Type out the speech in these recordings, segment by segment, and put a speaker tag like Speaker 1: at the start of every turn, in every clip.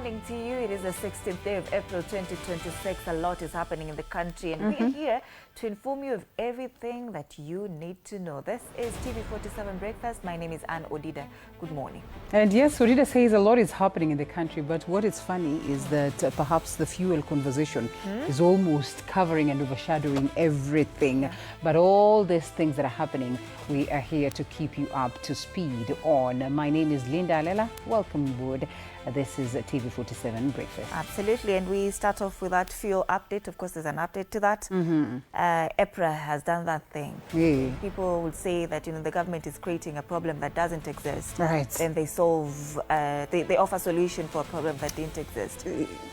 Speaker 1: morning to you. It is the 16th day of April 2026. A lot is happening in the country, and we are here to inform you of everything that you need to know. This is TV47 Breakfast. My name is Anne Odida. Good morning.
Speaker 2: And yes, Odida says a lot is happening in the country, but what is funny is that perhaps the fuel conversation is almost covering and overshadowing everything. But all these things that are happening, we are here to keep you up to speed on. My name is Linda Alela. Welcome aboard. This is TV47 Breakfast.
Speaker 1: Absolutely, and we start off with that fuel update. Of course, there's an update to that. EPRA has done that thing.
Speaker 2: Yeah.
Speaker 1: People would say that the government is creating a problem that doesn't exist.
Speaker 2: Right.
Speaker 1: Then they solve, they offer solution for a problem that didn't exist.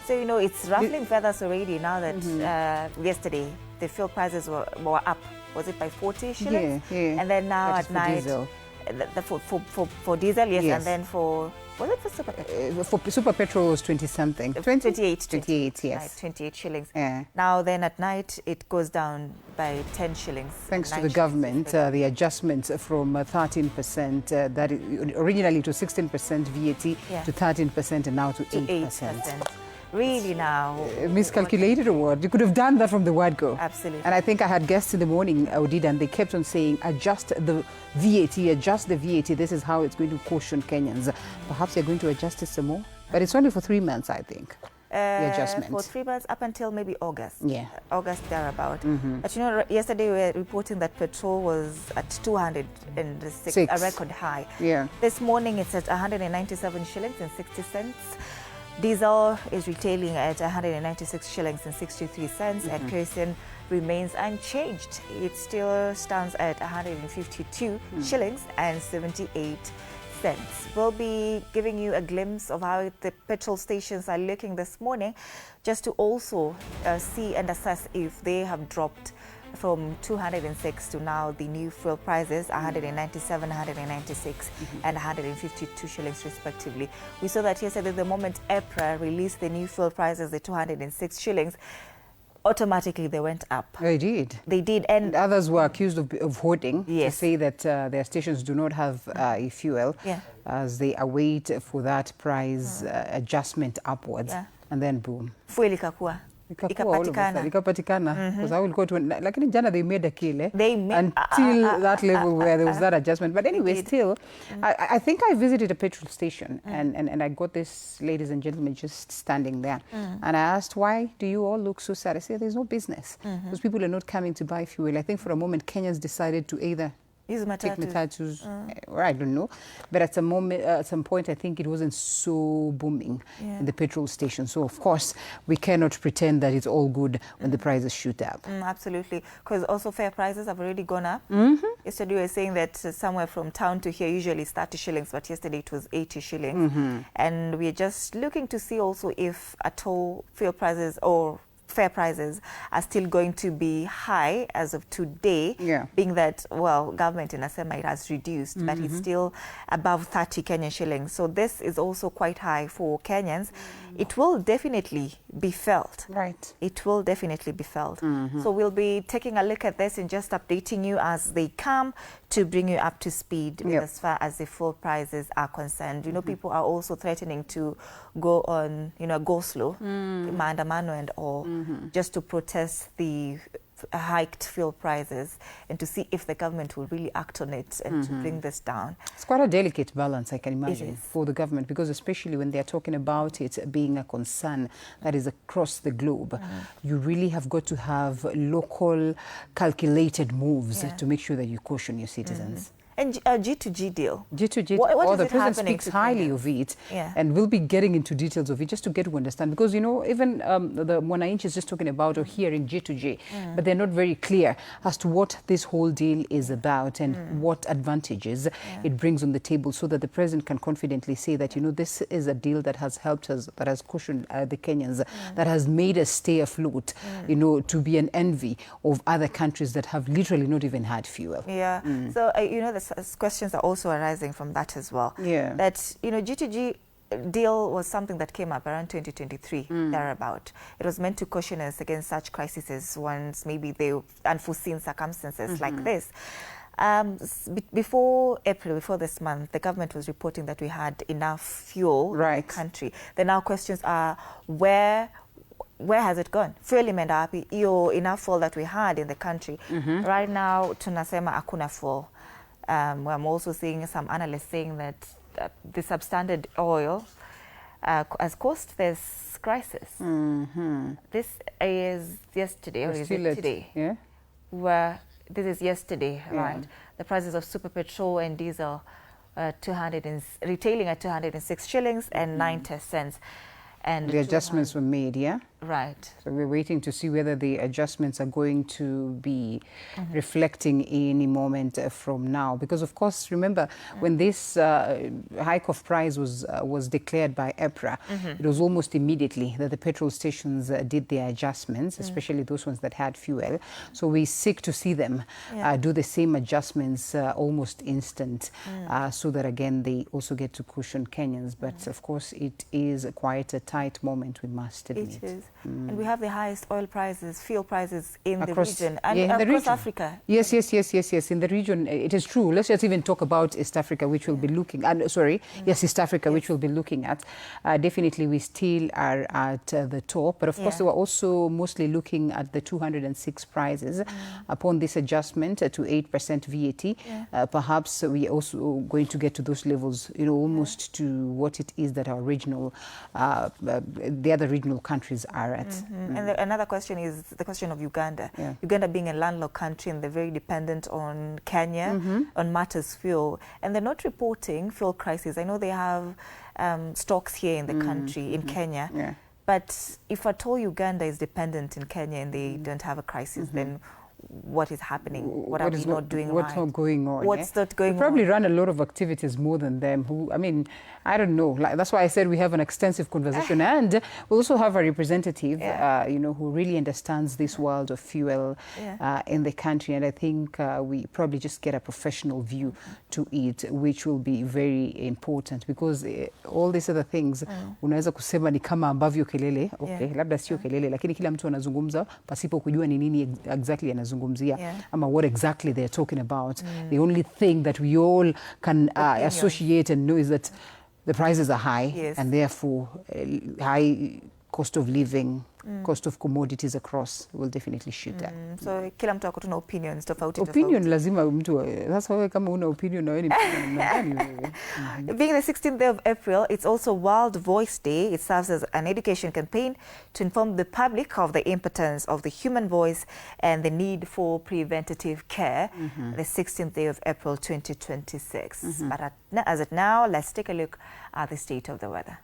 Speaker 1: So it's ruffling feathers already now that yesterday the fuel prices were up. Was it by 40 shillings?
Speaker 2: Yeah.
Speaker 1: And then now at night,
Speaker 2: diesel.
Speaker 1: For diesel, yes,
Speaker 2: Yes.
Speaker 1: and then for, was it for super petrol?
Speaker 2: For super petrol was 20 something.
Speaker 1: 28,
Speaker 2: 28, yes.
Speaker 1: Right, 28 shillings.
Speaker 2: Yeah.
Speaker 1: Now then at night it goes down by 10 shillings.
Speaker 2: Thanks to
Speaker 1: 9
Speaker 2: the
Speaker 1: shillings
Speaker 2: government,
Speaker 1: per gallon.
Speaker 2: the adjustments from 13%, that originally to 16% VAT,
Speaker 1: Yeah.
Speaker 2: to 13% and now to
Speaker 1: to
Speaker 2: 8%.
Speaker 1: 8%. Really now.
Speaker 2: Miscalculated or what? You could have done that from the word go.
Speaker 1: Absolutely.
Speaker 2: And I think I had guests in the morning, Odida, and they kept on saying, adjust the VAT, adjust the VAT. This is how it's going to caution Kenyans. Perhaps they're going to adjust it some more. But it's only for 3 months, I think, the adjustment.
Speaker 1: For 3 months up until maybe August.
Speaker 2: Yeah.
Speaker 1: August thereabout. But yesterday we were reporting that petrol was at 206, a record high.
Speaker 2: Yeah.
Speaker 1: This morning it's at 197 shillings and 60 cents. Diesel is retailing at 196 shillings and 63 cents, and kerosene remains unchanged. It still stands at 152 shillings and 78 cents. We'll be giving you a glimpse of how the petrol stations are looking this morning, just to also see and assess if they have dropped from 206 to now the new fuel prices, 197, 196 and 152 shillings respectively. We saw that yesterday, the moment EPRA released the new fuel prices, the 206 shillings, automatically they went up.
Speaker 2: They did.
Speaker 1: They did. And
Speaker 2: Others were accused of hoarding,
Speaker 1: Yes.
Speaker 2: to say that their stations do not have fuel as they await for that price adjustment upwards.
Speaker 1: Yeah.
Speaker 2: And then boom.
Speaker 1: fuel ikakuwa. Ikapatikana.
Speaker 2: Ikapatikana. Because I will go to, like in Jana, they made a kill
Speaker 1: They
Speaker 2: until that level where there was that adjustment. But anyway, still, I think I visited a petrol station and I got this, ladies and gentlemen, just standing there. And I asked, why do you all look so sad? I said, there's no business. Because people are not coming to buy fuel. I think for a moment, Kenyans decided to either
Speaker 1: Use
Speaker 2: take
Speaker 1: matatus.
Speaker 2: matatus, or I don't know. But at some point, I think it wasn't so booming in the petrol station. So, of course, we cannot pretend that it's all good when the prices shoot up.
Speaker 1: Absolutely, because also fare prices have already gone up. Yesterday we were saying that somewhere from town to here usually it's 30 shillings, but yesterday it was 80 shillings. And we're just looking to see also if at all fuel prices or fare prices are still going to be high as of today, being that, well, government in Asema it has reduced, but it's still above 30 Kenyan shillings. So this is also quite high for Kenyans. It will definitely be felt.
Speaker 2: Right.
Speaker 1: It will definitely be felt. So we'll be taking a look at this and just updating you as they come to bring you up to speed as far as the fuel prices are concerned. People are also threatening to go on, go slow, maandamano and all, just to protest the hiked fuel prices and to see if the government will really act on it and to bring this down.
Speaker 2: It's quite a delicate balance, I can imagine,
Speaker 1: is.
Speaker 2: for the government, because especially when they're talking about it being a concern that is across the globe, you really have got to have local calculated moves to make sure that you caution your citizens.
Speaker 1: And G2G deal.
Speaker 2: G2G,
Speaker 1: What
Speaker 2: the
Speaker 1: is it
Speaker 2: president
Speaker 1: happening
Speaker 2: speaks
Speaker 1: to
Speaker 2: highly
Speaker 1: Kenyans?
Speaker 2: of it,
Speaker 1: Yeah.
Speaker 2: and we'll be getting into details of it just to get to understand. Because, even the Mwananchi is just talking about or hearing G2G, but they're not very clear as to what this whole deal is about and what advantages it brings on the table, so that the president can confidently say that, this is a deal that has helped us, that has cushioned the Kenyans, that has made us stay afloat, to be an envy of other countries that have literally not even had fuel.
Speaker 1: Yeah. So, the questions are also arising from that as well.
Speaker 2: Yeah.
Speaker 1: That, G2G deal was something that came up around 2023, thereabout. It was meant to caution us against such crises once maybe they unforeseen circumstances like this. Before April, before this month, the government was reporting that we had enough fuel in the country. The now questions are, where has it gone? Fuel imeenda wapi? Iyo enough fuel that we had in the country. Right now, tunasema hakuna fuel. I'm also seeing some analysts saying that the substandard oil has caused this crisis. This is yesterday, or is it today?
Speaker 2: Yeah.
Speaker 1: This is yesterday, right? The prices of super petrol and diesel retailing at 206 shillings and 90 cents. And
Speaker 2: the adjustments were made, yeah?
Speaker 1: Right.
Speaker 2: So we're waiting to see whether the adjustments are going to be reflecting any moment from now. Because, of course, remember, when this hike of price was declared by EPRA, it was almost immediately that the petrol stations did their adjustments, especially those ones that had fuel. So we seek to see them do the same adjustments almost instant, so that, again, they also get to cushion Kenyans. But, of course, it is quite a tight moment, we must admit.
Speaker 1: It is. And we have the highest oil prices, fuel prices in the region and across Africa.
Speaker 2: Yes. In the region, it is true. Let's just even talk about East Africa, which we'll be looking at. East Africa, which we'll be looking at. Definitely, we still are at the top. But of course, we're also mostly looking at the 206 prices upon this adjustment to 8% VAT. Perhaps we're also going to get to those levels, almost to what it is that our regional, the other regional countries are at.
Speaker 1: And another question is the question of Uganda. Uganda being a landlocked country, and they're very dependent on Kenya, on matters fuel. And they're not reporting fuel crisis. I know they have stocks here in the country, in Kenya. But if at all Uganda is dependent in Kenya and they don't have a crisis, then what is happening? What are we not doing right?
Speaker 2: What's not going on?
Speaker 1: What's not going on?
Speaker 2: We probably run a lot of activities more than them. I don't know. That's why I said we have an extensive conversation, and we also have a representative, who really understands this world of fuel in the country. And I think we probably just get a professional view to it, which will be very important, because all these other things, unaweza kusema ni kama ambavyo kelele, labda sio kelele, lakini kila mtu anazungumza pasipo kujua ni nini exactly anazungumzia, ama what exactly they're talking about. The only thing that we all can associate and know is that the prices are high, and therefore high cost of living, cost of commodities across will definitely shoot that.
Speaker 1: So kila mtu akotuna opinions tofauti.
Speaker 2: Opinion lazima mtu, sasa wewe kama una opinion na wewe ni
Speaker 1: Being the 16th day of April, it's also World Voice Day. It serves as an education campaign to inform the public of the importance of the human voice and the need for preventative care. The 16th day of April 2026. But as of now, let's take a look at the state of the weather.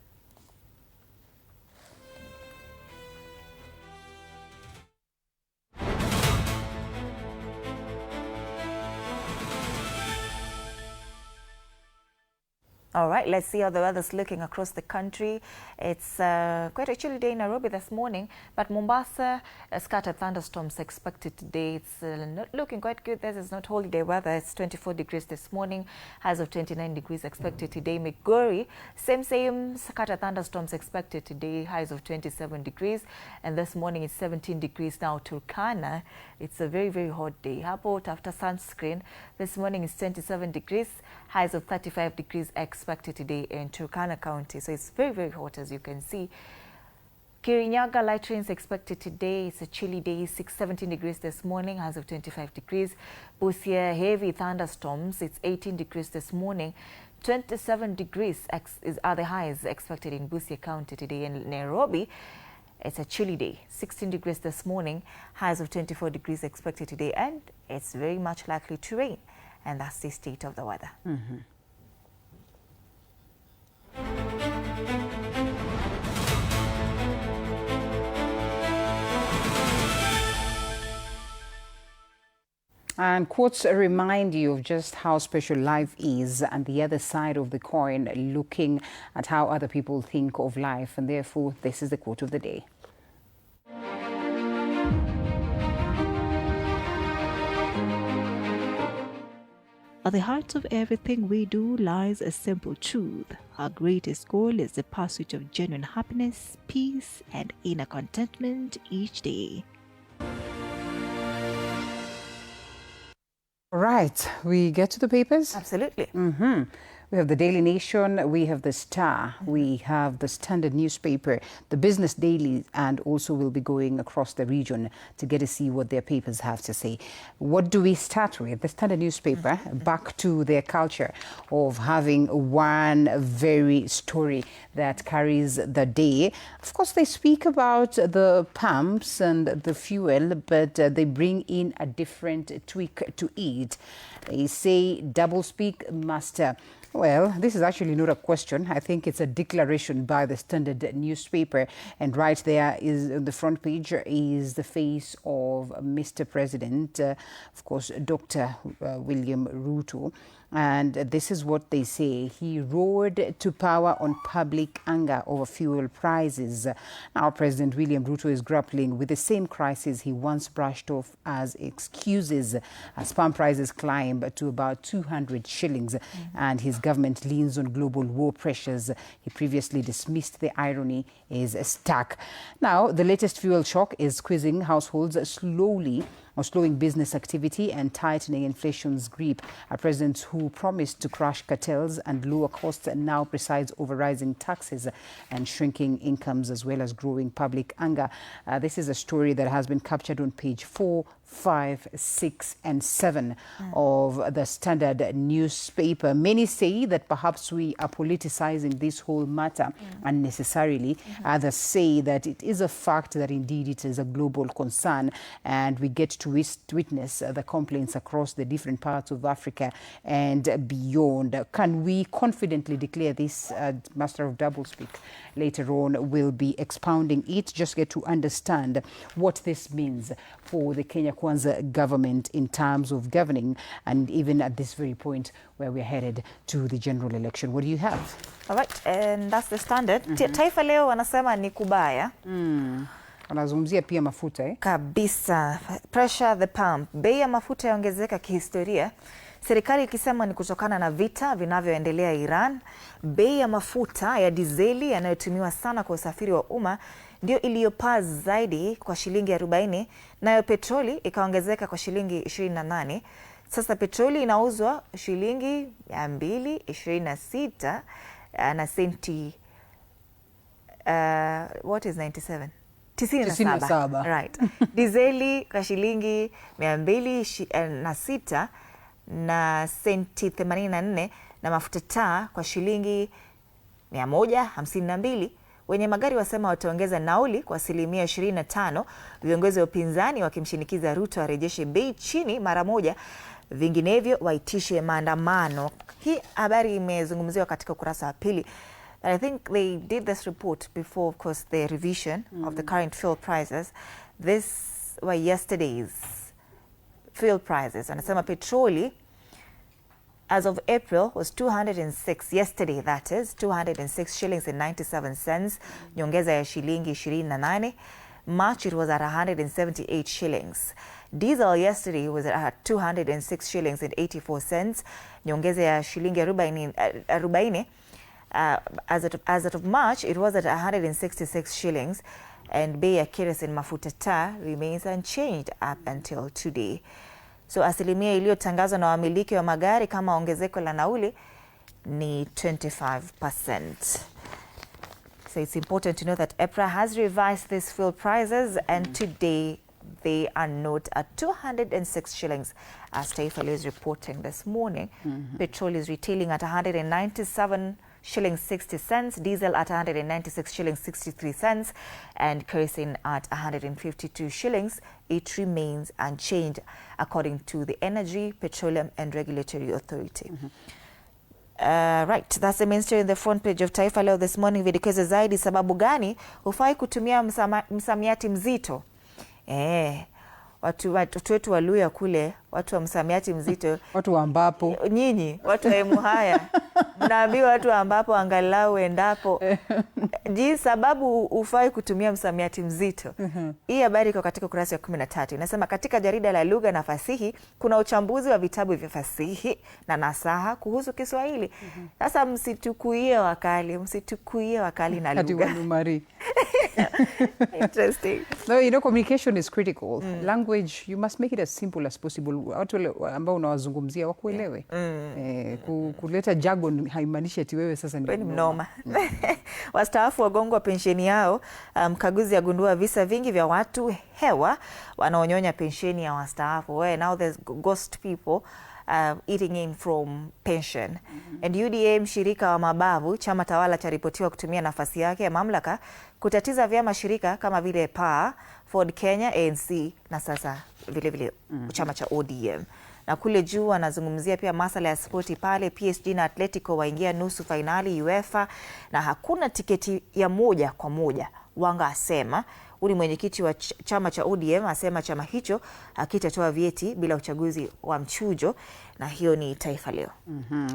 Speaker 1: All right, let's see how the weather's looking across the country. It's quite a chilly day in Nairobi this morning, but Mombasa, scattered thunderstorms expected today. It's not looking quite good. This is not holiday weather. It's 24 degrees this morning, highs of 29 degrees expected today. Migori, same scattered thunderstorms expected today, highs of 27 degrees. And this morning it's 17 degrees now. Turkana, it's a very, very hot day. How about after sunscreen? This morning it's 27 degrees, highs of 35 degrees expected today in Turkana County. So it's very, very hot, as you can see. Kirinyaga, light rains expected today. It's a chilly day, 17 degrees this morning, highs of 25 degrees. Busia, heavy thunderstorms. It's 18 degrees this morning. 27 degrees are the highs expected in Busia County today. In Nairobi, it's a chilly day, 16 degrees this morning, highs of 24 degrees expected today, and it's very much likely to rain. And that's the state of the weather.
Speaker 2: And quotes remind you of just how special life is, and the other side of the coin, looking at how other people think of life. And therefore, this is the quote of the day.
Speaker 3: At the heart of everything we do lies a simple truth. Our greatest goal is the pursuit of genuine happiness, peace, and inner contentment each day.
Speaker 2: Right, we get to the papers?
Speaker 1: Absolutely.
Speaker 2: We have the Daily Nation, we have the Star, we have the Standard newspaper, the Business Daily, and also we'll be going across the region to get to see what their papers have to say. What do we start with? The Standard newspaper, back to their culture of having one very story that carries the day. Of course, they speak about the pumps and the fuel, but they bring in a different tweak to it. They say doublespeak master. Well, this is actually not a question. I think it's a declaration by the Standard newspaper. And right there is on the front page is the face of Mr. President, of course, Dr. William Ruto. And this is what they say. He roared to power on public anger over fuel prices. Now, President William Ruto is grappling with the same crisis he once brushed off as excuses as palm prices climb to about 200 shillings and his government leans on global war pressures. He previously dismissed the irony is stuck. Now, the latest fuel shock is squeezing households slowing business activity and tightening inflation's grip. A president who promised to crush cartels and lower costs now presides over rising taxes and shrinking incomes as well as growing public anger. This is a story that has been captured on page 4, 5, 6, and 7 of the Standard newspaper. Many say that perhaps we are politicizing this whole matter unnecessarily. Others say that it is a fact that indeed it is a global concern and we get to witness the complaints across the different parts of Africa and beyond. Can we confidently declare this? Master of Doublespeak later on will be expounding it. Just get to understand what this means for the Kenya Kwanza government in terms of governing and even at this very point where we're headed to the general election. What do you have?
Speaker 1: All right, and that's the Standard. Taifa Leo wanasema ni kubaya.
Speaker 2: Wanazungumzia pia mafuta
Speaker 1: kabisa. Pressure the pump. Bei ya mafuta yaongezeka kihistoria. Serikali ikisema ni kutokana na vita vinavyoendelea Iran. Bei ya mafuta ya dizeli yanayotumiwa sana kwa usafiri wa umma ndio iliyopaa zaidi kwa shilingi 40, nayo petroli ikaongezeka kwa shilingi 28. Sasa petroli inauzwa shilingi 226 na senti what is 97? 97. Right. Dizeli kwa shilingi 206 na senti 84 na mafuta taa kwa shilingi 152. Wenye magari wasema wataongeza nauli kwa 25%. Viongozi wa upinzani wakimshinikiza Ruto arejeshe bei chini mara moja, vinginevyo waitishe maandamano. Hii habari imezungumziwa katika ukurasa wa pili. I think they did this report before, of course, the revision of the current fuel prices. This were yesterday's fuel prices. Anasema petroli as of April was 206, yesterday that is, 206 shillings and 97 cents, nyongeza ya shilingi 28. March it was at 178 shillings. Diesel yesterday was at 206 shillings and 84 cents, nyongeza ya shilingi 40. As of March, it was at 166 shillings, and bei ya kerosene mafuta taa remains unchanged up until today. So asilimia iliyotangazwa na wamiliki wa magari kama ongezeko la nauli ni 25%. So it's important to know that EPRA has revised these fuel prices, and today they are not at 206 shillings, as Taifa is reporting this morning. Petrol is retailing at 197 shillings 60 cents, diesel at 196 shillings 63 cents, and kerosene at 152 shillings. It remains unchanged according to the Energy, Petroleum and Regulatory Authority. Right, that's the main story in the front page of Taifa Leo this morning. Vidokeze zaidi sababu gani hufai kutumia msamiati mzito. Watu wetu wa Luya kule, watu wa msamiati mzito.
Speaker 2: Watu wa ambapo.
Speaker 1: Nyinyi, watu wa Emuhaya. Mnaambiwa watu ambapo angalau endapo sababu ufai kutumia msamiati mzito. Hii habari iko katika ukurasa wa 13. Inasema katika jarida la lugha na fasihi kuna uchambuzi wa vitabu vya fasihi na nasaha kuhusu Kiswahili. Sasa msitukuie wakali na lugha. Interesting.
Speaker 2: No, you know, communication is critical. Language, you must make it as simple as possible. Watu ambao unawazungumzia wakuelewe. Kuleta jargon haimaanishi ati wewe sasa ni
Speaker 1: mnoma. Wastaafu wagongwa pensheni yao. Mkaguzi agundua visa vingi vya watu hewa wanaonyonya pensheni ya wastaafu. Now there's ghost people eating in from pension. And UDA, mshirika wa mabavu, chama tawala charipotiwa kutumia nafasi yake ya mamlaka kutatiza vyama shirika kama vile PAA, Ford Kenya, ANC na sasa vile chama cha ODM. Na kule juu anazungumzia pia masuala ya spoti pale. PSG na Atletico waingia nusu fainali UEFA na hakuna tiketi ya moja kwa moja. Wanga asema, uli mwenyekiti wa chama cha ODM asema chama hicho hakitatoa vyeti bila uchaguzi wa mchujo, na hiyo ni Taifa Leo.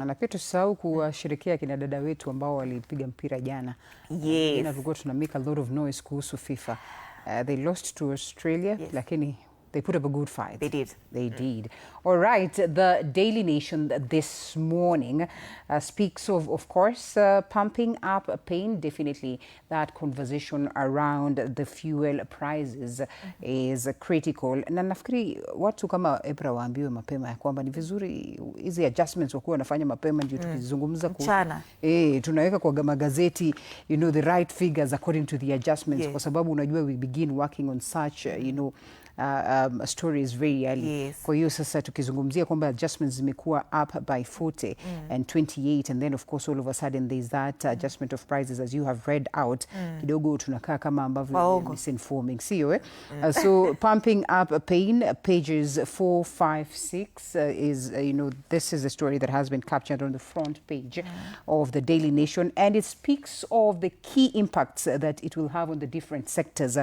Speaker 2: Na pia tusahau kuwashirikia kina dada wetu ambao walipiga mpira jana.
Speaker 1: Yes.
Speaker 2: Tulikuwa tuna make a lot of noise kuhusu FIFA. They lost to Australia, lakini they put up a good fight. They did. All right. The Daily Nation this morning speaks of course, pumping up pain. Definitely that conversation around the fuel prices is critical. Na nafikiri watu kama Ebra waambiwe mapema ya kwamba ni vizuri hizi adjustments wakuwa wanafanya mapema ndio tukizungumza tunaweka kwa magazeti, you know, the right figures according to the adjustments, kwa sababu unajua we begin working on such, you know, stories very early. Kwa hiyo sasa tukizungumzia kwamba adjustments zimekuwa up by 40 and 28, and then of course all of a sudden there's that adjustment of prices as you have read out, kidogo tunakaa kama ambavyo misinforming, sio so pumping up pain, pages 4, 5, 6 is you know, this is a story that has been captured on the front page of the Daily Nation, and it speaks of the key impacts that it will have on the different sectors.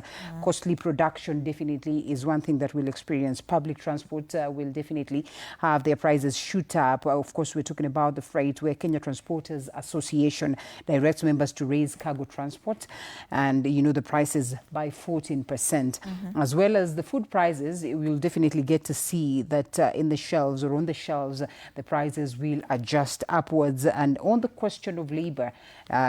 Speaker 2: Costly production definitely is one thing that we'll experience. Public transport will definitely have their prices shoot up. Of course, we're talking about the freight, where Kenya Transporters Association directs members to raise cargo transport, and you know, the prices by 14%. As well as the food prices, we'll definitely get to see that in the shelves or on the shelves, the prices will adjust upwards. And on the question of labor,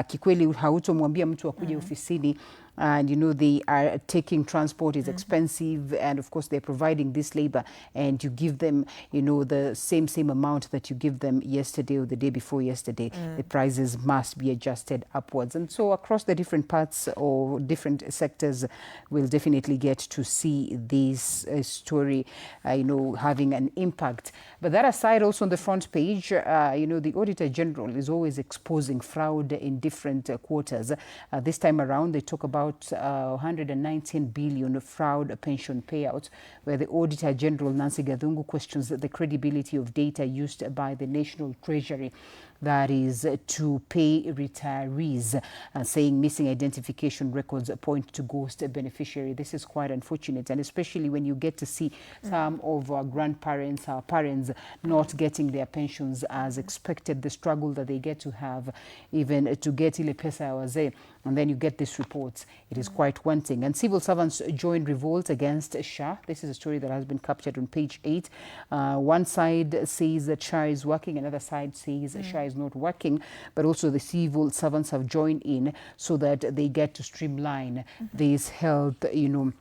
Speaker 2: kikweli hautomwambia mtu akuje ofisini and you know they are taking transport is expensive, and of course they're providing this labor, and you give them, you know, the same amount that you give them yesterday or the day before yesterday, the prices must be adjusted upwards. And so across the different parts or different sectors, we'll definitely get to see this story, you know, having an impact. But that aside, also on the front page, you know, the Auditor General is always exposing fraud in different quarters. This time around, they talk about 119 billion fraud pension payouts, where the Auditor General Nancy Gathungu questions the credibility of data used by the National Treasury, that is to pay retirees, saying missing identification records point to ghost beneficiary. This is quite unfortunate, and especially when you get to see some of our grandparents, our parents not getting their pensions as expected, the struggle that they get to have even to get ile pesa ya wazee, and then you get this report. It is quite wanting. And civil servants join revolt against SHA. This is a story that has been captured on page 8. One side says that SHA is working, another side says SHA is not working, but also the civil servants have joined in so that they get to streamline this health, you know,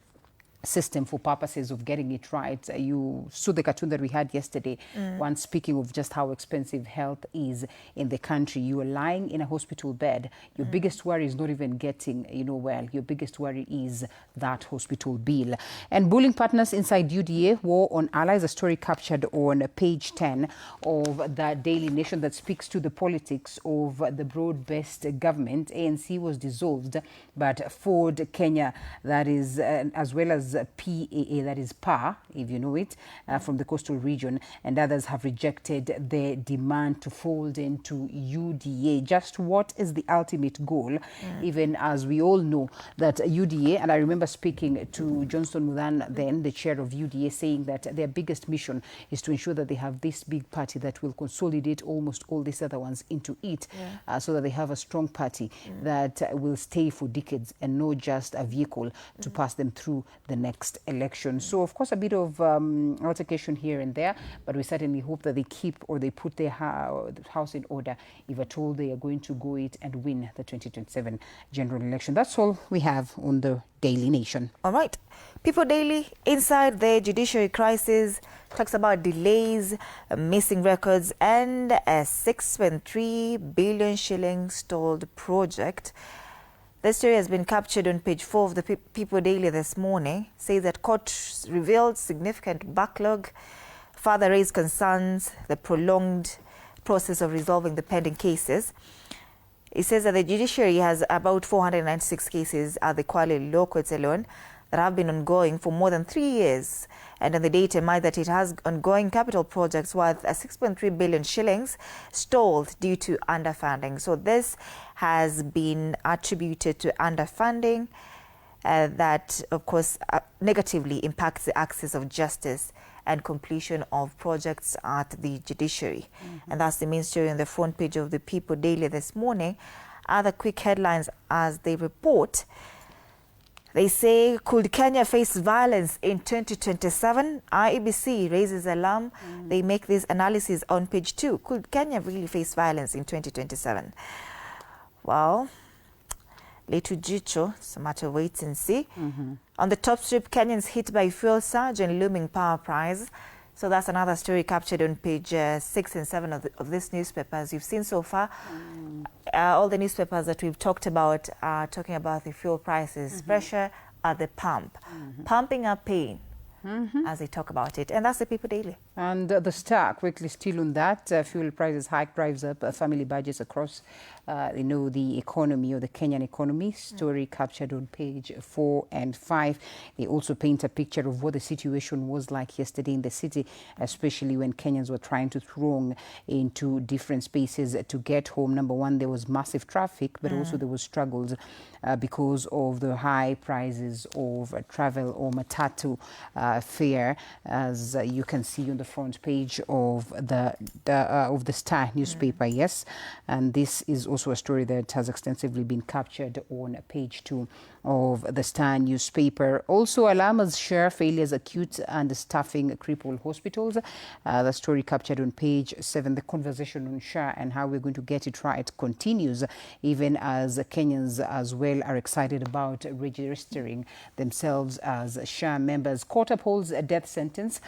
Speaker 2: system for purposes of getting it right. You saw the cartoon that we had yesterday, one speaking of just how expensive health is in the country. You are lying in a hospital bed. Your biggest worry is not even getting, you know, well. Your biggest worry is that hospital bill. And bullying partners inside UDA, war on allies, a story captured on page 10 of the Daily Nation that speaks to the politics of the broad-based government. ANC was dissolved, but Ford Kenya, that is, as well as as PAA, that is PA, if you know it, from the coastal region, and others have rejected their demand to fold into UDA. Just what is the ultimate goal, even as we all know that UDA, and I remember speaking to Johnston Muthan, then the chair of UDA, saying that their biggest mission is to ensure that they have this big party that will consolidate almost all these other ones into it, so that they have a strong party that will stay for decades and not just a vehicle to pass them through the next election. So, of course, a bit of altercation here and there, but we certainly hope that they keep or they put their house in order if at all they are going to go it and win the 2027 general election. That's all we have on the Daily Nation.
Speaker 1: All right. People Daily, inside the judiciary crisis, talks about delays, missing records, and a 6.3 billion shilling stalled project. The story has been captured on page 4 of the People Daily this morning. Says that court revealed significant backlog, further raised concerns, the prolonged process of resolving the pending cases. It says that the judiciary has about 496 cases at the Kwale Law Courts alone that have been ongoing for more than 3 years. And on the data might that it has ongoing capital projects worth 6.3 billion shillings stalled due to underfunding. So this has been attributed to underfunding that, of course, negatively impacts the access of justice and completion of projects at the judiciary. And that's the main story on the front page of the People Daily this morning. Other quick headlines as they report. They say, could Kenya face violence in 2027? IEBC raises alarm. They make this analysis on page 2. Could Kenya really face violence in 2027? Well, little jicho, it's a matter of wait and see. On the top strip, Kenyans hit by fuel surge and looming power price. So that's another story captured on page 6 and 7 of this newspaper. As you've seen so far, all the newspapers that we've talked about are talking about the fuel prices, pressure at the pump, pumping up pain, as they talk about it. And that's the People Daily.
Speaker 2: And the Star, quickly still on that, fuel prices hike drives up family budgets across, the economy or the Kenyan economy. Story captured on page 4 and 5. They also paint a picture of what the situation was like yesterday in the city, especially when Kenyans were trying to throng into different spaces to get home. Number one, there was massive traffic, but also there was struggles because of the high prices of travel or matatu fare, as you can see on the front page of the Star newspaper. Yes, and this is also a story that has extensively been captured on page 2 of the Star newspaper. Also, Alama's share failures acute and staffing cripple hospitals. The story captured on page 7. The conversation on SHA and how we're going to get it right continues, even as Kenyans as well are excited about registering themselves as SHA members. Court upholds a death sentence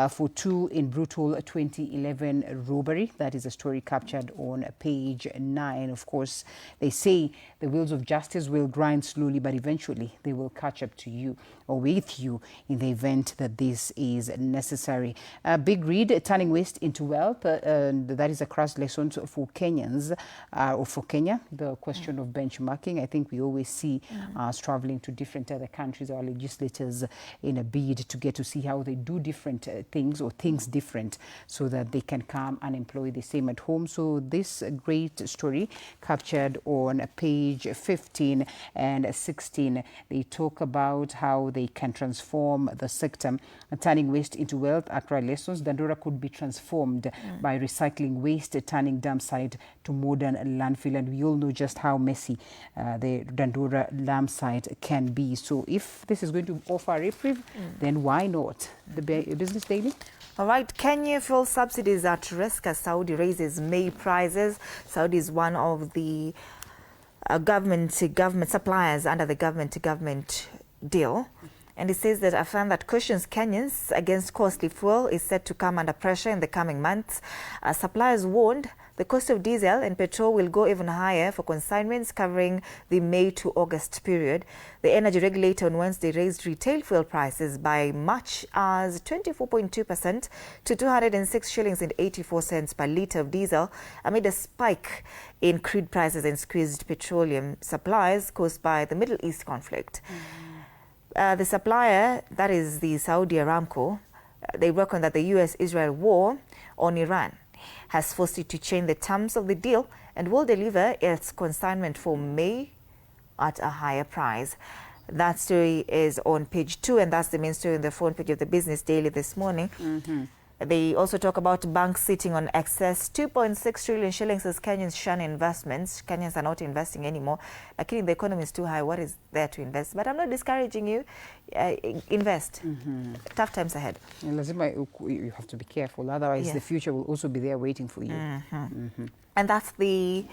Speaker 2: for 2 in brutal 2011 robbery. That is a story captured on page 9. Of course, they say the wheels of justice will grind slowly, but eventually they will catch up to you or with you in the event that this is necessary. A big read, Turning Waste into Wealth. That is a crash lesson for Kenyans or for Kenya. The question of benchmarking. I think we always see us traveling to different other countries, our legislators, in a bid to get to see how they do different things or things different so that they can come and employ the same at home. So this great story captured on page 15 and 16. They talk about how they can transform the sector, turning waste into wealth. Accra lessons. Dandora could be transformed by recycling waste, turning dam site to modern landfill. And we all know just how messy the Dandora dam site can be. So if this is going to offer a reprieve, then why not? The Business Daily.
Speaker 1: All right, Kenya fuel subsidies at risk as Saudi raises May prices. Saudi is one of the government suppliers under the government-to-government deal. And it says that a fund that cushions Kenyans against costly fuel is set to come under pressure in the coming months. Suppliers warned the cost of diesel and petrol will go even higher for consignments covering the May to August period. The energy regulator on Wednesday raised retail fuel prices by much as 24.2% to 206 shillings and 84 cents per litre of diesel amid a spike in crude prices and squeezed petroleum supplies caused by the Middle East conflict. The supplier, that is the Saudi Aramco, they reckon that the US-Israel war on Iran has forced it to change the terms of the deal and will deliver its consignment for May at a higher price. That story is on page 2, and that's the main story on the front page of the Business Daily this morning. They also talk about banks sitting on excess 2.6 trillion shillings as Kenyans shun investments. Kenyans are not investing anymore. Lakini the economy is too high. What is there to invest? But I'm not discouraging you. Invest. Tough times ahead.
Speaker 2: And lazima you have to be careful. Otherwise, the future will also be there waiting for you.
Speaker 1: And that's the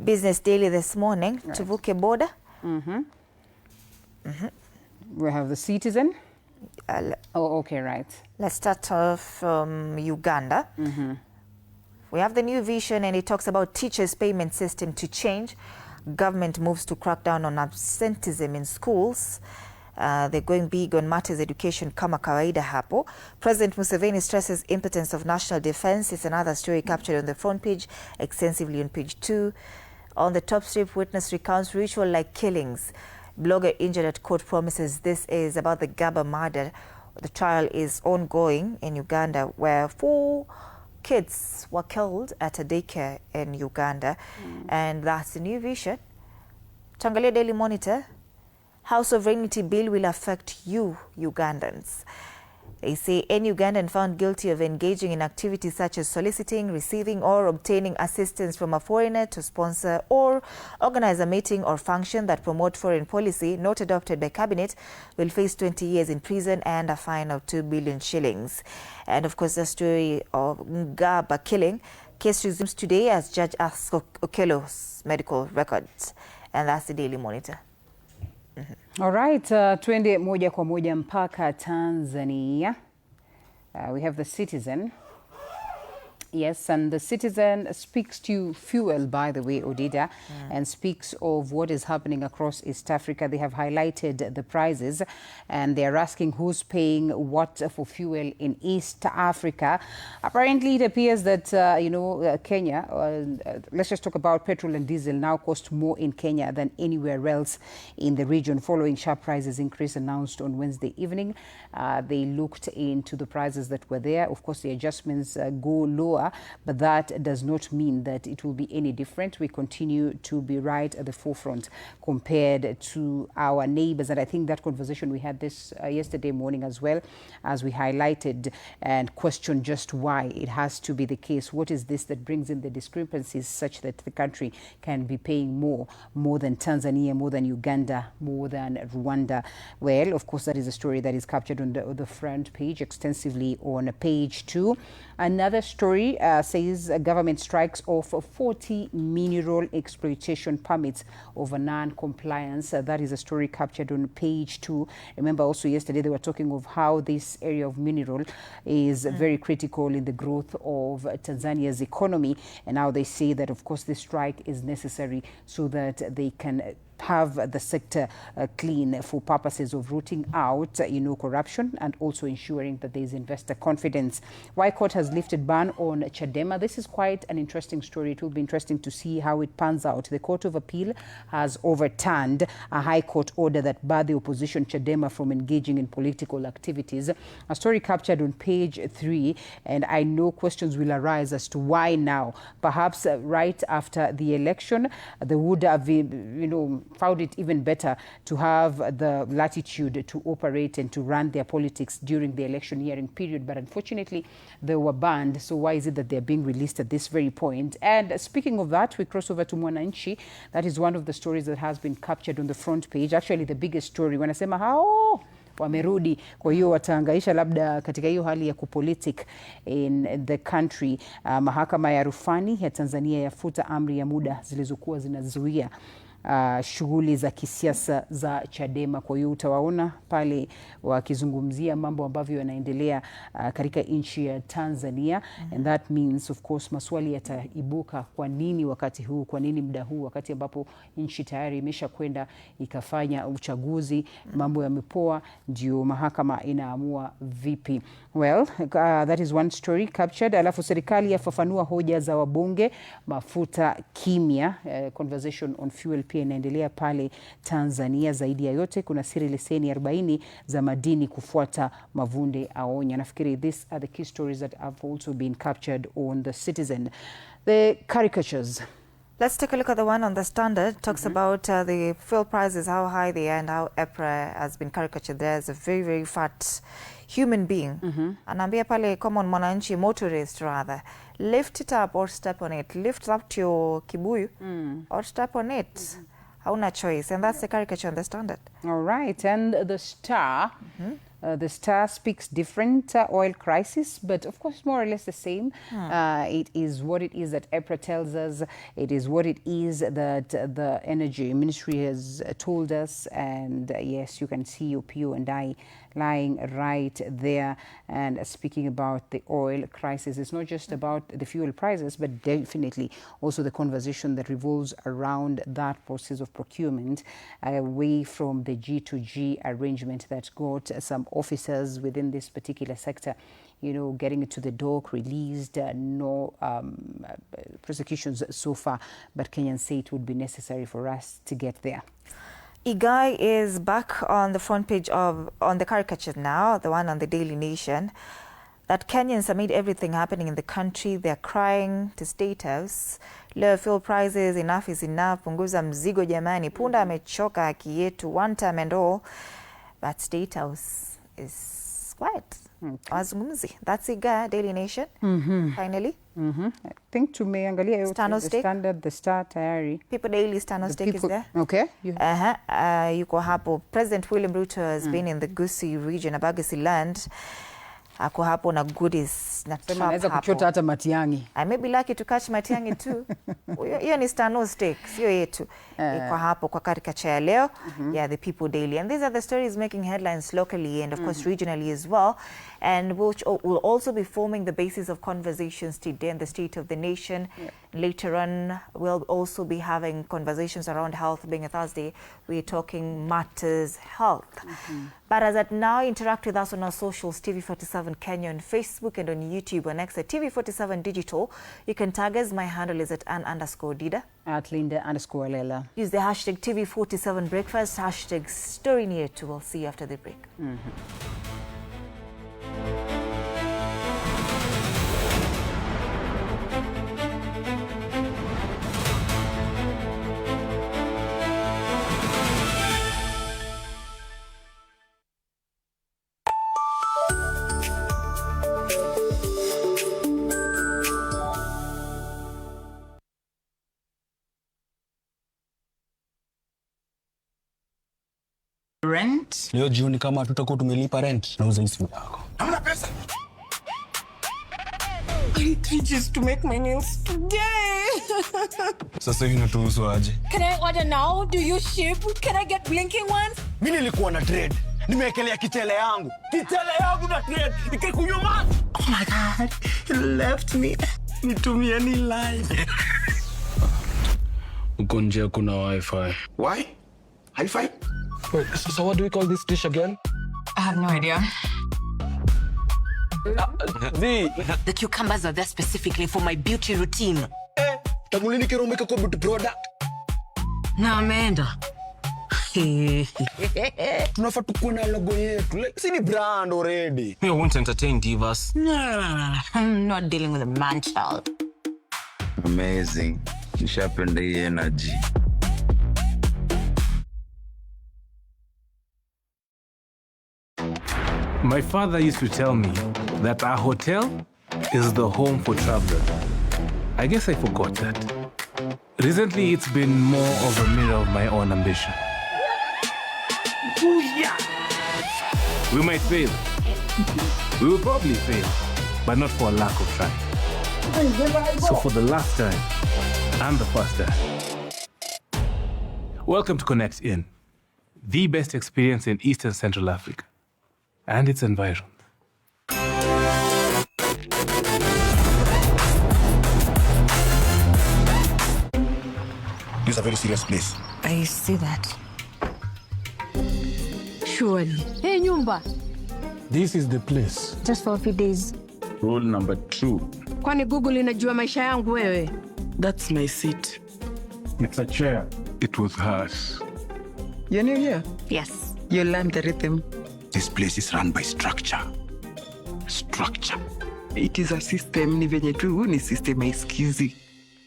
Speaker 1: Business Daily this morning.
Speaker 2: Right.
Speaker 1: Tuvuke border.
Speaker 2: We have the Citizen. Oh, okay, right.
Speaker 1: Let's start off from Uganda. We have the new vision, and it talks about teachers' payment system to change. Government moves to crack down on absenteeism in schools. They're going big on matters education kama kawaida hapo. President Museveni stresses impotence of national defense. It's another story captured on the front page, extensively on page 2. On the top strip, witness recounts ritual like killings. Blogger injured at court promises. This is about the Gaba murder. The trial is ongoing in Uganda, where 4 kids were killed at a daycare in Uganda. And that's the new vision. Tangalia Daily Monitor. How sovereignty bill will affect you, Ugandans. They say any Ugandan found guilty of engaging in activities such as soliciting, receiving, or obtaining assistance from a foreigner to sponsor or organize a meeting or function that promote foreign policy not adopted by cabinet will face 20 years in prison and a fine of 2 billion shillings. And of course, the story of Ngaba killing case resumes today as Judge asks Okello's medical records. And that's the Daily Monitor.
Speaker 2: All right, twende moja kwa moja mpaka Tanzania. We have the Citizen. Yes, and the Citizen speaks to fuel, by the way, Odida, and speaks of what is happening across East Africa. They have highlighted the prices, and they are asking who's paying what for fuel in East Africa. Apparently, it appears that, Kenya, let's just talk about petrol and diesel, now cost more in Kenya than anywhere else in the region, following sharp prices increase announced on Wednesday evening. They looked into the prices that were there. Of course, the adjustments go lower, but that does not mean that it will be any different. We continue to be right at the forefront compared to our neighbors. And I think that conversation we had this yesterday morning as well, as we highlighted and questioned just why it has to be the case. What is this that brings in the discrepancies such that the country can be paying more than Tanzania, more than Uganda, more than Rwanda? Well, of course, that is a story that is captured on the front page extensively on page 2. Another story says government strikes off 40 mineral exploitation permits over non-compliance. That is a story captured on page 2. Remember also yesterday they were talking of how this area of mineral is very critical in the growth of Tanzania's economy. And now they say that, of course, this strike is necessary so that they can have the sector clean for purposes of rooting out, corruption and also ensuring that there is investor confidence. Why Court has lifted ban on Chadema. This is quite an interesting story. It will be interesting to see how it pans out. The Court of Appeal has overturned a High Court order that barred the opposition Chadema from engaging in political activities. A story captured on page 3, and I know questions will arise as to why now. Perhaps right after the election, they would have, found it even better to have the latitude to operate and to run their politics during the election hearing period. But unfortunately, they were banned. So why is it that they're being released at this very point? And speaking of that, we cross over to Mwananchi. That is one of the stories that has been captured on the front page. Actually, the biggest story. When I say hao wamerudi, kwa hiyo wataangaisha labda katika hiyo hali ya kupolitik in the country. Mahakama ya rufani ya Tanzania yafuta amri ya muda zilizokuwa zinazuia shughuli za kisiasa za Chadema. Kwa hiyo utawaona pale wakizungumzia mambo ambavyo yanaendelea katika nchi ya Tanzania. And that means of course maswali yataibuka, kwa nini wakati huu, kwa nini muda huu, wakati ambapo nchi tayari imesha kwenda ikafanya uchaguzi, mambo yamepoa, ndio mahakama inaamua vipi? Well, that is one story captured. Alafu serikali yafafanua hoja za wabunge, mafuta kimya, conversation on fuel pia pia inaendelea pale Tanzania. Zaidi ya yote kuna siri leseni 40 za madini kufuata Mavunde aonya. Nafikiri these are the key stories that have also been captured on the Citizen. The caricatures.
Speaker 1: Let's take a look at the one on the Standard. Talks about the fuel prices, how high they are, and how EPRA has been caricatured there as a very, very fat human being. Anaambia pale common mwananchi, motorist rather, lift it up or step on it. Lift up to your kibuyu or step on it. Hauna choice. And that's the caricature on the Standard.
Speaker 2: All right. And the Star. The Star speaks different oil crisis, but of course more or less the same. It is what it is that EPRA tells us. It is what it is that the Energy Ministry has told us. And yes, you can see your PO and I lying right there. And speaking about the oil crisis, it's not just about the fuel prices, but definitely also the conversation that revolves around that process of procurement away from the G2G arrangement that got some officers within this particular sector, you know, getting it to the dock, released, no prosecutions so far, but Kenyans say it would be necessary for us to get there.
Speaker 1: Igai is back on the front page on the caricature now, the one on the Daily Nation, that Kenyans amid everything happening in the country, they're crying to State House. Low fuel prices, enough is enough, punguza mzigo jamani, punda amechoka haki yetu, one time and all. But State House is quiet. Wazungumzi. That's Igai, Daily Nation, finally.
Speaker 2: I think tumeangalia yote, the Standard, the Star tayari.
Speaker 1: People Daily Stano Stake is there.
Speaker 2: Okay.
Speaker 1: Yuko hapo. President William Ruto has been in the Gusii region, Abagisi land. Ako hapo na goodies na trap
Speaker 2: hapo. Kuchota hata Matiang'i.
Speaker 1: I may be lucky to catch Matiang'i too. Hiyo ni Stano Stake, sio yetu. Iko hapo kwa caricature ya leo. Yeah, the People Daily. And these are the stories making headlines locally and of course regionally as well. And which will also be forming the basis of conversations today in the State of the Nation. Later on, we'll also be having conversations around health. Being a Thursday, we're talking matters health. But as at now, interact with us on our socials, TV47 Kenya on Facebook and on YouTube on X at TV47 Digital. You can tag us. My handle is at Ann_Dida.
Speaker 2: At Linda_Lela.
Speaker 1: Use the hashtag TV47 Breakfast, hashtag Story Near 2. We'll see you after the break.
Speaker 4: Rent?
Speaker 5: Leo jioni kama tutakuwa tumelipa rent, nauza hii simu yako.
Speaker 4: Hamna pesa. I need 3 G's to make my nails today.
Speaker 5: Sasa hivi natuhusu aje?
Speaker 6: Can I order now? Do you ship? Can I get blinking ones?
Speaker 5: Mimi nilikuwa na trade. Nimewekelea kitele yangu. Kitele yangu na trade. Ikakunyuma.
Speaker 4: Oh my God. He left me. Nitumie ni line.
Speaker 5: Uko nje kuna wifi.
Speaker 4: Why? Hi-Fi?
Speaker 5: Wait, so what do we call this dish again?
Speaker 6: I have no idea.
Speaker 7: The cucumbers are there specifically for my beauty routine.
Speaker 5: Tangulini kero umeka kwa beauty product.
Speaker 7: Na ameenda.
Speaker 5: Tunafaa tukuwe na logo yetu. Like, si ni brand already.
Speaker 7: You won't entertain divas. No. I'm not dealing with a man-child.
Speaker 8: Amazing. Nishapenda hii energy.
Speaker 9: My father used to tell me that our hotel is the home for travelers. I guess I forgot that. Recently, it's been more of a mirror of my own ambition. We might fail. We will probably fail, but not for a lack of trying. So for the last time, and the first time, welcome to Connect In, the best experience in Eastern Central Africa and its environs.
Speaker 5: This is a very serious place.
Speaker 6: I see that. Surely. Hey, nyumba.
Speaker 5: This is the place.
Speaker 6: Just for a few days.
Speaker 8: Rule number 2.
Speaker 6: Kwani Google inajua maisha yangu wewe?
Speaker 4: That's my seat.
Speaker 5: It's a chair.
Speaker 4: It was hers.
Speaker 10: You're new here?
Speaker 7: Yes.
Speaker 10: You learned the rhythm.
Speaker 4: This place is run by structure. Structure.
Speaker 10: It is a system. Ni venye tu ni system haisikizi.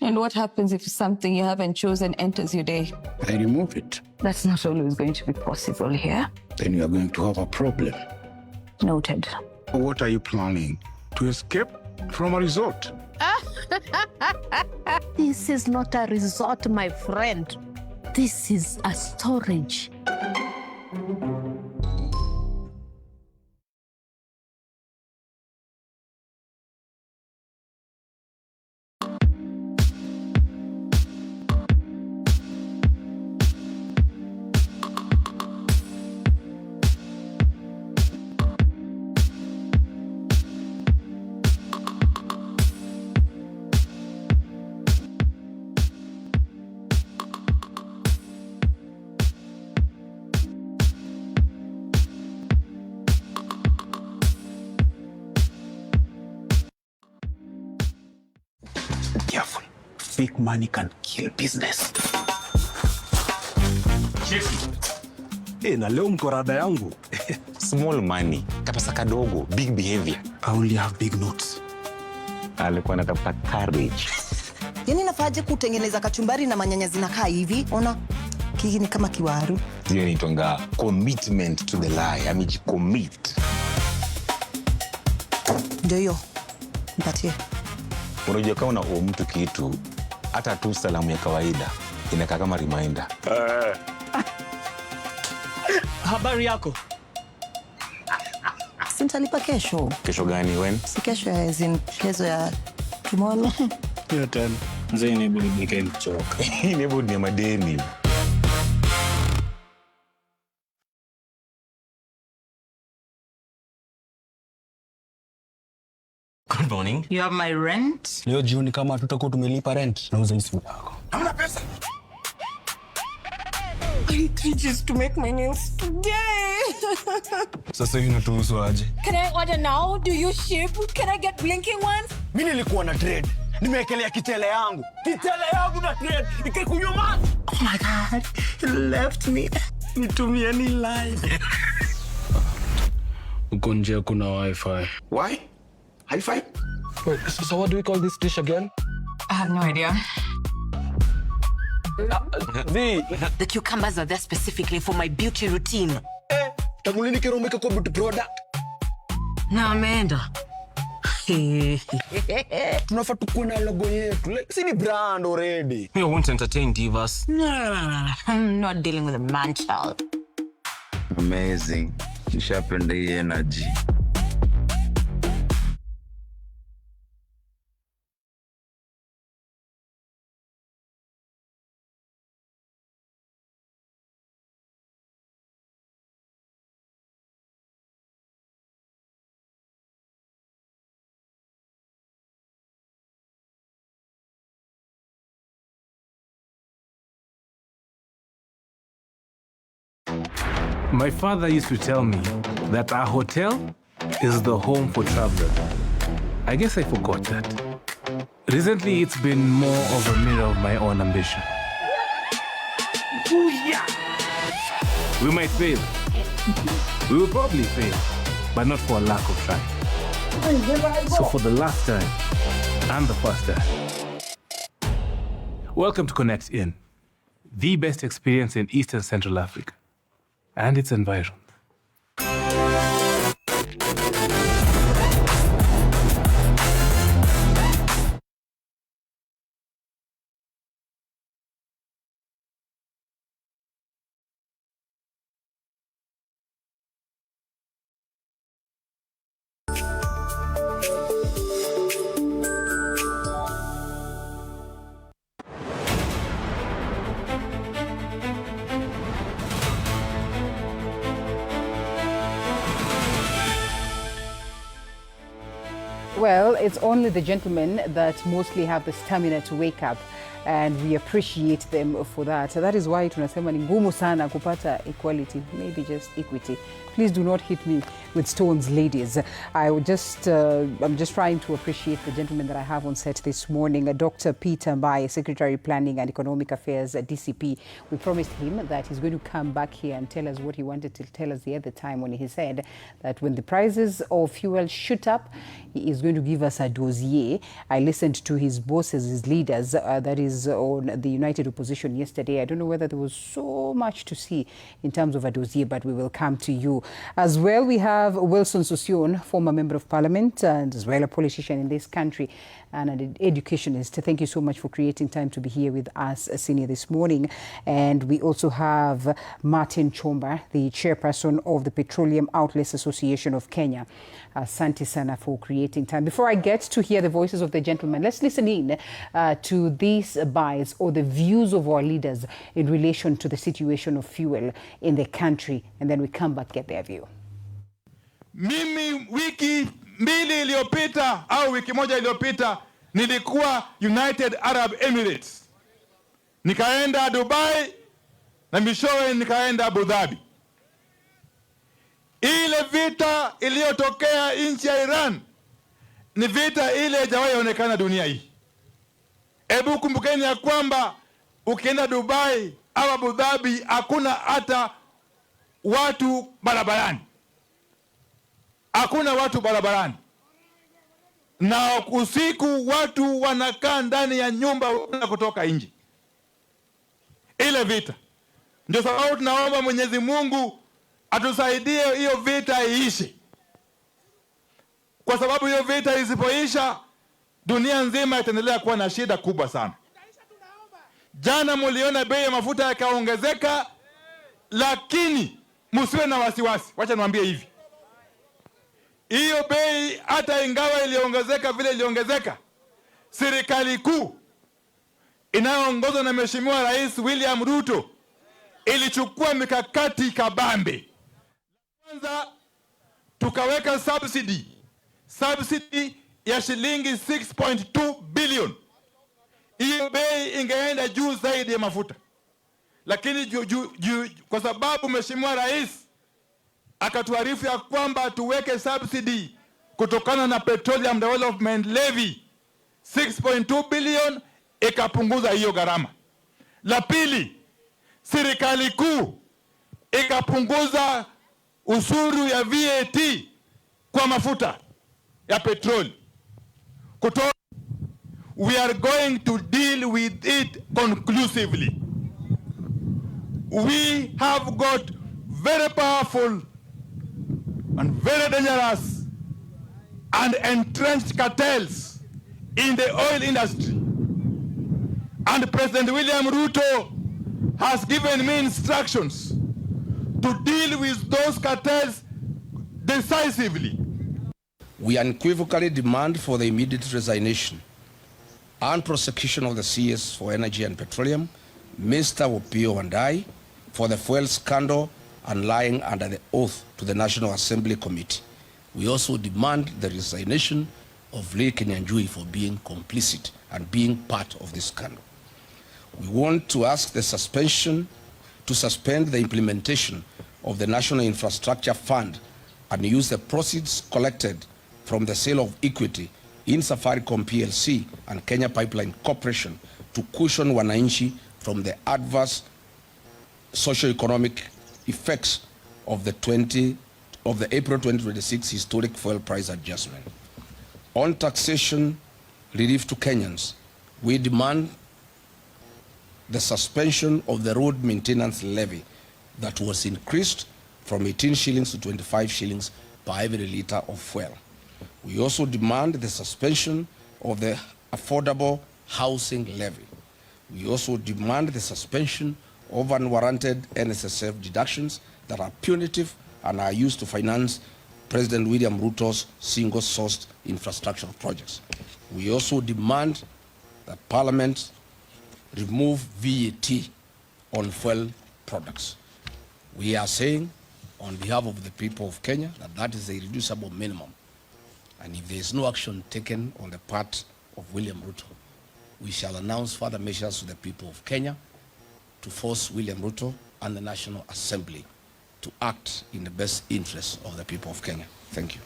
Speaker 6: And what happens if something you haven't chosen enters your day?
Speaker 4: I remove it.
Speaker 6: That's not always going to be possible here.
Speaker 4: Then you are going to have a problem.
Speaker 6: Noted.
Speaker 4: What are you planning? To escape from a resort?
Speaker 7: This is not a resort, my friend. This is a storage.
Speaker 4: Careful. Fake money can kill business.
Speaker 5: Na leo mko rada yangu. Small money, kapesa kadogo, big behavior.
Speaker 4: I only have big notes.
Speaker 5: Alikuwa anatafuta courage.
Speaker 11: Yaani nafaje kutengeneza kachumbari na manyanya zinakaa hivi? Ona, kiki ni kama kiwaru.
Speaker 5: Hiyo inaitwa commitment to the lie. Amejicommit.
Speaker 11: Ndio hiyo. Mpatie.
Speaker 5: Unajua kama una mtu kitu, hata tu salamu ya kawaida inakaa kama reminder.
Speaker 10: Habari yako?
Speaker 11: Sintalipa kesho.
Speaker 5: Kesho gani when?
Speaker 11: Si kesho ya kesho ya tomorrow.
Speaker 4: Hiyo tena. Mzee ni budi nikenichoka.
Speaker 5: Ni budi ya madeni.
Speaker 10: Good morning.
Speaker 7: You have my rent?
Speaker 10: Leo jioni kama tutakuwa tumelipa rent, nauza hii simu yako.
Speaker 4: Hamna pesa.
Speaker 6: I need 3 G's to make my nails today.
Speaker 10: Sasa hivi natuhusu aje?
Speaker 6: Can I order now? Do you ship? Can I get blinking ones?
Speaker 5: Mimi nilikuwa na trade. Nimewekelea kitele yangu. Kitele yangu na trade. Ikakunywa maji.
Speaker 4: Oh my God. He left me. Nitumie ni line.
Speaker 9: Uko nje kuna wifi.
Speaker 4: Why? High five?
Speaker 10: Wait, so what do we call this dish again?
Speaker 7: I have no idea. The cucumbers are there specifically for my beauty routine.
Speaker 10: Tangu lini kero umeka kwa beauty product?
Speaker 7: Na ameenda.
Speaker 10: Tunafaa tukuwe na logo yetu. Like, si ni brand already.
Speaker 9: We won't entertain divas.
Speaker 7: I'm not dealing with a man-child.
Speaker 8: Amazing. Nishapenda hii energy.
Speaker 9: My father used to tell me that our hotel is the home for travelers. I guess I forgot that. Recently, it's been more of a mirror of my own ambition. We might fail. We will probably fail, but not for a lack of trying. So for the last time, and the first time, welcome to Connect In, the best experience in Eastern Central Africa and its environs.
Speaker 2: Well, it's only the gentlemen that mostly have the stamina to wake up and we appreciate them for that. That is why tunasema ni ngumu sana kupata equality, maybe just equity. Please do not hit me with stones, ladies. I'm just trying to appreciate the gentleman that I have on set this morning, Dr. Peter Mbai, Secretary Planning and Economic Affairs at DCP. We promised him that he's going to come back here and tell us what he wanted to tell us the other time when he said that when the prices of fuel shoot up, he is going to give us a dossier. I listened to his bosses, his leaders, that is on the United Opposition yesterday. I don't know whether there was so much to see in terms of a dossier, but we will come to you. As well, we have Wilson Sosion, former Member of Parliament and as well a politician in this country and an educationist. Thank you so much for creating time to be here with us, Senior, this morning. And we also have Martin Chomba, the chairperson of the Petroleum Outlets Association of Kenya. Asante sana for creating time. Before I get to hear the voices of the gentlemen, let's listen in to these bias or the views of our leaders in relation to the situation of fuel in the country, and then we come back get their view.
Speaker 12: Mimi wiki mbili iliyopita au wiki moja iliyopita nilikuwa United Arab Emirates. Nikaenda Dubai na mishowe nikaenda Abu Dhabi. Ile vita iliyotokea nchi ya Iran ni vita ile haijawahi onekana dunia hii. Hebu kumbukeni ya kwamba ukienda Dubai au Abu Dhabi hakuna hata watu barabarani. Hakuna watu barabarani. Na usiku watu wanakaa ndani ya nyumba na kutoka nje. Ile vita. Ndio sababu tunaomba Mwenyezi Mungu atusaidie hiyo vita iishe. Kwa sababu hiyo vita isipoisha, dunia nzima itaendelea kuwa na shida kubwa sana. Jana muliona bei ya mafuta yakaongezeka, lakini msiwe na wasiwasi. Wacha niwaambie hivi. Hiyo bei hata ingawa iliongezeka vile iliongezeka, serikali kuu inayoongozwa na Mheshimiwa Rais William Ruto ilichukua mikakati kabambe. Kwanza tukaweka subsidy ya shilingi 6.2 billion. Hiyo bei ingeenda juu zaidi ya mafuta. Lakini kwa sababu Mheshimiwa Rais akatuarifu ya kwamba tuweke subsidy kutokana na Petroleum Development Levy 6.2 billion, ikapunguza hiyo gharama. La pili, serikali kuu ikapunguza ushuru ya VAT kwa mafuta ya petroli. We are going to deal with it conclusively. We have got very powerful and very dangerous and entrenched cartels in the oil industry. And President William Ruto has given me instructions to deal with those cartels decisively.
Speaker 13: We unequivocally demand for the immediate resignation and prosecution of the CS for Energy and Petroleum, Mr. Opiyo Wandayi, for the fuel scandal and lying under the oath to the National Assembly Committee. We also demand the resignation of Lee Kinyanjui for being complicit and being part of this scandal. We want to ask to suspend the implementation of the National Infrastructure Fund and use the proceeds collected from the sale of equity in Safaricom PLC and Kenya Pipeline Corporation to cushion wananchi from the adverse socio-economic effects of the April 2026 historic fuel price adjustment. On taxation relief to Kenyans, we demand the suspension of the road maintenance levy that was increased from 18 shillings to 25 shillings per every litre of fuel. We also demand the suspension of the affordable housing levy. We also demand the suspension of unwarranted NSSF deductions that are punitive and are used to finance President William Ruto's single-sourced infrastructure projects. We also demand that Parliament remove VAT on fuel products. We are saying on behalf of the people of Kenya that that is a reducible minimum. And if there is no action taken on the part of William Ruto, we shall announce further measures to the people of Kenya to force William Ruto and the National Assembly to act in the best interest of the people of Kenya. Thank you.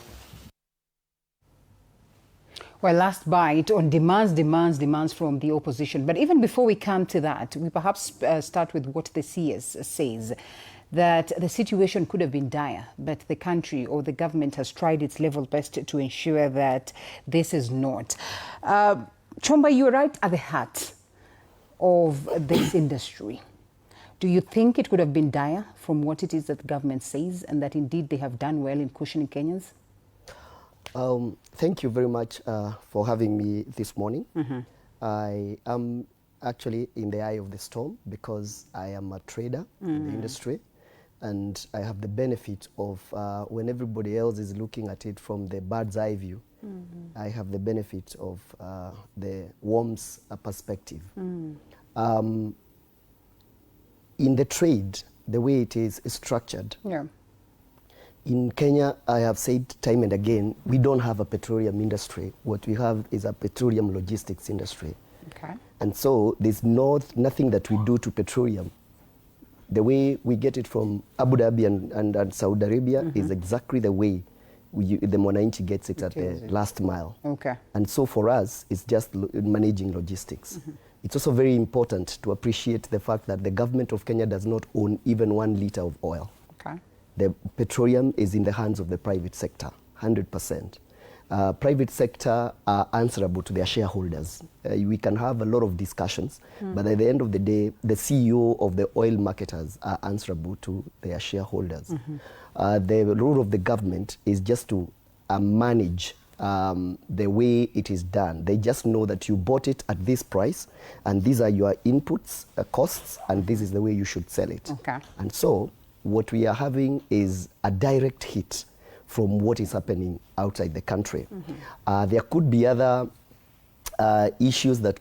Speaker 2: Well, last bite on demands from the opposition. But even before we come to that, we perhaps start with what the CS says, that the situation could have been dire, but the country or the government has tried its level best to ensure that this is not. Chomba, you're right at the heart of this industry. Do you think it could have been dire from what it is that the government says, and that indeed they have done well in cushioning Kenyans?
Speaker 14: Thank you very much for having me this morning. I am actually in the eye of the storm because I am a trader in the industry, and I have the benefit of when everybody else is looking at it from the bird's eye view, I have the benefit of the worm's perspective. In the trade, the way it is structured, in Kenya, I have said time and again, we don't have a petroleum industry. What we have is a petroleum logistics industry.
Speaker 2: Okay.
Speaker 14: And so there's nothing that we do to petroleum. The way we get it from Abu Dhabi and Saudi Arabia is exactly the way the Mwananchi gets it at the last mile.
Speaker 2: Okay.
Speaker 14: And so for us, it's just managing logistics. It's also very important to appreciate the fact that the government of Kenya does not own even 1 liter of oil.
Speaker 2: Okay.
Speaker 14: The petroleum is in the hands of the private sector, 100%. Private sector are answerable to their shareholders. We can have a lot of discussions, but at the end of the day, the CEO of the oil marketers are answerable to their shareholders. The role of the government is just to manage the way it is done. They just know that you bought it at this price, and these are your inputs, costs, and this is the way you should sell it.
Speaker 2: Okay.
Speaker 14: And so what we are having is a direct hit from what is happening outside the country. There could be other issues that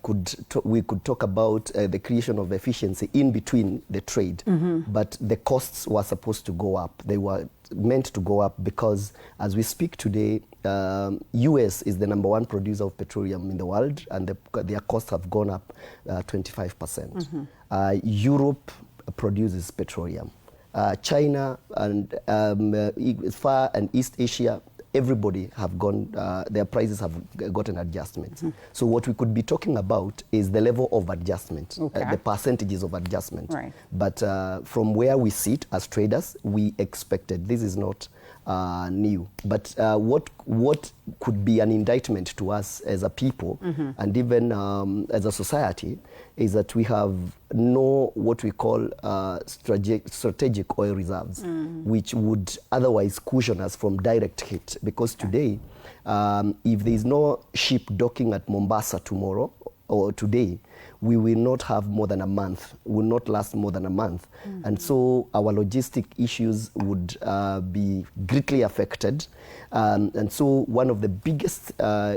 Speaker 14: we could talk about, the creation of efficiency in between the trade, but the costs were supposed to go up. They were meant to go up because as we speak today, US is the #1 producer of petroleum in the world, and their costs have gone up 25%. Europe produces petroleum. China and Far and East Asia, everybody have gone, their prices have gotten adjustments. So what we could be talking about is the level of adjustment, the percentages of adjustment.
Speaker 2: Right.
Speaker 14: But from where we sit as traders, we expected, this is not new. But what could be an indictment to us as a people and even as a society is that we have no what we call strategic oil reserves, which would otherwise cushion us from direct hit. Because today, if there is no ship docking at Mombasa tomorrow or today, we will not have more than a month, will not last more than a month. And so our logistic issues would be greatly affected. And so one of the biggest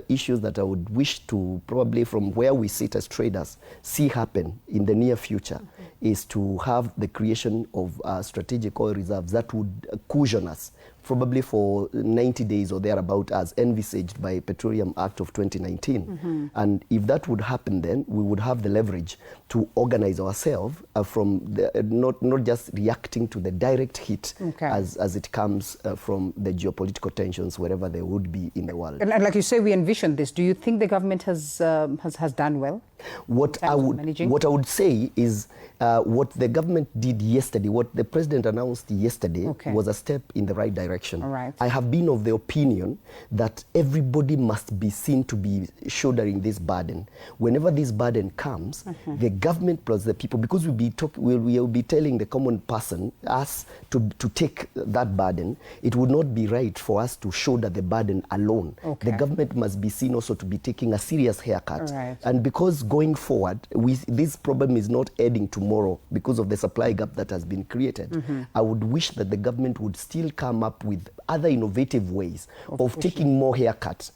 Speaker 14: issues that I would wish to probably from where we sit as traders see happen in the near future is to have the creation of strategic oil reserves that would cushion us probably for 90 days or thereabout as envisaged by Petroleum Act of 2019. And if that would happen, then we would have the leverage to organize ourselves from not just reacting to the direct hit as it comes from the geopolitical tensions wherever they would be in the world.
Speaker 2: And like you say, we envision this. Do you think the government has done well?
Speaker 14: What I would say is what the government did yesterday, what the president announced yesterday was a step in the right direction. I have been of the opinion that everybody must be seen to be shouldering this burden. Whenever this burden comes, the government plus the people, because we will be telling the common person, us, to take that burden, it would not be right for us to shoulder the burden alone. The government must be seen also to be taking a serious haircut. And because going forward, this problem is not ending tomorrow because of the supply gap that has been created. I would wish that the government would still come up with other innovative ways of taking more haircuts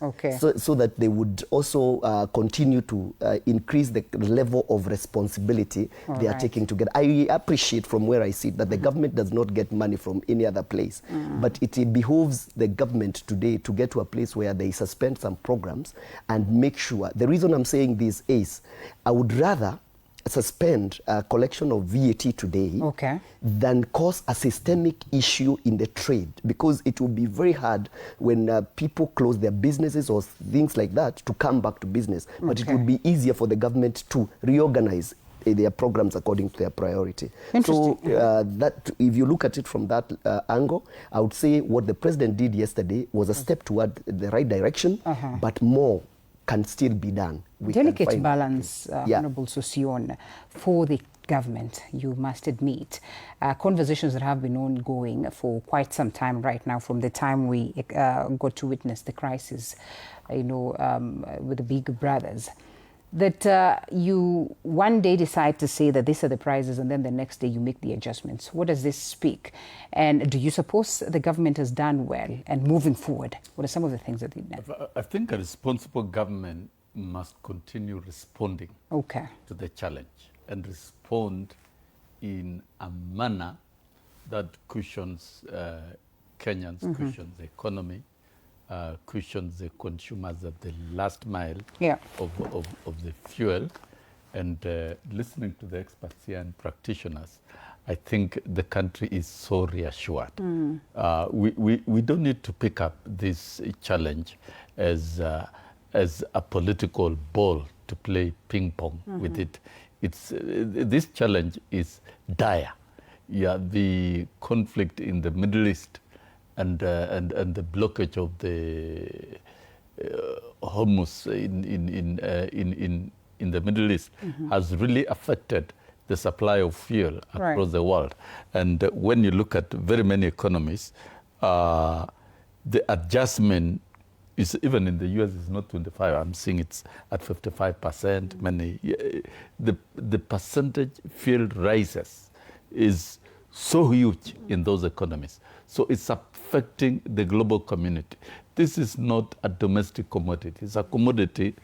Speaker 14: so that they would also continue to increase the level of responsibility they are taking together. I appreciate from where I sit that the government does not get money from any other place, but it behoves the government today to get to a place where they suspend some programs and make sure. The reason I'm saying this is this. I would rather suspend a collection of VAT today than cause a systemic issue in the trade, because it will be very hard when people close their businesses or things like that to come back to business. But it would be easier for the government to reorganize their programs according to their priority. So that, if you look at it from that angle, I would say what the president did yesterday was a step toward the right direction, but more can still be done.
Speaker 2: Delicate balance, Honorable Sosion, for the government, you must admit. Conversations that have been ongoing for quite some time right now, from the time we got to witness the crisis, with the big brothers, that you one day decide to say that these are the prices and then the next day you make the adjustments. What does this speak? And do you suppose the government has done well? And moving forward, what are some of the things that they've done?
Speaker 15: I think a responsible government must continue responding to the challenge and respond in a manner that cushions Kenyans, cushions the economy, cushions the consumers at the last mile of the fuel. And listening to the experts here and practitioners, I think the country is so reassured. We don't need to pick up this challenge as a political ball to play ping pong with it. This challenge is dire. The conflict in the Middle East and the blockage of the Hormuz in the Middle East has really affected the supply of fuel across the world. And when you look at very many economies, the adjustment is, even in the US, is not 25. I'm seeing it's at 55%. The percentage fuel rises is so huge in those economies. So it's affecting the global community. This is not a domestic commodity. It's a commodity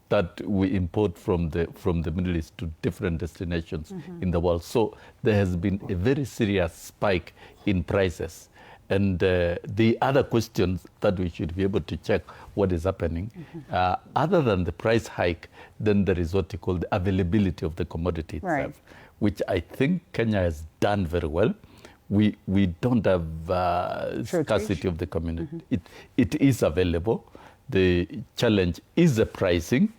Speaker 15: that we import from the Middle East to different destinations in the world. So there has been a very serious spike in prices. And the other questions that we should be able to check what is happening, other than the price hike, then there is what you call the availability of the commodity itself, which I think Kenya has done very well. We don't have scarcity of the community. It is available. The challenge is the pricing.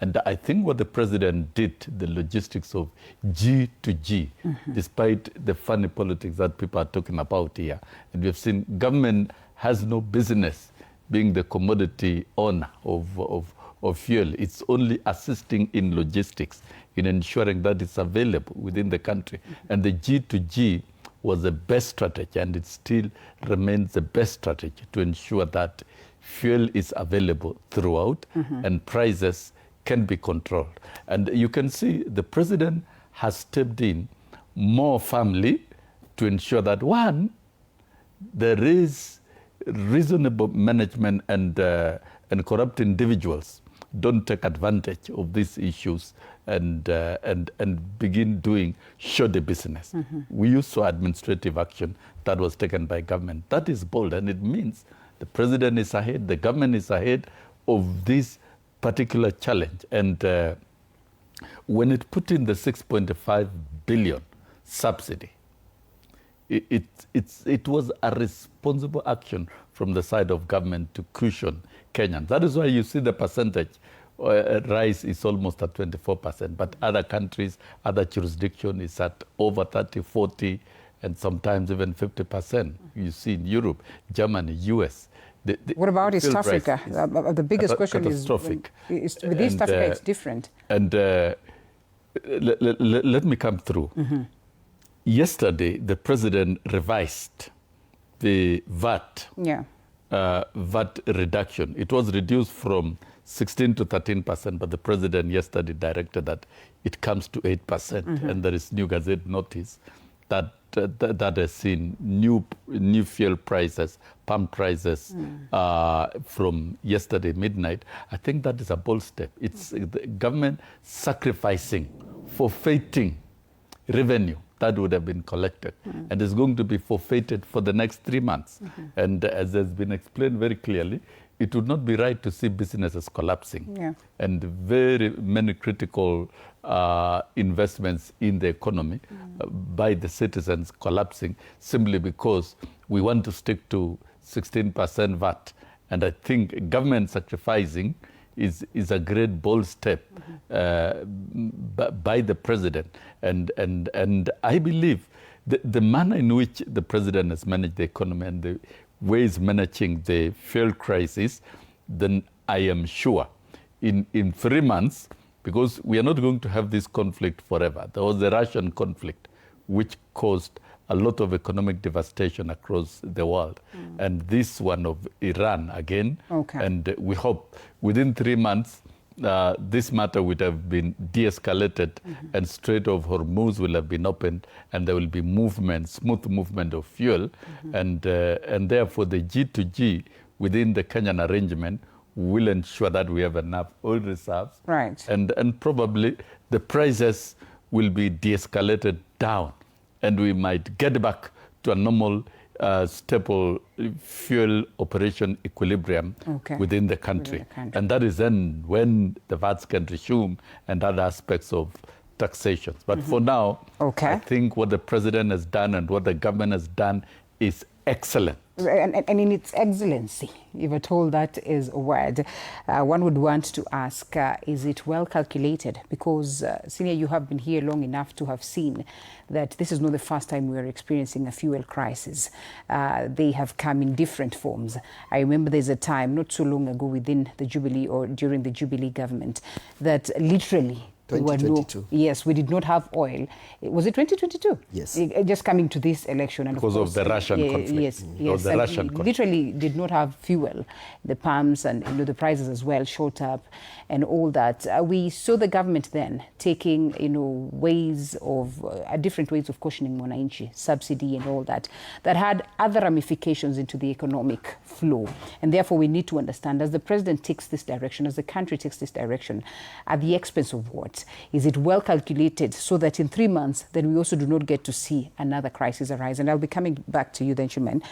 Speaker 15: And I think what the president did, the logistics of G2G, despite the funny politics that people are talking about here, and we've seen government has no business being the commodity owner of fuel. It's only assisting in logistics, in ensuring that it's available within the country. And the G2G was the best strategy, and it still remains the best strategy to ensure that fuel is available throughout and prices can be controlled. And you can see the president has stepped in more firmly to ensure that, one, there is reasonable management and corrupt individuals don't take advantage of these issues and begin doing shoddy business. We used to administrative action that was taken by government. That is bold, and it means the president is ahead, the government is ahead of this particular challenge. And when it put in the 6.5 billion subsidy, it was a responsible action from the side of government to cushion Kenyans. That is why you see the percentage rise is almost at 24%, but other countries, other jurisdictions is at over 30, 40, and sometimes even 50%. You see in Europe, Germany, US.
Speaker 2: What about East Africa? The biggest question is, with East Africa, it's different. And
Speaker 15: let me come through. Yesterday, the president revised the VAT, VAT reduction. It was reduced from 16 to 13%, but the president yesterday directed that it comes to 8%. And there is new Gazette notice that has seen new fuel prices, pump prices from yesterday midnight. I think that is a bold step. It's the government sacrificing, forfeiting revenue that would have been collected, and is going to be forfeited for the next 3 months. And as has been explained very clearly, it would not be right to see businesses collapsing.
Speaker 2: Yeah.
Speaker 15: And very many critical investments in the economy by the citizens collapsing simply because we want to stick to 16% VAT. And I think government sacrificing is a great bold step by the president. And I believe the manner in which the president has managed the economy and the ways managing the fuel crisis, then I am sure in 3 months, because we are not going to have this conflict forever. There was the Russian conflict, which caused a lot of economic devastation across the world. And this one of Iran again.
Speaker 2: Okay.
Speaker 15: And we hope within 3 months, this matter would have been de-escalated and Strait of Hormuz will have been opened and there will be movement, smooth movement of fuel. And therefore the G2G within the Kenyan arrangement will ensure that we have enough oil reserves.
Speaker 2: Right.
Speaker 15: And probably the prices will be de-escalated down and we might get back to a normal staple fuel operation equilibrium within the country. And that is then when the VATs can resume and other aspects of taxation. But for now, I think what the president has done and what the government has done is excellent.
Speaker 2: And in its excellency, if at all that is a word, one would want to ask, is it well calculated? Because, Senior, you have been here long enough to have seen that this is not the first time we are experiencing a fuel crisis. They have come in different forms. I remember there's a time not so long ago within the Jubilee or during the Jubilee government that literally
Speaker 14: 2022.
Speaker 2: Yes, we did not have oil. Was it 2022?
Speaker 14: Yes.
Speaker 2: Just coming to this election. And
Speaker 15: because of the Russian conflict.
Speaker 2: Yes, yes.
Speaker 15: The Russian conflict.
Speaker 2: Literally did not have fuel. The pumps and the prices as well shot up and all that. We saw the government then taking, ways of, different ways of cautioning Mwananchi, subsidy and all that, that had other ramifications into the economic flow. And therefore we need to understand, as the president takes this direction, as the country takes this direction, at the expense of what? Is it well calculated so that in 3 months, then we also do not get to see another crisis arise? And I'll be coming back to you then, Shumen,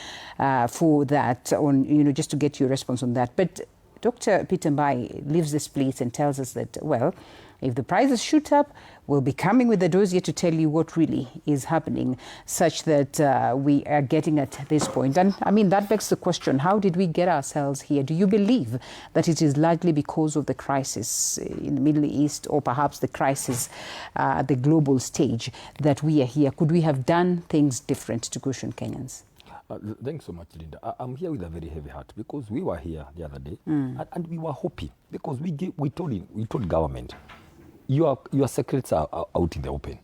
Speaker 2: for that, on, just to get your response on that. But Dr. Peter Mbai leaves this place and tells us that, well, if the prices shoot up, we'll be coming with the dossier to tell you what really is happening, such that we are getting at this point. And I mean, that begs the question, how did we get ourselves here? Do you believe that it is largely because of the crisis in the Middle East, or perhaps the crisis at the global stage, that we are here? Could we have done things different to cushion Kenyans?
Speaker 16: Thanks so much, Linda. I'm here with a very heavy heart because we were here the other day and we were hoping because we told government, your secrets are out in the open.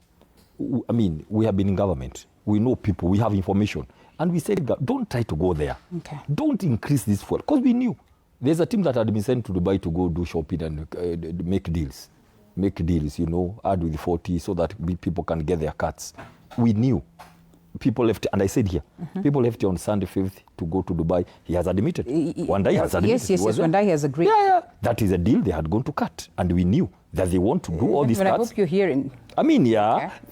Speaker 16: I mean, we have been in government. We know people. We have information. And we said, don't try to go there.
Speaker 2: Okay.
Speaker 16: Don't increase this fuel. Because we knew. There's a team that had been sent to Dubai to go do shopping and make deals. Make deals, add with 40 so that people can get their cuts. We knew. People left, and I said here, people left on Sunday 5th to go to Dubai. He has admitted. One day he has admitted.
Speaker 2: Yes, one day he has agreed.
Speaker 16: Yeah. That is a deal they had gone to cut. And we knew that they want to do all these cuts.
Speaker 2: I hope you're hearing.
Speaker 16: I mean,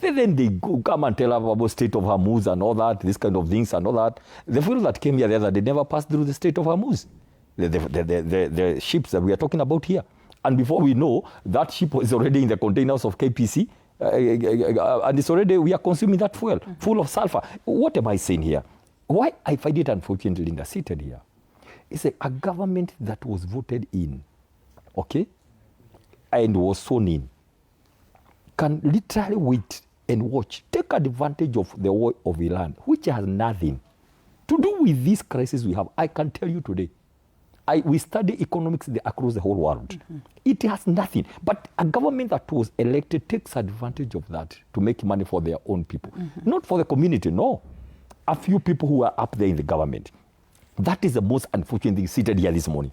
Speaker 16: then they come and tell about Strait of Hormuz and all that, this kind of things and all that. The fuel that came here the other day never passed through the Strait of Hormuz. The ships that we are talking about here. And before we know, that ship is already in the containers of KPC. And it's already, we are consuming that fuel, full of sulfur. What am I saying here? Why I find it unfortunate, Linda, seated here, is a government that was voted in, and was sworn in, can literally wait and watch, take advantage of the war of Iran, which has nothing to do with this crisis we have. I can tell you today, we study economics across the whole world. It has nothing. But a government that was elected takes advantage of that to make money for their own people. Not for the community, no. A few people who are up there in the government. That is the most unfortunate thing seated here this morning.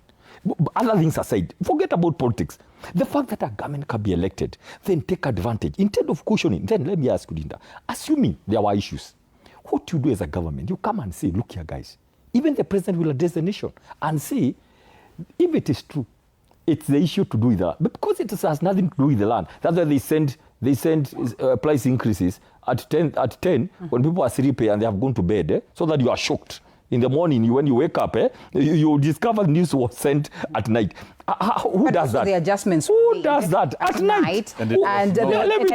Speaker 16: Other things aside, forget about politics. The fact that a government can be elected, then take advantage. Instead of cautioning, then let me ask you, Linda, assuming there were issues, what you do as a government, you come and say, look here, guys, even the president will address the nation and say, if it is true, it's the issue to do with that. But because it has nothing to do with the land, that's why they send price increases at 10 when people are sleeping and they have gone to bed, so that you are shocked. In the morning, when you wake up, you discover news was sent at night. Who does that?
Speaker 2: The adjustments.
Speaker 16: Who does that at night?
Speaker 2: And
Speaker 16: let me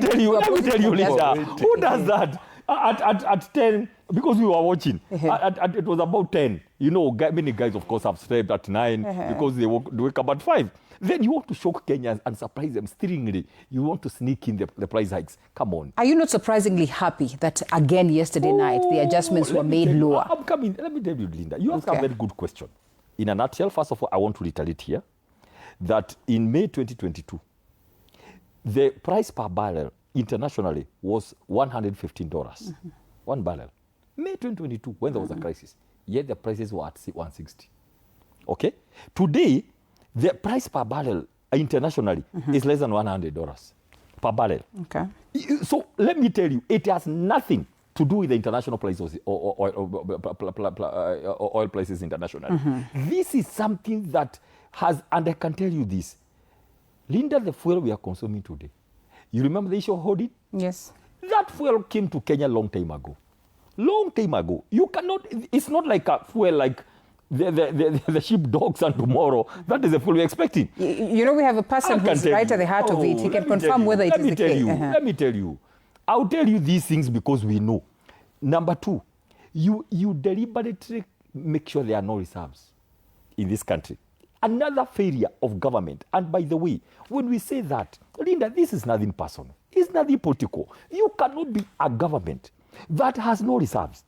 Speaker 16: tell you, Lisa. Who does that at 10? Because we were watching. It was about 10. You know, many guys, of course, have slept at 9 because they wake up at 5. Then you want to shock Kenyans and surprise them stirringly. You want to sneak in the price hikes. Come on.
Speaker 2: Are you not surprisingly happy that again yesterday night the adjustments were made lower?
Speaker 16: I'm coming. Let me tell you, Linda. You asked a very good question. In a nutshell, first of all, I want to reiterate here that in May 2022, the price per barrel internationally was $115. 1 barrel. May 2022, when there was a crisis, yet the prices were at 160. Okay? Today, the price per barrel internationally is less than $100 per barrel. Okay. So let me tell you, it has nothing to do with the international prices or oil prices internationally. This is something that has, and I can tell you this, Linda, the fuel we are consuming today, you remember the issue of holding?
Speaker 2: Yes.
Speaker 16: That fuel came to Kenya long time ago. Long time ago. You cannot, it's not like a fuel like the sheepdogs and tomorrow. That is the fuel we're expecting.
Speaker 2: You know, we have a person who's right at the heart of it. He can confirm whether it is the case.
Speaker 16: Let me tell you. I'll tell you these things because we know. Number 2, you deliberately make sure there are no reserves in this country. Another failure of government. And by the way, when we say that, Linda, this is nothing personal. It's nothing political. You cannot be a government that has no reserves.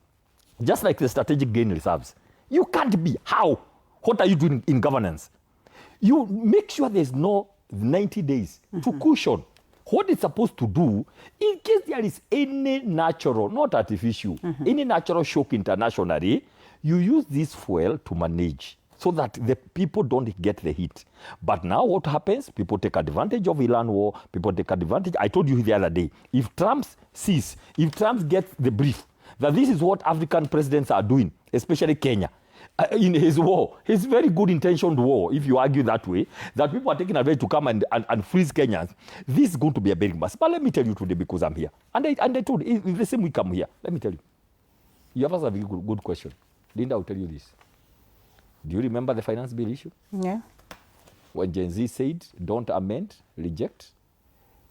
Speaker 16: Just like the strategic gain reserves. You can't be. How? What are you doing in governance? You make sure there's no 90 days to cushion what it's supposed to do in case there is any natural, not artificial, any natural shock internationally. You use this fuel to manage so that the people don't get the heat. But now what happens? People take advantage of Iran war. People take advantage. I told you the other day, if Trump sees, if Trump gets the brief that this is what African presidents are doing, especially Kenya, in his war, his very good intentioned war, if you argue that way, that people are taking advantage to come and freeze Kenyans, this is going to be a big mess. But let me tell you today, because I'm here. And I told you, the same week I'm here. Let me tell you. You have asked a very good question. Linda, I'll tell you this. Do you remember the finance bill issue?
Speaker 2: Yeah.
Speaker 16: When Gen Z said, don't amend, reject,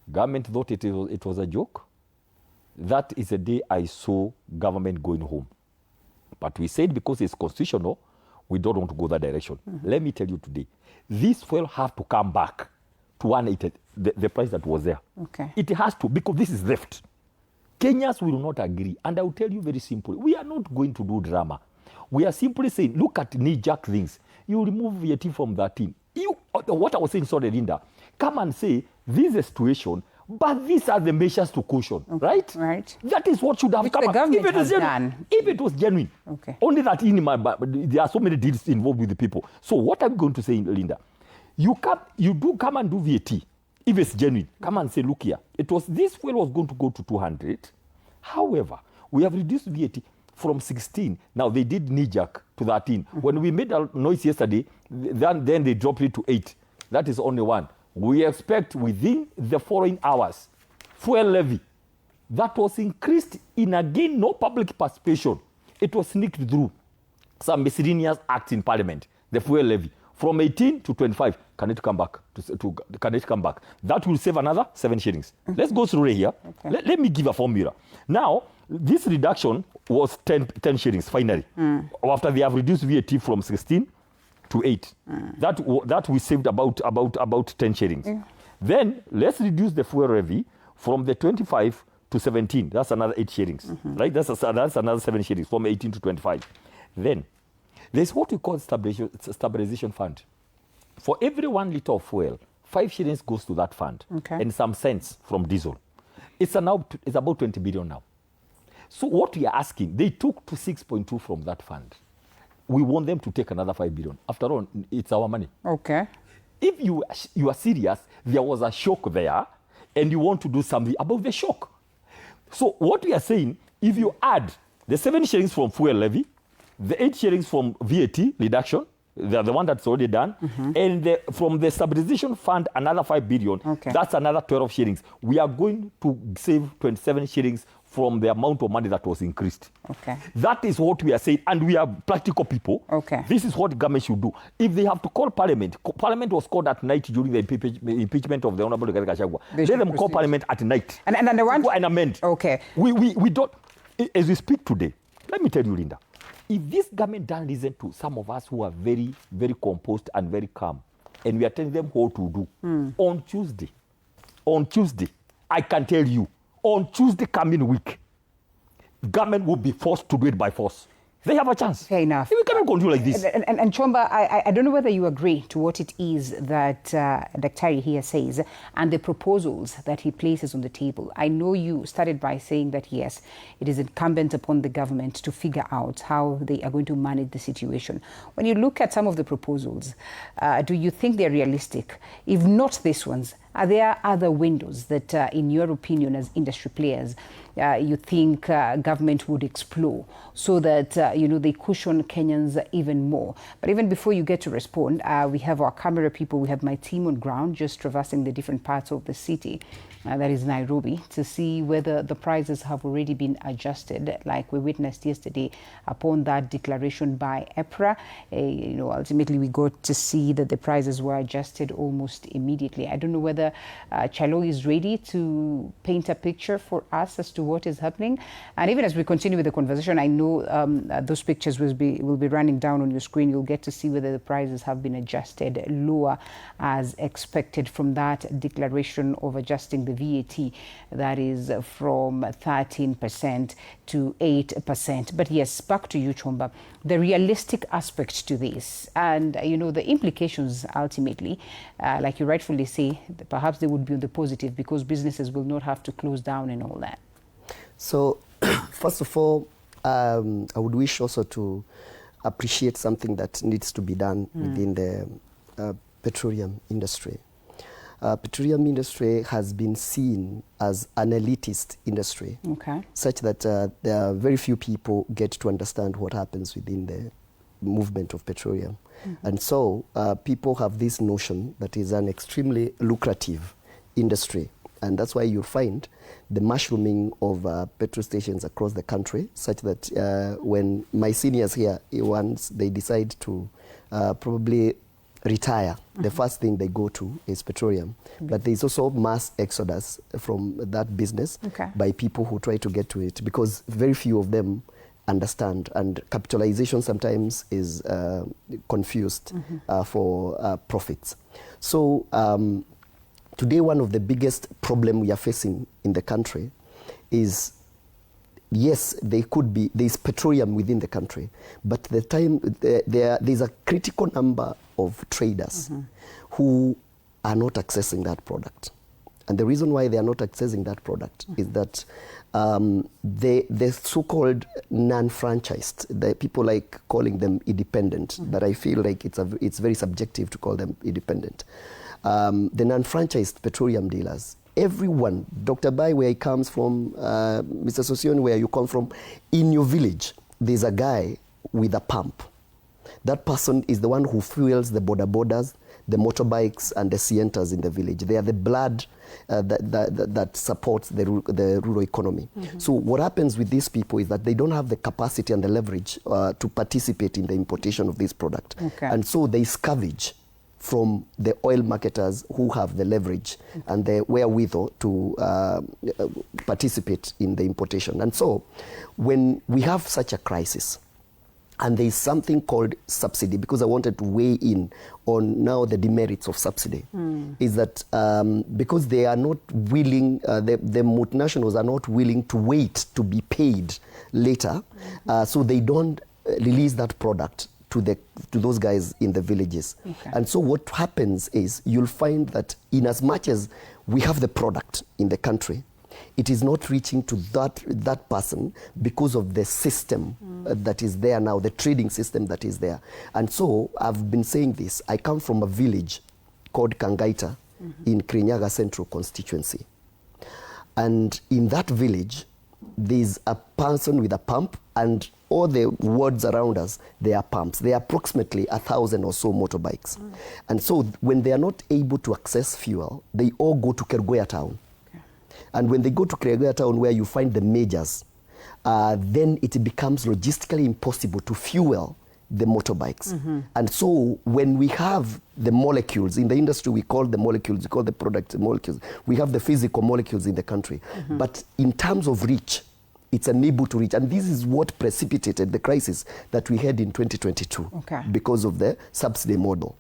Speaker 16: government thought it was a joke. That is the day I saw government going home. But we said because it's constitutional, we don't want to go that direction. Let me tell you today, this fuel have to come back to 180, the price that was there.
Speaker 2: Okay.
Speaker 16: It has to, because this is left. Kenyans will not agree. And I will tell you very simply, we are not going to do drama. We are simply saying, look at knee-jerk things. You remove VAT from 13. What I was saying, sorry, Linda, come and say, this is a situation, but these are the measures to cushion, right?
Speaker 2: Right.
Speaker 16: That is what should have come.
Speaker 2: The government has done.
Speaker 16: If it was genuine.
Speaker 2: Okay.
Speaker 16: Only that there are so many deals involved with the people. So what I'm going to say, Linda, you do come and do VAT. If it's genuine, come and say, look here, this fuel was going to go to 200. However, we have reduced VAT from 16. Now they did knee-jerk to 13. When we made a noise yesterday, then they dropped it to 8. That is only 1. We expect within the following hours, fuel levy that was increased in, again, no public participation. It was sneaked through some miscellaneous acts in Parliament, the fuel levy, from 18 to 25. Can it come back? Can it come back? That will save another 7 shillings. Let's go through it here. Okay. Let me give a formula. Now, this reduction was 10 shillings finally. After they have reduced VAT from 16 to 8. That we saved about 10 shillings. Then let's reduce the fuel levy from the 25 to 17. That's another 8 shillings. Right? That's another 7 shillings from 18 to 25. Then there's what we call stabilization fund. For every 1 liter of fuel, 5 shillings goes to that fund, and some cents from diesel. It's about 20 billion now. So what we are asking, they took to 6.2 from that fund. We want them to take another 5 billion. After all, it's our money.
Speaker 2: Okay.
Speaker 16: If you are serious, there was a shock there, and you want to do something about the shock. So what we are saying, if you add the 7 shillings from fuel levy, the 8 shillings from VAT reduction, They are the one that's already done. And from the stabilization fund, another 5 billion. That's another 12 shillings. We are going to save 27 shillings from the amount of money that was increased. That is what we are saying. And we are practical people. This is what government should do. If they have to call parliament, parliament was called at night during the impeachment of the Honorable Rigathi Gachagua. Let them call parliament at night.
Speaker 2: And they want
Speaker 16: to amend. We don't, as we speak today, let me tell you, Linda, if this government doesn't listen to some of us who are very, very composed and very calm, and we are telling them what to do, on Tuesday, I can tell you, on Tuesday coming week, government will be forced to do it by force. They have a chance.
Speaker 2: Fair enough.
Speaker 16: We cannot continue like this.
Speaker 2: And Chomba, I don't know whether you agree to what it is that Dr. here says and the proposals that he places on the table. I know you started by saying that, yes, it is incumbent upon the government to figure out how they are going to manage the situation. When you look at some of the proposals, do you think they're realistic? If not these ones, are there other windows that, in your opinion, as industry players, you think government would explore so that, they cushion Kenyans even more? But even before you get to respond, we have our camera people, we have my team on ground just traversing the different parts of the city. That is Nairobi, to see whether the prices have already been adjusted, like we witnessed yesterday upon that declaration by EPRA. Ultimately we got to see that the prices were adjusted almost immediately. I don't know whether Chalo is ready to paint a picture for us as to what is happening. And even as we continue with the conversation, I know those pictures will be running down on your screen. You'll get to see whether the prices have been adjusted lower as expected from that declaration of adjusting the VAT, that is from 13% to 8%. But yes, back to you, Chomba. The realistic aspect to this and, the implications ultimately, like you rightfully say, perhaps they would be on the positive because businesses will not have to close down and all that.
Speaker 14: So, first of all, I would wish also to appreciate something that needs to be done within the petroleum industry. Petroleum industry has been seen as an elitist industry, such that there are very few people get to understand what happens within the movement of petroleum. And so people have this notion that is an extremely lucrative industry. And that's why you find the mushrooming of petrol stations across the country, such that when my seniors here, once they decide to probably retire, the first thing they go to is petroleum. But there's also mass exodus from that business by people who try to get to it, because very few of them understand, and capitalization sometimes is confused for profits. So today, one of the biggest problems we are facing in the country is, yes, there's petroleum within the country, but there's a critical number of traders who are not accessing that product. And the reason why they are not accessing that product is that the so-called non-franchised, the people like calling them independent, but I feel like it's very subjective to call them independent. The non-franchised petroleum dealers, everyone, Dr. Bai, where he comes from, Mr. Sosioni, where you come from, in your village, there's a guy with a pump. That person is the one who fuels the bodas, the motorbikes, and the Sientas in the village. They are the blood that supports the rural economy. So what happens with these people is that they don't have the capacity and the leverage to participate in the importation of this product. And so they scavenge from the oil marketers who have the leverage and the wherewithal to participate in the importation. And so when we have such a crisis, and there is something called subsidy, because I wanted to weigh in on now the demerits of subsidy, is that because they are not willing, the multinationals are not willing to wait to be paid later, so they don't release that product to those guys in the villages. And so what happens is you'll find that in as much as we have the product in the country, it is not reaching to that person because of the system that is there now, the trading system that is there. And so I've been saying this. I come from a village called Kangaita in Kirinyaga Central constituency. And in that village, there's a person with a pump, and all the wards around us, there are pumps. There are approximately 1,000 or so motorbikes. And so when they are not able to access fuel, they all go to Kerugoya town. And when they go to Kerugoya town, where you find the majors, then it becomes logistically impossible to fuel the motorbikes. And so when we have the molecules, in the industry we call the molecules, we call the product molecules, we have the physical molecules in the country. But in terms of reach, it's unable to reach. And this is what precipitated the crisis that we had in 2022 because of the subsidy model.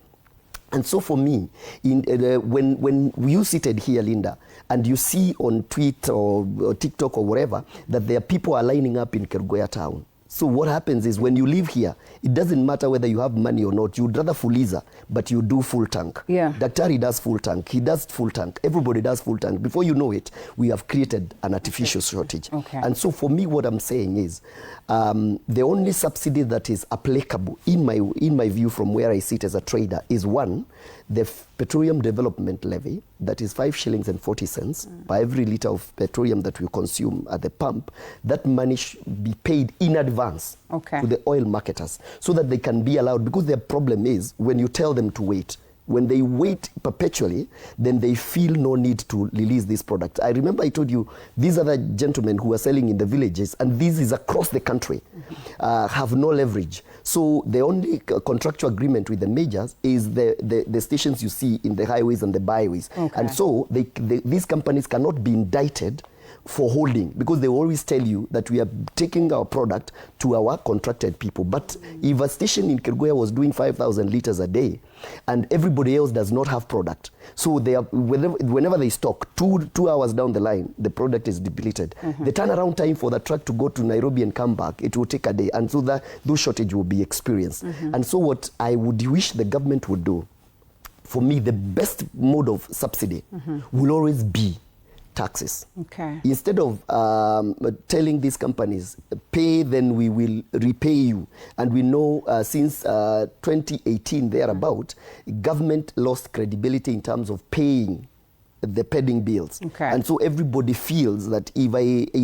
Speaker 14: And so for me, when you seated here, Linda, and you see on Twitter or TikTok or whatever, that there are people are lining up in Kerugoya town. So what happens is when you live here, it doesn't matter whether you have money or not. You'd rather fuliza, but you do full tank. Daktari does full tank. He does full tank. Everybody does full tank. Before you know it, we have created an artificial shortage. And so for me, what I'm saying is the only subsidy that is applicable, in my view, from where I sit as a trader, is one, the petroleum development levy, that is 5 shillings and 40 cents per every liter of petroleum that we consume at the pump. That money should be paid in advance to the oil marketers so that they can be allowed, because their problem is when you tell them to wait. When they wait perpetually, then they feel no need to release this product. I remember I told you, these are the gentlemen who are selling in the villages, and this is across the country, have no leverage. So the only contractual agreement with the majors is the stations you see in the highways and the byways. And so these companies cannot be indicted for holding, because they always tell you that we are taking our product to our contracted people. But if a station in Kerugoya was doing 5,000 liters a day and everybody else does not have product, so they are, whenever they stock, two hours down the line, the product is depleted. The turnaround time for the truck to go to Nairobi and come back, it will take a day, and so those shortage will be experienced. And so what I would wish the government would do, for me, the best mode of subsidy will always be taxes. Instead of telling these companies, pay, then we will repay you. And we know since 2018 thereabout, government lost credibility in terms of paying the pending bills. And so everybody feels that if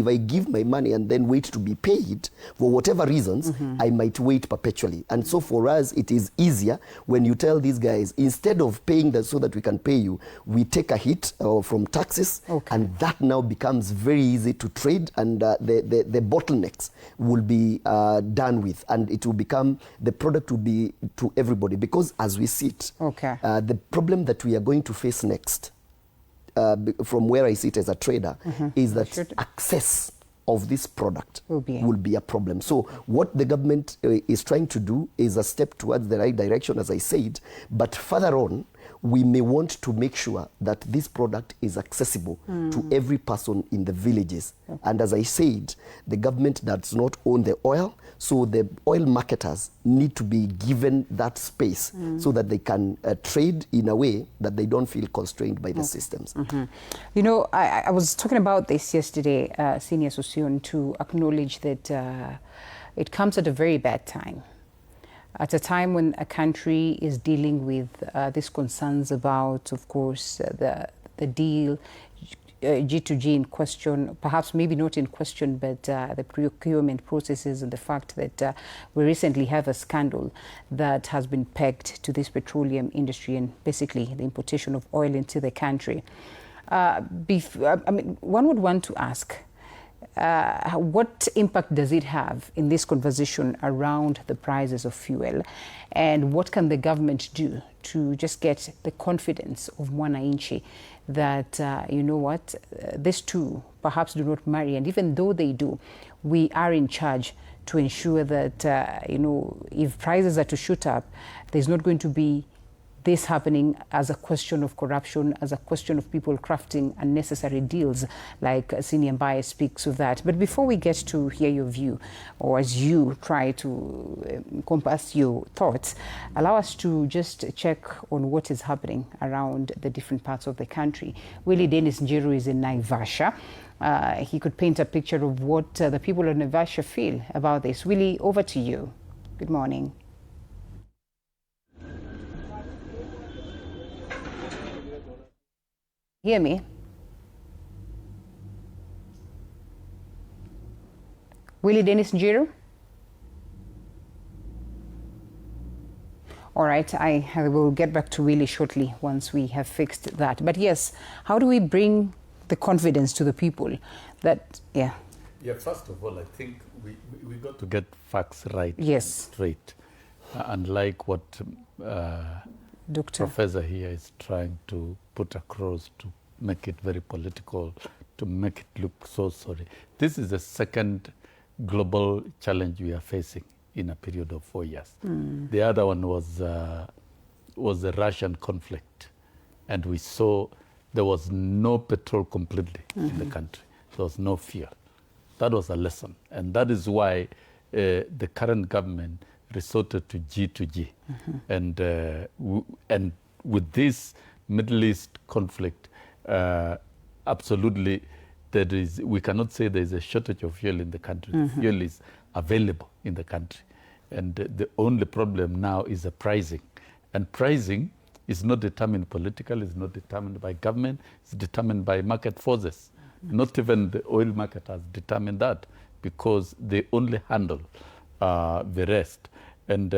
Speaker 14: I give my money and then wait to be paid, for whatever reasons, I might wait perpetually. And so for us, it is easier when you tell these guys, instead of paying that so that we can pay you, we take a hit from taxes, and that now becomes very easy to trade, and the bottlenecks will be done with, and it will become, the product will be to everybody. Because as we sit, the problem that we are going to face next, from where I sit as a trader, is that access of this product will be a problem. So what the government is trying to do is a step towards the right direction, as I said, but further on, we may want to make sure that this product is accessible to every person in the villages. And as I said, the government does not own the oil, so the oil marketers need to be given that space so that they can trade in a way that they don't feel constrained by the systems.
Speaker 2: You know, I was talking about this yesterday, Senior Sosion, to acknowledge that it comes at a very bad time. At a time when a country is dealing with these concerns about, of course, the deal, G2G in question, perhaps maybe not in question, but the procurement processes, and the fact that we recently have a scandal that has been pegged to this petroleum industry and basically the importation of oil into the country. I mean, one would want to ask, what impact does it have in this conversation around the prices of fuel, and what can the government do to just get the confidence of Mwananchi that, you know what, these two perhaps do not marry, and even though they do, we are in charge to ensure that, you know, if prices are to shoot up, there's not going to be this happening as a question of corruption, as a question of people crafting unnecessary deals, like Senior Mbaye speaks of that. But before we get to hear your view, or as you try to encompass your thoughts, allow us to just check on what is happening around the different parts of the country. Willie Dennis Njiru is in Naivasha. He could paint a picture of what the people of Naivasha feel about this. Willie, over to you. Good morning. Hear me? Willie Dennis Njiru? All right, I will get back to Willie shortly once we have fixed that. But yes, how do we bring the confidence to the people that,
Speaker 15: Yeah, first of all, I think we got to get facts right.
Speaker 2: Yes.
Speaker 15: Straight. Unlike what Professor here is trying to put across to make it very political, to make it look so sorry. This is the second global challenge we are facing in a period of 4 years. The other one was the Russian conflict, and we saw there was no petrol completely in the country. There was no fuel. That was a lesson, and that is why the current government resorted to G2G, and with this Middle East conflict, absolutely, we cannot say there is a shortage of fuel in the country. Fuel is available in the country, and the only problem now is the pricing, and pricing is not determined politically, it's not determined by government, it's determined by market forces. Not even the oil market has determined that, because they only handle the rest. And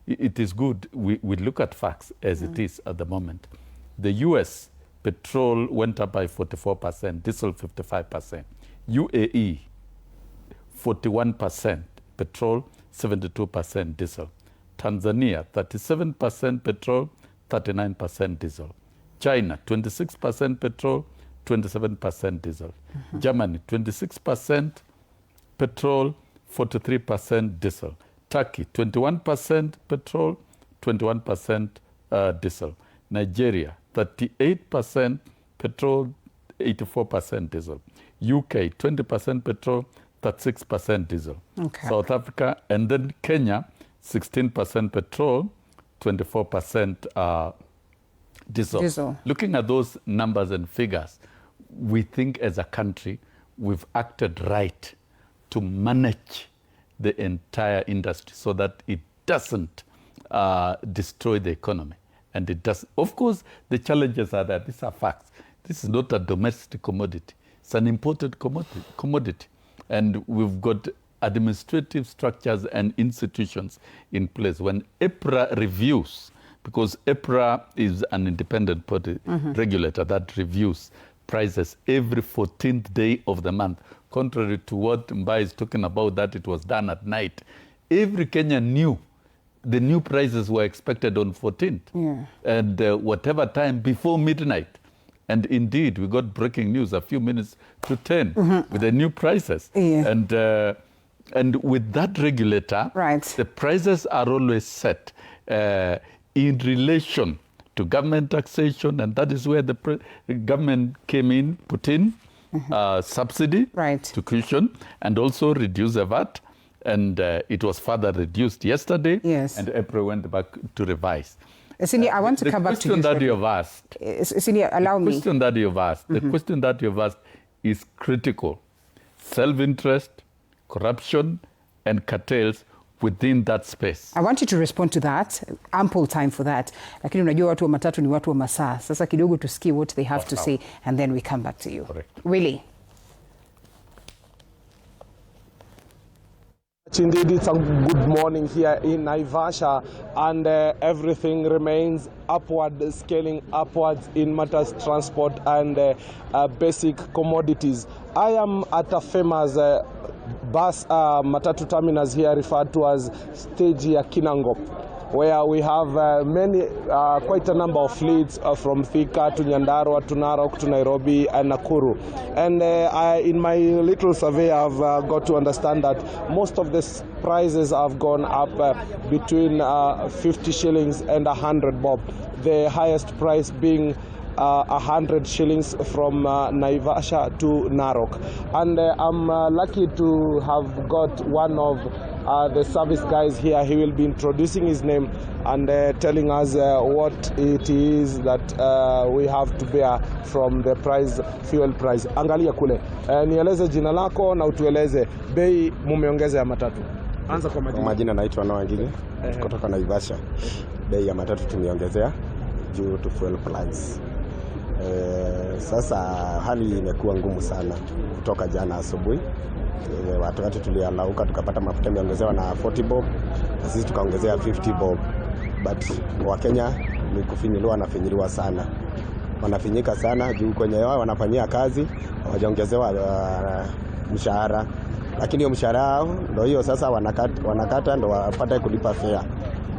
Speaker 15: it is good we look at facts as it is at the moment. The US petrol went up by 44%, diesel 55%. UAE 41% petrol, 72% diesel. Tanzania 37% petrol, 39% diesel. China 26% petrol, 27% diesel. Germany 26% petrol, 43% diesel. Turkey 21% petrol, 21% diesel. Nigeria 38% petrol, 84% diesel. UK 20% petrol, 36% diesel.
Speaker 2: Okay.
Speaker 15: South Africa, and then Kenya 16% petrol, 24% diesel. Looking at those numbers and figures, we think as a country we've acted right to manage the entire industry so that it doesn't destroy the economy. And it does. Of course, the challenges are that these are facts. This is not a domestic commodity. It's an imported commodity. And we've got administrative structures and institutions in place. When EPRA reviews, because EPRA is an independent body regulator that reviews prices every 14th day of the month, contrary to what Mbai is talking about, that it was done at night. Every Kenyan knew the new prices were expected on 14th, and whatever time before midnight. And indeed, we got breaking news a few minutes to 10 with the new prices. And with that regulator, the prices are always set in relation to government taxation, and that is where the government came in, put in subsidy to cushion, and also reduce the VAT. And it was further reduced yesterday, and April went back to revise.
Speaker 2: Esini, I want to come back to you.
Speaker 15: The question that you've asked,
Speaker 2: Esini, allow me.
Speaker 15: The question that you've asked, the question that you've asked is critical. Self-interest, corruption, and cartels within that space.
Speaker 2: I want you to respond to that. Ample time for that. Lakini unajua watu wa matatu ni watu wa masaa. Sasa kidogo tusikie what they have to say, and then we come back to you.
Speaker 15: Correct.
Speaker 2: Willie.
Speaker 17: Indeed, it's a good morning here in Naivasha, and everything remains upward, scaling upwards in matters transport and basic commodities. I am at a famous bus matatu terminus here referred to as stage ya Kinangop, where we have quite a number of fleets from Thika to Nyandarua to Narok to Nairobi and Nakuru. And in my little survey, I've got to understand that most of the prices have gone up between 50 shillings and 100 bob. The highest price being 100 shillings from Naivasha to Narok. And I'm lucky to have got one of the service guys here. He will be introducing his name and telling us what it is that we have to bear from the price, fuel price. Angalia kule. Nieleze jina lako na utueleze bei mumeongeza ya matatu. Anza kwa majina.
Speaker 18: Majina naitwa Noah Ngigi kutoka Naivasha. Bei ya matatu tumeongezea due to fuel price. Sasa hali imekuwa ngumu sana kutoka jana asubuhi. Watu tulialauka tukapata mafuta yameongezewa na 40 bob, na sisi tukaongezea 50 bob. but Wakenya ni kufinyiliwa, wanafinyiliwa sana, wanafinyika sana juu kwenye wao wanafanyia kazi hawajaongezewa mshahara, lakini hiyo mshahara wao ndio hiyo sasa wanakata ndio wapate kulipa fare.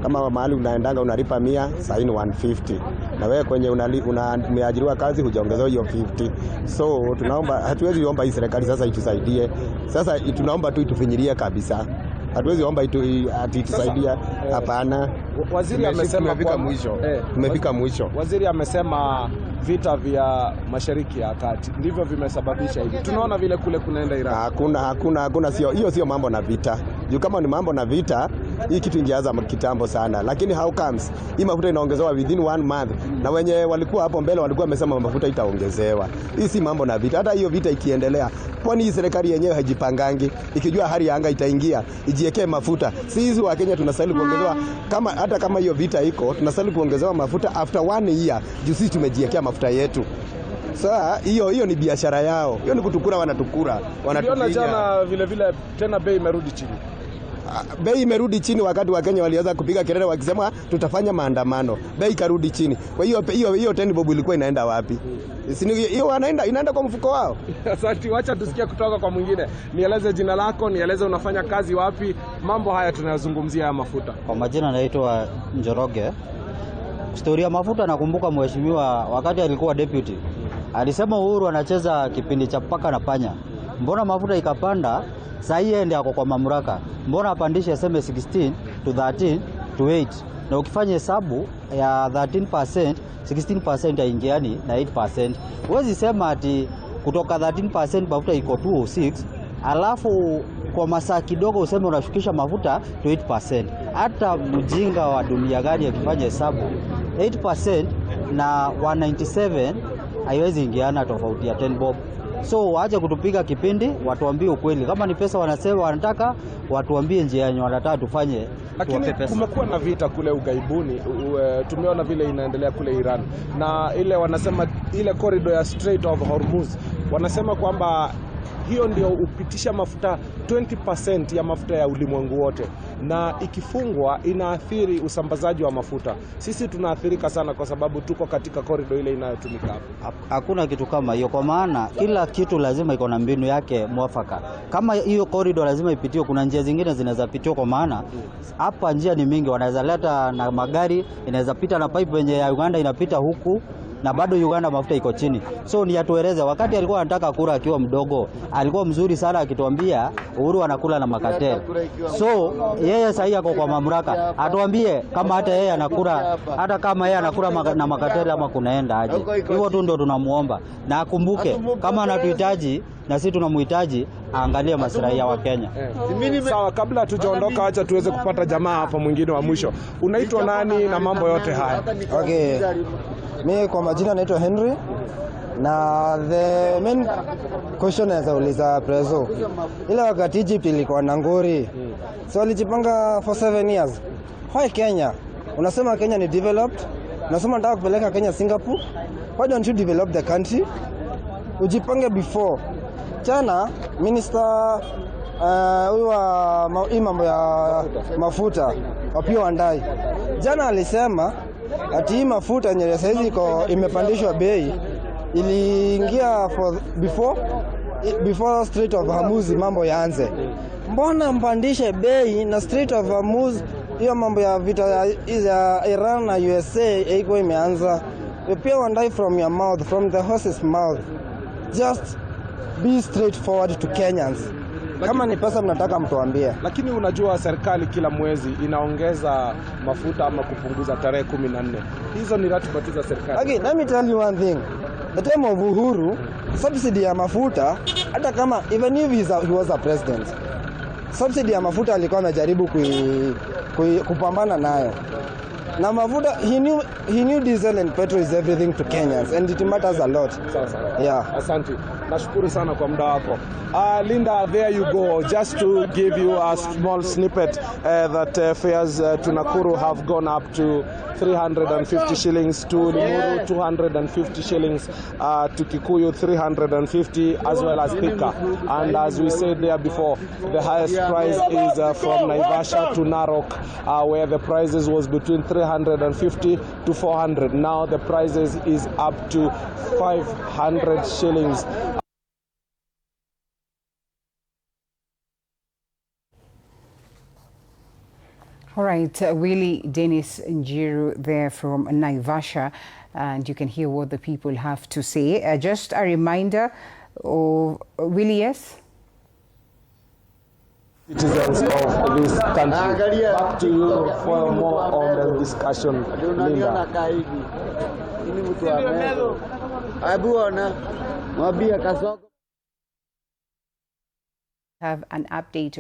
Speaker 18: Kama mahali unaendanga unalipa 100, sasa ni 150. Na wewe kwenye umeajiriwa kazi hujaongezewa hiyo 50. So tunaomba, hatuwezi omba hii serikali sasa itusaidie. Sasa tunaomba tu itufinyilie kabisa. Hatuwezi omba itusaidie, hapana.
Speaker 17: Waziri amesema
Speaker 18: tumefika mwisho.
Speaker 17: Waziri amesema vita vya Mashariki ya Kati ndivyo vimesababisha hivi. Tunaona vile kule kunaenda Iran.
Speaker 18: Hakuna, sio mambo na vita. Juu kama ni mambo na vita, hii kitu ingeanza kitambo sana. Lakini how comes hii mafuta inaongezewa within 1 month, na wenye walikuwa hapo mbele walikuwa wamesema mafuta itaongezewa. Hii si mambo na vita. Hata hiyo vita ikiendelea, kwani hii serikali yenyewe hajipangangi ikijua hali ya anga itaingia ijiwekee mafuta? Si hizi wa Kenya tunastahili kuongezewa, hata kama hiyo vita iko, tunastahili kuongezewa mafuta after 1 year, juu sisi tumejiwekea mafuta yetu. Sasa hiyo ni biashara yao. Hiyo ni kutukura, wanatukura,
Speaker 17: wanatufinya. Jana vile tena bei imerudi chini.
Speaker 18: Bei imerudi chini wakati wa Kenya walianza kupiga kelele wakisema tutafanya maandamano. Bei karudi chini. Kwa hiyo 10 bob ilikuwa inaenda wapi? Hiyo inaenda kwa mfuko wao.
Speaker 17: Asante, wacha tusikie kutoka kwa mwingine. Nieleze jina lako, nieleze unafanya kazi wapi, mambo haya tunayozungumzia ya mafuta.
Speaker 19: Kwa majina naitwa Njoroge. Story ya mafuta nakumbuka mheshimiwa wakati alikuwa deputy. Alisema Uhuru anacheza kipindi cha paka na panya. Mbona mafuta ikapanda? Sasa yeye ndiye ako kwa mamlaka. Mbona apandishe aseme 16 to 13 to 8? Na ukifanya hesabu ya 13%, 16% haingiani na 8%. Huwezi sema ati kutoka 13% mafuta iko 206, alafu kwa masaa kidogo useme unashukisha mafuta to 8%. Hata mjinga wa dunia gani akifanya hesabu 8% na 197 haiwezi ingiana tofauti ya 10 bob. So waache kutupiga kipindi, watuambie ukweli. Kama ni pesa wanasema wanataka, watuambie njia yenye wanataka tufanye.
Speaker 17: Lakini kumekuwa na vita kule ugaibuni, tumeona vile inaendelea kule Iran. Na ile wanasema ile corridor ya Strait of Hormuz, wanasema kwamba hiyo ndio upitisha mafuta 20% ya mafuta ya ulimwengu wote, na ikifungwa inaathiri usambazaji wa mafuta. Sisi tunaathirika sana kwa sababu tuko katika corridor ile inayotumika hapo.
Speaker 19: Hakuna kitu kama hiyo, kwa maana kila kitu lazima iko na mbinu yake mwafaka. Kama hiyo corridor lazima ipitiwe, kuna njia zingine zinaweza pitiwa, kwa maana hapa njia ni mingi. Wanaweza leta na magari, inaweza pita na pipe yenye ya Uganda inapita huku, na bado Uganda mafuta iko chini. So ni atueleze, wakati alikuwa anataka kura akiwa mdogo, alikuwa mzuri sana akituambia Uhuru anakula na makateli. So yeye sasa yako kwa mamlaka, atuambie kama hata yeye anakula, hata kama yeye anakula na makateli ama kunaenda aje. Hivyo tu ndio tunamuomba, na akumbuke kama anatuhitaji na sisi tunamhitaji, aangalie maslahi ya Wakenya.
Speaker 17: Sawa, kabla hatujaondoka acha tuweze kupata jamaa hapa mwingine wa mwisho. Unaitwa nani na mambo yote haya?
Speaker 20: Okay. Mimi kwa majina naitwa Henry, na the main question is uliza prezo. Ile wakati Egypt ilikuwa na ngori, so alijipanga for 7 years. Why Kenya? Unasema Kenya ni developed, unasema nataka kupeleka Kenya Singapore. Why don't you develop the country? Ujipange before. Jana minister huyu wa mambo ya mafuta Opiyo Wandayi jana alisema ati hii mafuta yenye sasa hivi imepandishwa bei iliingia before Strait of Hormuz mambo yaanze. Mbona mpandishe bei na Strait of Hormuz hiyo mambo ya vita ya Iran na USA iko imeanza? Opiyo Wandayi, from your mouth, from the horse's mouth, just be straightforward to Kenyans. Kama ni pesa mnataka mtuambie.
Speaker 17: Lakini unajua serikali kila mwezi inaongeza mafuta ama kupunguza tarehe 14. Hizo ni ratiba za serikali.
Speaker 20: Okay, let me tell you one thing. The time of Uhuru, subsidy ya mafuta, hata kama even if he was a president, subsidy ya mafuta alikuwa anajaribu kupambana nayo. Na mafuta, he knew diesel and petrol is everything to Kenyans, and it matters a lot. Yeah.
Speaker 17: Asante. Nashukuru sana kwa muda wako. Linda, there you go. Just to give you a small snippet that fares to Nakuru have gone up to 350 shillings, to Limuru 250 shillings, to Kikuyu 350, as well as Thika. And as we said there before, the highest price is from Naivasha to Narok, where the prices was between 300 350 to 400. Now the prices is up to 500 shillings.
Speaker 2: All right, Willie Dennis Njiru there from Naivasha, and you can hear what the people have to say. Just a reminder, Willie, yes?
Speaker 17: Citizens of this country. Back to you for more on the discussion, Linda.
Speaker 2: Have an update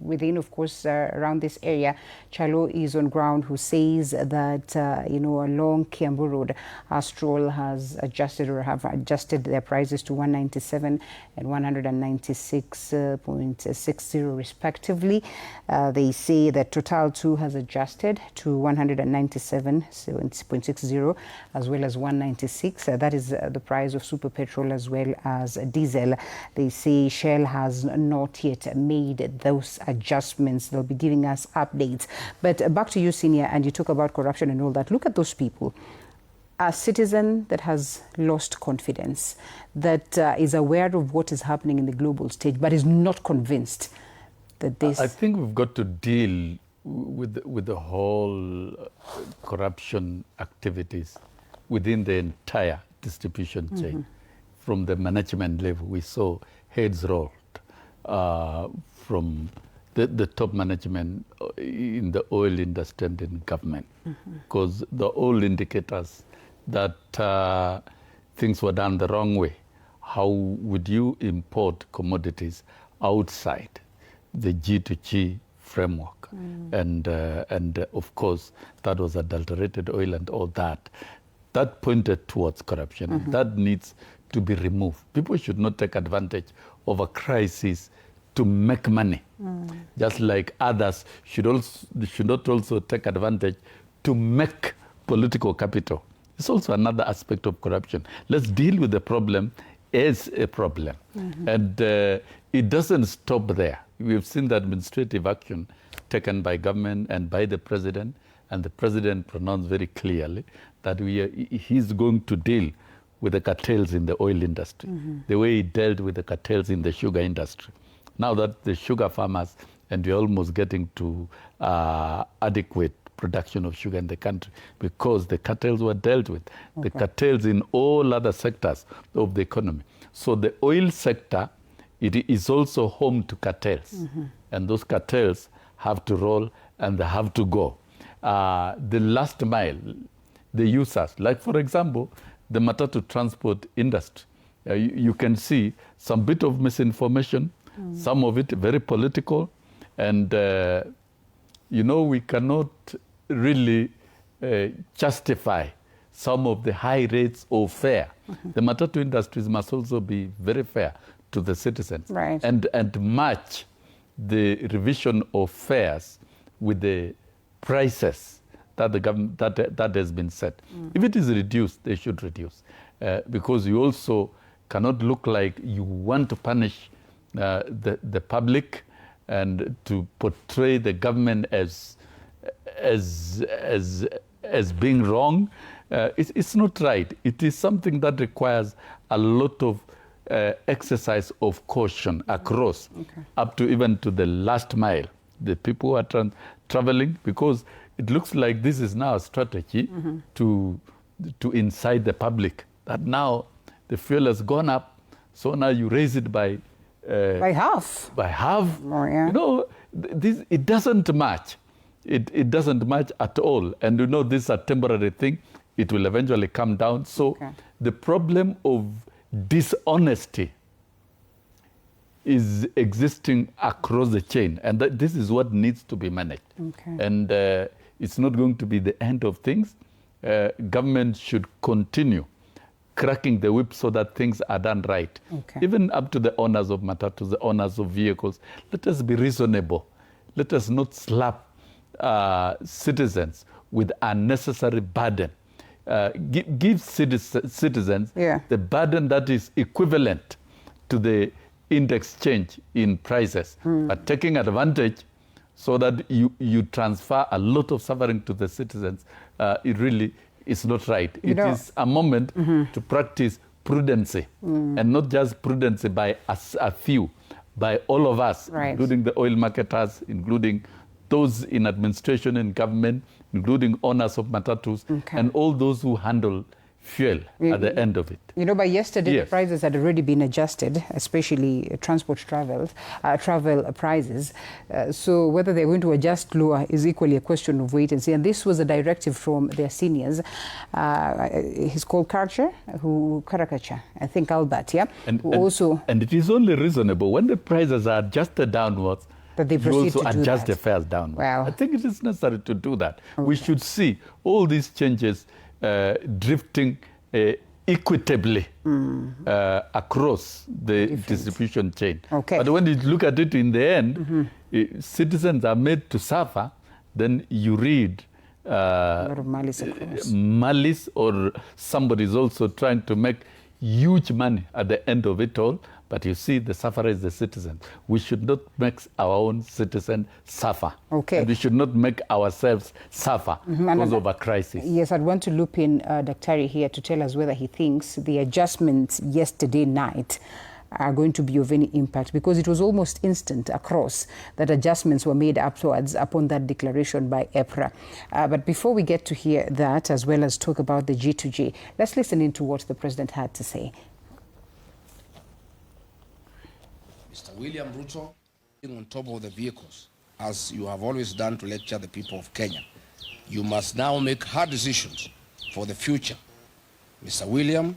Speaker 2: within, of course, around this area. Chalo is on ground, who says that, along Kiambu Road, Astral has adjusted or have adjusted their prices to 197 and 196.60 respectively. They say that Total 2 has adjusted to 197.60 as well as 196. That is the price of super petrol as well as diesel. They say Shell has not yet made those adjustments. They'll be giving us updates. But back to you, Senior, and you talk about corruption and all that. Look at those people. A citizen that has lost confidence, that is aware of what is happening in the global stage, but is not convinced that this...
Speaker 15: I think we've got to deal with the whole corruption activities within the entire distribution chain. From the management level, we saw heads rolled from the top management in the oil industry and in government, because the oil indicators that things were done the wrong way. How would you import commodities outside the G2G framework? And of course, that was adulterated oil and all that. That pointed towards corruption. And that needs to be removed. People should not take advantage of a crisis to make money, just like others should not also take advantage to make political capital. It's also another aspect of corruption. Let's deal with the problem as a problem. And it doesn't stop there. We've seen the administrative action taken by government and by the president, and the president pronounced very clearly that he's going to deal with the cartels in the oil industry, the way he dealt with the cartels in the sugar industry. Now that the sugar farmers, and we're almost getting to adequate production of sugar in the country, because the cartels were dealt with, the cartels in all other sectors of the economy. So the oil sector, it is also home to cartels. And those cartels have to roll and they have to go. The last mile, the users, like for example, the matatu transport industry. You can see some bit of misinformation, some of it very political, and we cannot really justify some of the high rates of fare. The matatu industries must also be very fair to the citizens, and match the revision of fares with the prices that the government that has been set. If it is reduced, they should reduce, because you also cannot look like you want to punish the public and to portray the government as being wrong. It's not right. It is something that requires a lot of exercise of caution across, up to even to the last mile. The people who are traveling, because it looks like this is now a strategy to incite the public, that now the fuel has gone up, so now you raise it by
Speaker 2: half.
Speaker 15: By half. It doesn't match. It doesn't match at all. And this is a temporary thing. It will eventually come down. So the problem of dishonesty is existing across the chain, and this is what needs to be managed. And it's not going to be the end of things. Government should continue cracking the whip so that things are done right. Even up to the owners of matatus, the owners of vehicles. Let us be reasonable. Let us not slap citizens with unnecessary burden. Give citizens the burden that is equivalent to the index change in prices, but taking advantage so that you transfer a lot of suffering to the citizens, it really is not right. It is a moment to practice prudency, and not just prudency by a few, by all of us, including the oil marketers, including those in administration and government, including owners of matatus, and all those who handle fuel at the end of it.
Speaker 2: You know, by yesterday, the prices had already been adjusted, especially travel prices. So whether they're going to adjust lower is equally a question of wait and see. And this was a directive from their seniors. He's called Karakacha, I think Albert,
Speaker 15: And it is only reasonable when the prices are adjusted downwards,
Speaker 2: that they
Speaker 15: you also adjust the fares downwards.
Speaker 2: Wow.
Speaker 15: I think it is necessary to do that. We should see all these changes drifting equitably across the distribution chain. But when you look at it in the end, citizens are made to suffer, then you read
Speaker 2: a lot of malice across.
Speaker 15: Malice, or somebody is also trying to make huge money at the end of it all. But you see, the sufferer is the citizen. We should not make our own citizen suffer. And we should not make ourselves suffer because of a crisis.
Speaker 2: Yes, I'd want to loop in Daktari here to tell us whether he thinks the adjustments yesterday night are going to be of any impact, because it was almost instant across that adjustments were made afterwards upon that declaration by EPRA. But before we get to hear that, as well as talk about the G2G, let's listen in to what the President had to say.
Speaker 13: Mr. William Ruto, on top of the vehicles, as you have always done to lecture the people of Kenya, you must now make hard decisions for the future. Mr. William,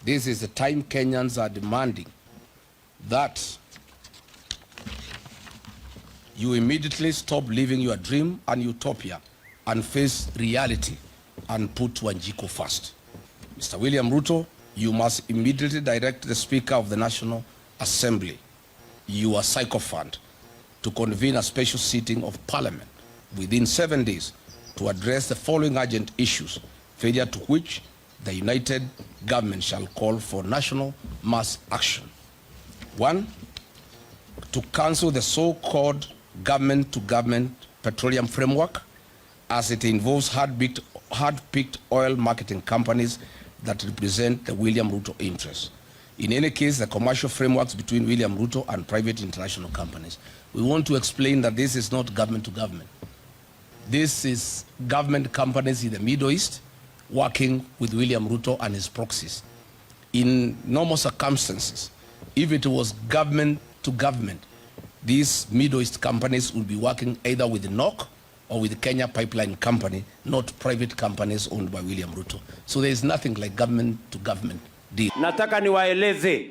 Speaker 13: this is the time Kenyans are demanding that you immediately stop living your dream and utopia and face reality and put Wanjiku first. Mr. William Ruto, you must immediately direct the Speaker of the National Assembly, your sycophant, to convene a special sitting of Parliament within 7 days to address the following urgent issues, failure to which the united government shall call for national mass action. 1, to cancel the so-called government-to-government petroleum framework, as it involves hard-picked oil marketing companies that represent the William Ruto interests. In any case, the commercial frameworks between William Ruto and private international companies. We want to explain that this is not government to government. This is government companies in the Middle East working with William Ruto and his proxies. In normal circumstances, if it was government to government, these Middle East companies would be working either with NOC or with the Kenya Pipeline Company, not private companies owned by William Ruto. So there is nothing like government to government.
Speaker 21: Nataka niwaeleze,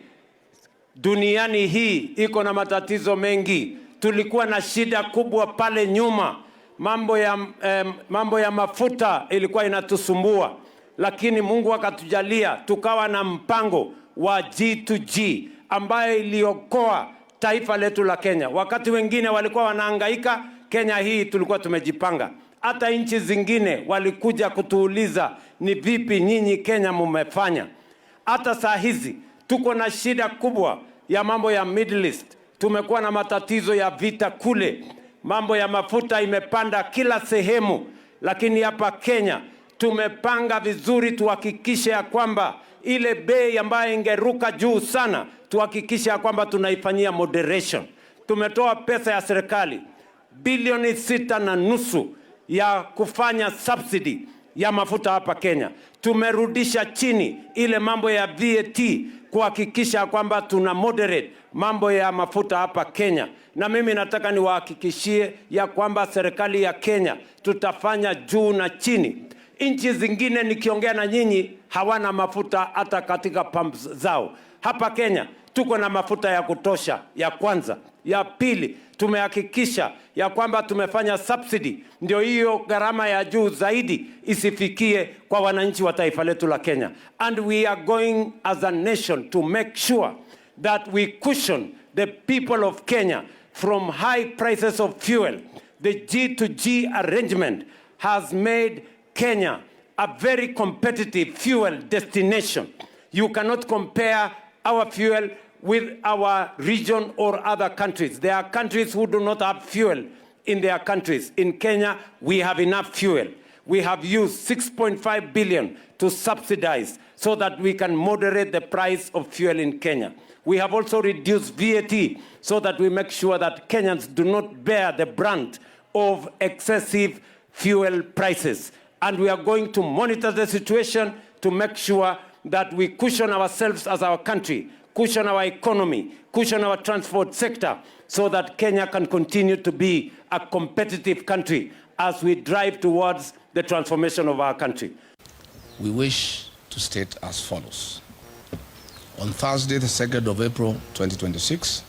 Speaker 21: duniani hii iko na matatizo mengi. Tulikuwa na shida kubwa pale nyuma. Mambo ya mafuta ilikuwa inatusumbua. Lakini Mungu akatujalia tukawa na mpango wa G2G ambayo iliokoa taifa letu la Kenya. Wakati wengine walikuwa wanahangaika, Kenya hii tulikuwa tumejipanga. Hata nchi zingine walikuja kutuuliza ni vipi nyinyi Kenya mumefanya. Hata saa hizi tuko na shida kubwa ya mambo ya Middle East. Tumekuwa na matatizo ya vita kule. Mambo ya mafuta imepanda kila sehemu. Lakini hapa Kenya tumepanga vizuri, tuhakikishe ya kwamba ile bei ambayo ingeruka juu sana, tuhakikishe ya kwamba tunaifanyia moderation. Tumetoa pesa ya serikali bilioni 6.5 ya kufanya subsidy ya mafuta hapa Kenya. Tumerudisha chini ile mambo ya VAT kuhakikisha kwamba tuna moderate mambo ya mafuta hapa Kenya. Na mimi nataka niwahakikishie ya kwamba serikali ya Kenya tutafanya juu na chini. Nchi zingine nikiongea na nyinyi hawana mafuta hata katika pumps zao. Hapa Kenya tuko na mafuta ya kutosha, ya kwanza. Ya pili, tumehakikisha ya kwamba tumefanya subsidy, ndio hiyo gharama ya juu zaidi isifikie kwa wananchi wa taifa letu la Kenya. And we are going as a nation to make sure that we cushion the people of Kenya from high prices of fuel. The G2G arrangement has made Kenya a very competitive fuel destination. You cannot compare our fuel with our region or other countries. There are countries who do not have fuel in their countries. In Kenya, we have enough fuel. We have used 6.5 billion to subsidize so that we can moderate the price of fuel in Kenya. We have also reduced VAT so that we make sure that Kenyans do not bear the brunt of excessive fuel prices. And we are going to monitor the situation to make sure that we cushion ourselves as our country, cushion our economy, cushion our transport sector, so that Kenya can continue to be a competitive country as we drive towards the transformation of our country.
Speaker 13: We wish to state as follows. On Thursday, the 2nd of April 2026,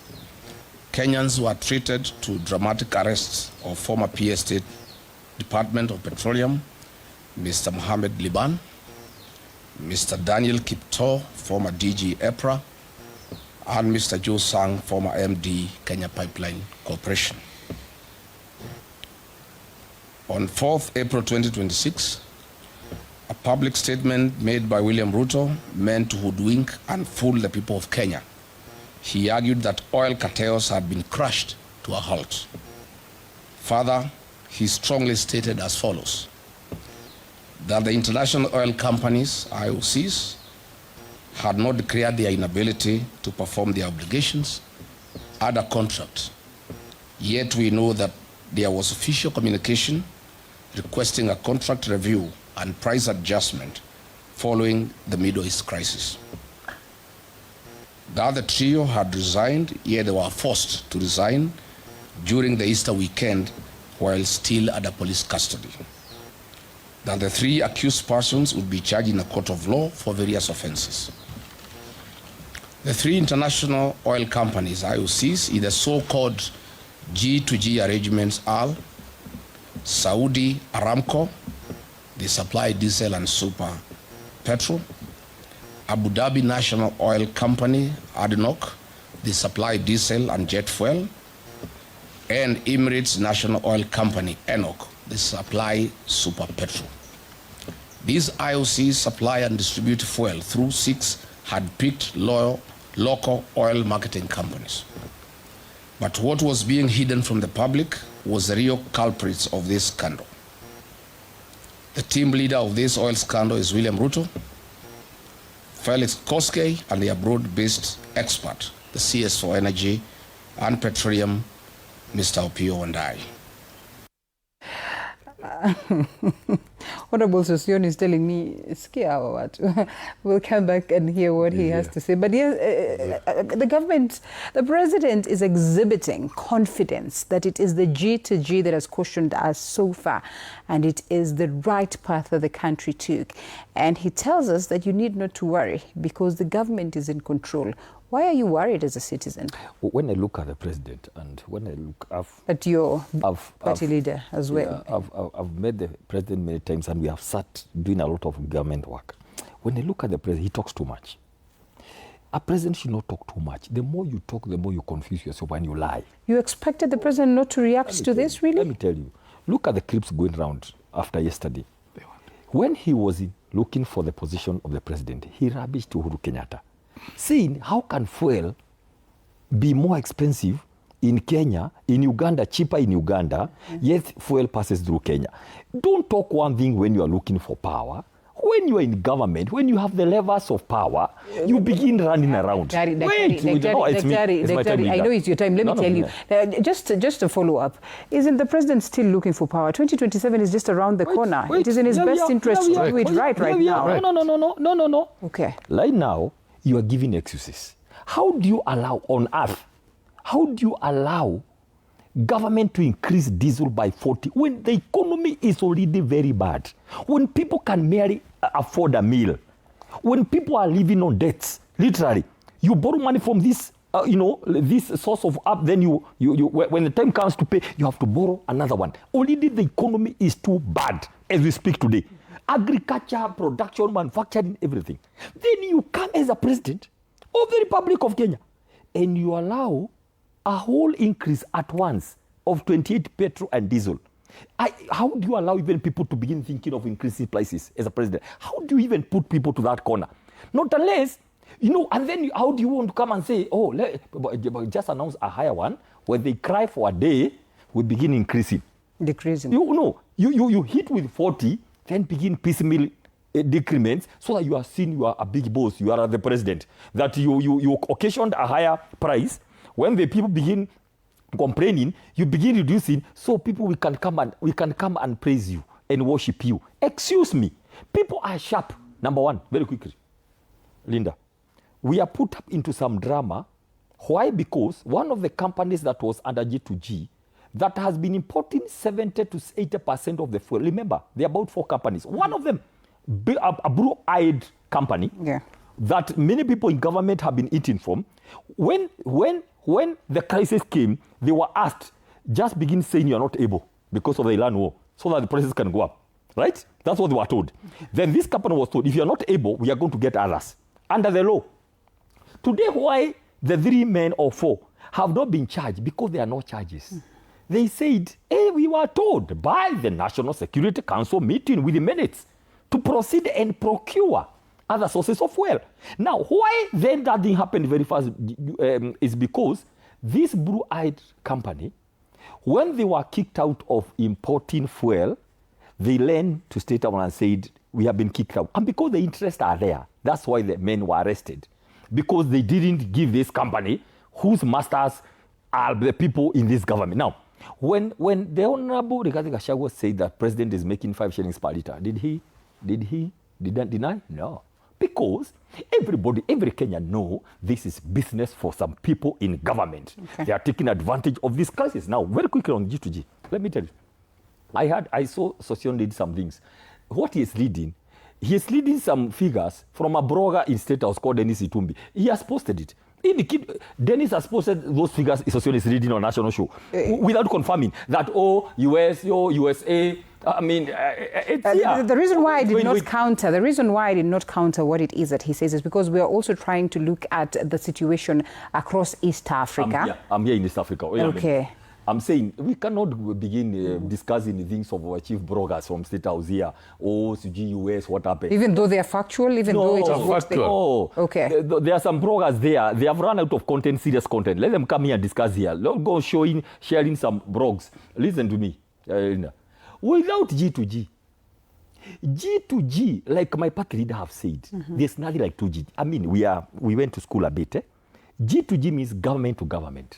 Speaker 13: Kenyans were treated to dramatic arrests of former PA State Department of Petroleum, Mr. Mohamed Liban, Mr. Daniel Kipto, former DG EPRA, and Mr. Joe Sang, former MD, Kenya Pipeline Corporation. On 4th April 2026, a public statement made by William Ruto meant to hoodwink and fool the people of Kenya. He argued that oil cartels had been crushed to a halt. Further, he strongly stated as follows: that the international oil companies, IOCs, had not declared their inability to perform their obligations under contract. Yet we know that there was official communication requesting a contract review and price adjustment following the Middle East crisis. That the trio had resigned, yet they were forced to resign during the Easter weekend while still under police custody. That the 3 accused persons would be charged in a court of law for various offenses. The 3 international oil companies, IOCs, in the so-called G2G arrangements are Saudi Aramco, they supply diesel and super petrol; Abu Dhabi National Oil Company, ADNOC, they supply diesel and jet fuel; and Emirates National Oil Company, ENOC, they supply super petrol. These IOCs supply and distribute fuel through 6 hand-picked local oil marketing companies. But what was being hidden from the public was the real culprits of this scandal. The team leader of this oil scandal is William Ruto, Felix Koskei, and the abroad-based expert, the CS for Energy and Petroleum, Mr. Opiyo Wandayi.
Speaker 2: Honorable Sossion is telling me, scare what? We'll come back and hear what he has to say. But yes, the government, the president is exhibiting confidence that it is the G2G that has cushioned us so far, and it is the right path that the country took. And he tells us that you need not to worry because the government is in control. Why are you worried as a citizen?
Speaker 16: When I look at the president and when I look
Speaker 2: at your party leader as well.
Speaker 16: Yeah, I've met the president many times and we have sat doing a lot of government work. When I look at the president, he talks too much. A president should not talk too much. The more you talk, the more you confuse yourself and you lie.
Speaker 2: You expected the president not to react to this, really?
Speaker 16: Let me tell you. Look at the clips going around after yesterday. When he was looking for the position of the president, he rubbished Uhuru Kenyatta, saying, how can fuel be more expensive in Kenya, in Uganda, cheaper in Uganda, yet fuel passes through Kenya? Don't talk one thing when you are looking for power. When you are in government, when you have the levers of power, you begin running around.
Speaker 2: I know it's your time. Let me tell you. Just a follow-up. Isn't the president still looking for power? 2027 is just around the corner. It is in his best interest to do it right now.
Speaker 16: No.
Speaker 2: Okay.
Speaker 16: Right now, you are giving excuses. How do you allow on earth, how do you allow government to increase diesel by 40 when the economy is already very bad? When people can merely afford a meal, when people are living on debts, literally, you borrow money from this, this source of up, then you when the time comes to pay, you have to borrow another one. Already the economy is too bad as we speak today. Agriculture, production, manufacturing, everything. Then you come as a president of the Republic of Kenya and you allow a whole increase at once of 28 petrol and diesel. How do you allow even people to begin thinking of increasing prices as a president? How do you even put people to that corner? Not unless, and then how do you want to come and say, just announce a higher one when they cry for a day we begin increasing.
Speaker 2: Decreasing.
Speaker 16: You hit with 40, then begin piecemeal decrements so that you are seen you are a big boss, you are the president, that you occasioned a higher price. When the people begin complaining, you begin reducing so we can come and praise you and worship you. Excuse me, people are sharp. Number one, very quickly, Linda, we are put up into some drama. Why? Because one of the companies that was under G2G that has been importing 70 to 80% of the fuel. Remember, there are about 4 companies. One of them, a blue-eyed company that many people in government have been eating from. When the crisis came, they were asked, just begin saying you are not able because of the Iran war, so that the prices can go up. Right? That's what they were told. Then this company was told, if you are not able, we are going to get others under the law. Today, why the 3 men or 4 have not been charged? Because there are no charges. They said, hey, we were told by the National Security Council meeting with the minutes to proceed and procure other sources of fuel. Now, why then that didn't happen very fast is because this blue-eyed company, when they were kicked out of importing fuel, they learned to state out and said, we have been kicked out. And because the interests are there, that's why the men were arrested. Because they didn't give this company, whose masters are the people in this government. Now, when the Honorable Rigathi Gachagua said that President is making 5 shillings per litre, did he deny? No. Because every Kenyan know this is business for some people in government. Okay. They are taking advantage of this crisis. Now, very quickly on G2G, let me tell you. I saw Sosion read some things. What he is reading some figures from a blogger in State House called Dennis Itumbi. He has posted it. Dennis has posted those figures Sosion is reading on national show without confirming that, US, USA. I mean,
Speaker 2: the reason why I did not counter what it is that he says is because we are also trying to look at the situation across East Africa.
Speaker 16: I'm here in East Africa.
Speaker 2: Okay.
Speaker 16: I'm saying we cannot begin discussing the things of our chief bloggers from State House here. US, what happened?
Speaker 2: Even though they are factual, it is
Speaker 16: factual.
Speaker 2: Okay.
Speaker 16: There are some bloggers there. They have run out of content, serious content. Let them come here and discuss here. Let's go sharing some blogs. Listen to me. Without G2G, like my party leader have said, there's nothing like 2G. I mean, we went to school a bit. G2G means government to government.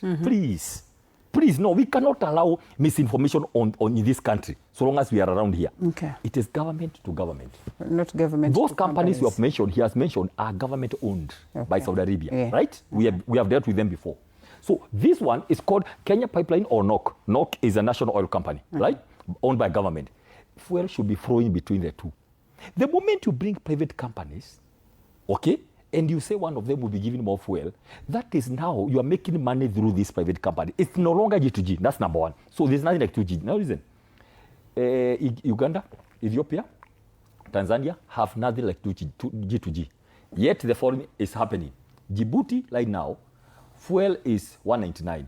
Speaker 16: Please, no, we cannot allow misinformation in this country so long as we are around here.
Speaker 2: Okay.
Speaker 16: It is government to government.
Speaker 2: Not government
Speaker 16: Those companies you have mentioned, he has mentioned, are government owned by Saudi Arabia, right? We have dealt with them before. So this one is called Kenya Pipeline or NOC. NOC is a national oil company, right? Owned by government. Fuel should be flowing between the two. The moment you bring private companies, okay, and you say one of them will be giving more fuel, that is now you are making money through this private company. It's no longer G2G. That's number one. So there's nothing like 2G. Now listen, Uganda, Ethiopia, Tanzania have nothing like G2G. Yet the following is happening. Djibouti right now, fuel is 199.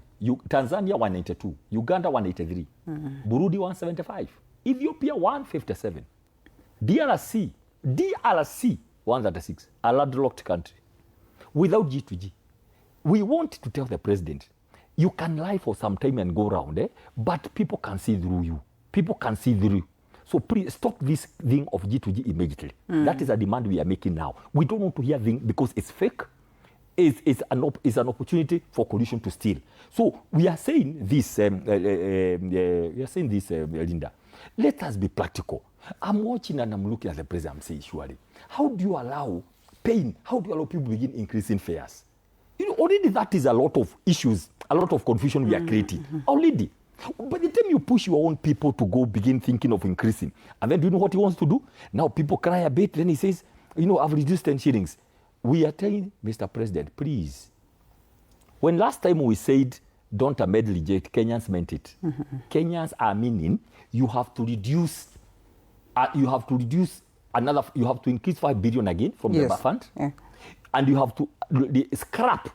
Speaker 16: Tanzania 192. Uganda 183. Burundi 175. Ethiopia 157. DRC 136, a landlocked country, without G2G. We want to tell the president, you can lie for some time and go around, but people can see through you. People can see through you. So please stop this thing of G2G immediately. That is a demand we are making now. We don't want to hear things because it's fake. It's an opportunity for collusion to steal. So we are saying this, Linda. Let us be practical. I'm watching and I'm looking at the president. I'm saying, surely, how do you allow pain? How do you allow people begin increasing fares? Already that is a lot of issues, a lot of confusion we are creating. Already. By the time you push your own people to go begin thinking of increasing, and then do you know what he wants to do? Now people cry a bit, then he says, I've reduced 10 shillings. We are telling Mr. President, please. When last time we said, don't amend reject, Kenyans meant it. Kenyans are meaning you have to reduce you have to increase 5 billion again from the fund. And you have to scrap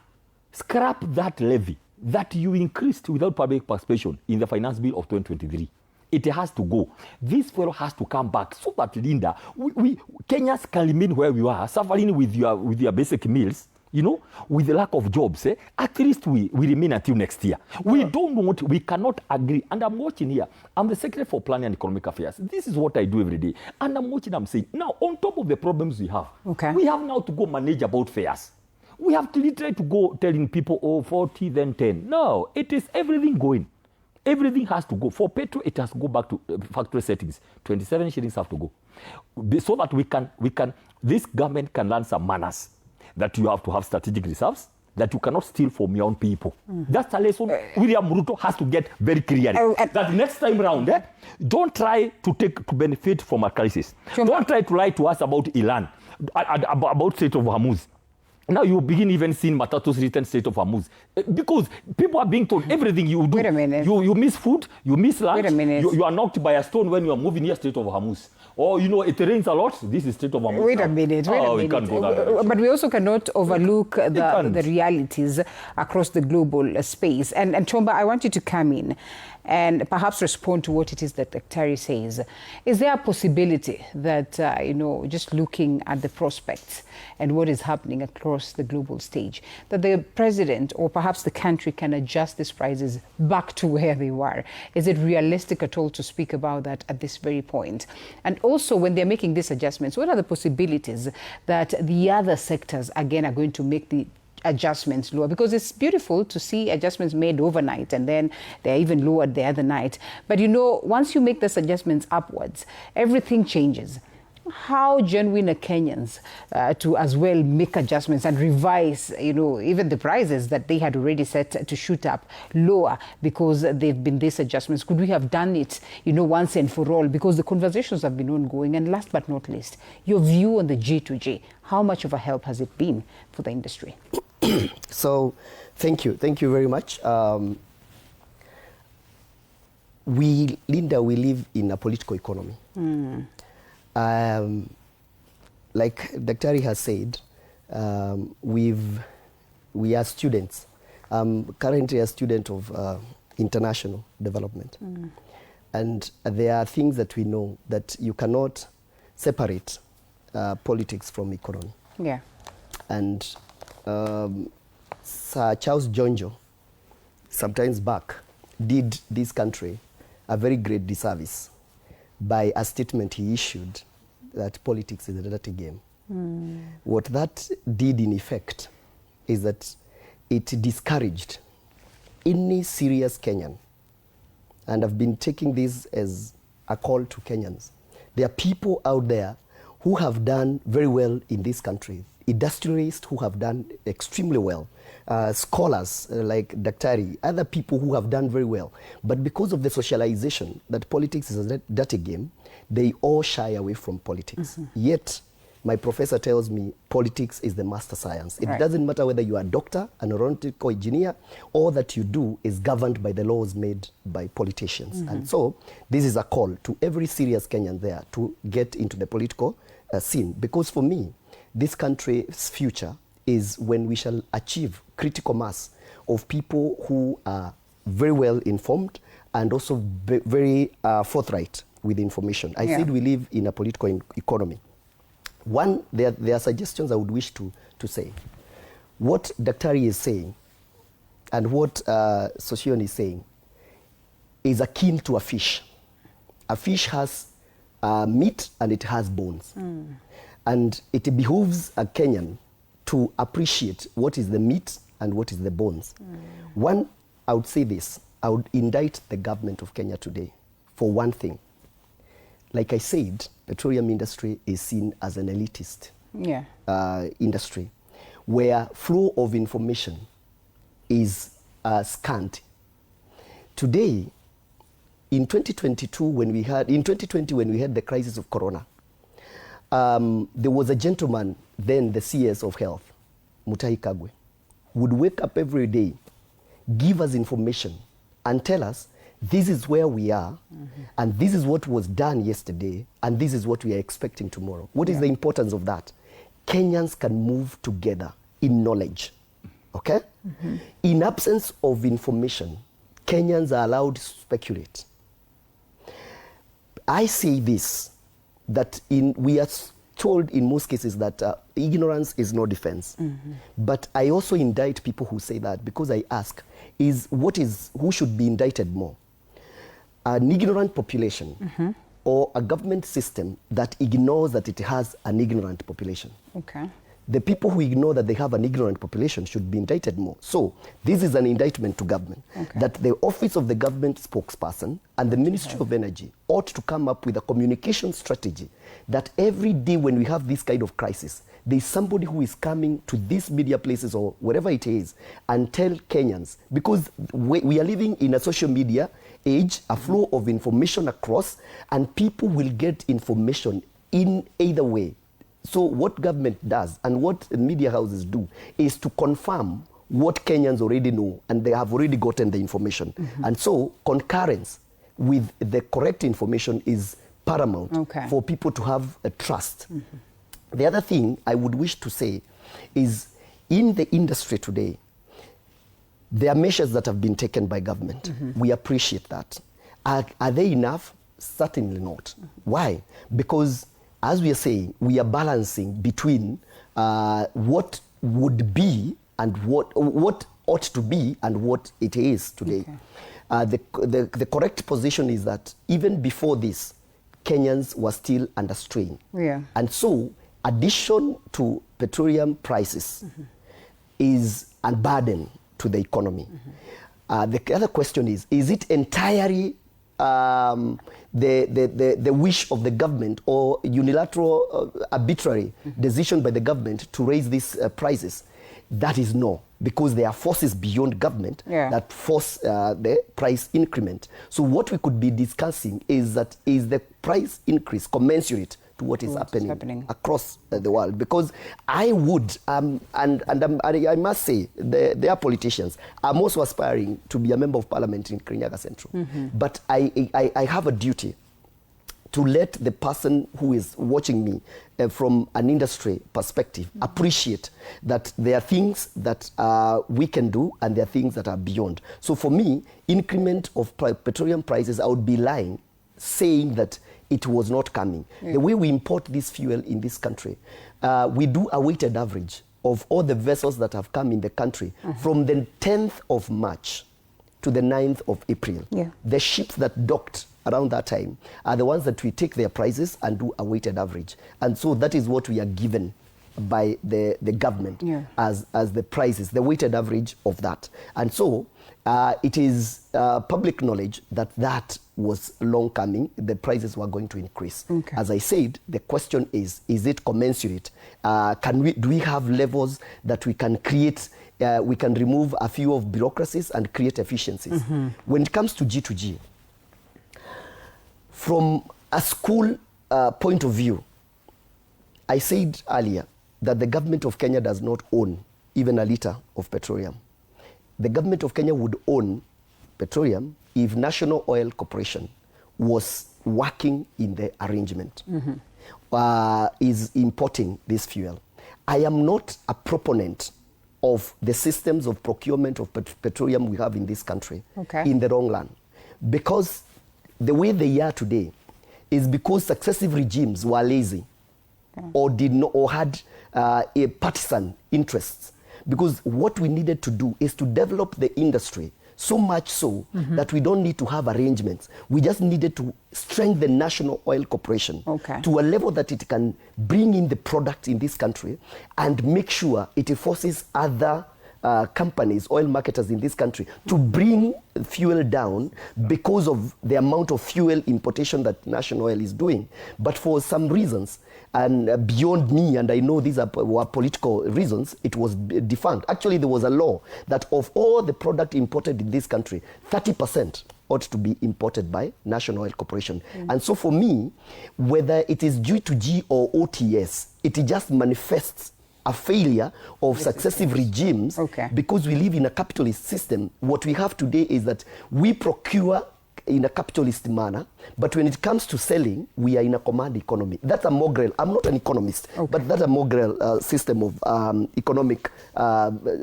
Speaker 16: that levy that you increased without public participation in the finance bill of 2023. It has to go. This fellow has to come back so that, Linda, we Kenyans can remain where we are, suffering with your basic meals, you know, with the lack of jobs, at least we remain until next year. We don't want, we cannot agree. And I'm watching here. I'm the Secretary for Planning and Economic Affairs. This is what I do every day. And I'm watching, I'm saying, now, on top of the problems we have, we have now to go manage about fares. We have to literally to go telling people, oh, 40, then 10. No, it is everything going. Everything has to go. For petrol, it has to go back to factory settings. 27 shillings have to go. So that we can, this government can learn some manners. That you have to have strategic reserves, that you cannot steal from your own people. That's a lesson William Ruto has to get very clearly. That next time round, don't try to benefit from a crisis. Don't try to lie to us about Iran, about State of Hormuz. Now you begin even seeing Matato's written State of Hormuz. Because people are being told everything you do.
Speaker 2: Wait a minute.
Speaker 16: You miss food, you miss lunch.
Speaker 2: Wait a minute.
Speaker 16: You are knocked by a stone when you are moving near State of Hormuz. Or, you know, it rains a lot. This is State of Hormuz.
Speaker 2: Wait a minute.
Speaker 16: We can't go that
Speaker 2: but we also cannot overlook the realities across the global space. And Chomba, I want you to come in and perhaps respond to what it is that Daktari says. Is there a possibility that, you know, just looking at the prospects and what is happening across the global stage, that the president or perhaps the country can adjust these prices back to where they were? Is it realistic at all to speak about that at this very point? And also, when they're making these adjustments, what are the possibilities that the other sectors, again, are going to make the adjustments lower? Because it's beautiful to see adjustments made overnight and then they're even lowered the other night. But, you know, once you make those adjustments upwards, everything changes. How genuine are Kenyans to as well make adjustments and revise, you know, even the prices that they had already set to shoot up lower because they've been these adjustments? Could we have done it, you know, once and for all? Because the conversations have been ongoing. And last but not least, your view on the G2G. How much of a help has it been for the industry?
Speaker 14: So, thank you. Thank you very much. Linda, we live in a political economy. Like Daktari has said, we are students. I'm currently a student of international development. And there are things that we know that you cannot separate politics from economy.
Speaker 2: Yeah.
Speaker 14: And Sir Charles Jonjo, sometimes back, did this country a very great disservice by a statement he issued that politics is a dirty game. What that did in effect is that it discouraged any serious Kenyan, and I've been taking this as a call to Kenyans. There are people out there who have done very well in this country, industrialists who have done extremely well, scholars like Daktari, other people who have done very well. But because of the socialization that politics is a dirty game, they all shy away from politics. Yet, my professor tells me politics is the master science. It doesn't matter whether you are a doctor, an aeronautical engineer, all that you do is governed by the laws made by politicians. And so, this is a call to every serious Kenyan there to get into the political scene. Because for me, this country's future is when we shall achieve critical mass of people who are very well informed and also very forthright with information. I said we live in a political economy. One, there are suggestions I would wish to say. What Daktari is saying and what Sosion is saying is akin to a fish. A fish has meat and it has bones. And it behooves a Kenyan to appreciate what is the meat and what is the bones. One, I would say this. I would indict the government of Kenya today for one thing. Like I said, petroleum industry is seen as an elitist industry where flow of information is scant. Today, in 2022, when we had the crisis of Corona, there was a gentleman, then the CS of Health, Mutahi Kagwe, would wake up every day, give us information, and tell us, this is where we are, and this is what was done yesterday, and this is what we are expecting tomorrow. What is the importance of that? Kenyans can move together in knowledge, okay? In absence of information, Kenyans are allowed to speculate. I say this, that we are told in most cases that ignorance is no defense. But I also indict people who say that, because I ask, who should be indicted more? An ignorant population or a government system that ignores that it has an ignorant population?
Speaker 2: Okay.
Speaker 14: The people who ignore that they have an ignorant population should be indicted more. So this is an indictment to government, that the office of the government spokesperson and the Ministry of Energy ought to come up with a communication strategy that every day when we have this kind of crisis, there is somebody who is coming to these media places or wherever it is and tell Kenyans, because we are living in a social media age, a flow of information across, and people will get information in either way. So what government does and what media houses do is to confirm what Kenyans already know, and they have already gotten the information. And so concurrence with the correct information is paramount for people to have a trust. The other thing I would wish to say is, in the industry today, there are measures that have been taken by government. We appreciate that. Are they enough? Certainly not. Why? Because, as we are saying, we are balancing between what would be and what ought to be and what it is today. The correct position is that even before this, Kenyans were still under strain. And so, addition to petroleum prices is a burden to the economy. The other question is it entirely the wish of the government or unilateral arbitrary decision by the government to raise these prices? That is no, because there are forces beyond government that force the price increment. So what we could be discussing is the price increase commensurate to what is happening across the world? Because I would, and I must say, their politicians are also aspiring to be a member of parliament in Kirinyaga Central. But I have a duty to let the person who is watching me from an industry perspective appreciate that there are things that we can do and there are things that are beyond. So for me, increment of petroleum prices, I would be lying saying that it was not coming. The way we import this fuel in this country, we do a weighted average of all the vessels that have come in the country from the 10th of March to the 9th of April. The ships that docked around that time are the ones that we take their prices and do a weighted average. And so that is what we are given by the government as the prices, the weighted average of that. And so it is public knowledge that was long coming. The prices were going to increase. As I said, the question is it commensurate? Do we have levels that we can create? We can remove a few of bureaucracies and create efficiencies. When it comes to G2G, from a school point of view, I said earlier that the government of Kenya does not own even a litre of petroleum. The government of Kenya would own petroleum if National Oil Corporation was working in the arrangement, is importing this fuel. I am not a proponent of the systems of procurement of petroleum we have in this country in the long run, because the way they are today is because successive regimes were lazy or did not, or had a partisan interests. Because what we needed to do is to develop the industry so much so that we don't need to have arrangements. We just needed to strengthen the National Oil Corporation to a level that it can bring in the product in this country and make sure it forces other companies, oil marketers in this country, to bring fuel down because of the amount of fuel importation that National Oil is doing. But for some reasons, and beyond me, and I know these were political reasons, it was defunct. Actually, there was a law that of all the product imported in this country, 30% ought to be imported by National Oil Corporation. And so for me, whether it is G2G or OTS, it just manifests a failure of successive regimes because we live in a capitalist system. What we have today is that we procure in a capitalist manner, but when it comes to selling, we are in a command economy. That's a mongrel. I'm not an economist, but that's a mongrel system of economic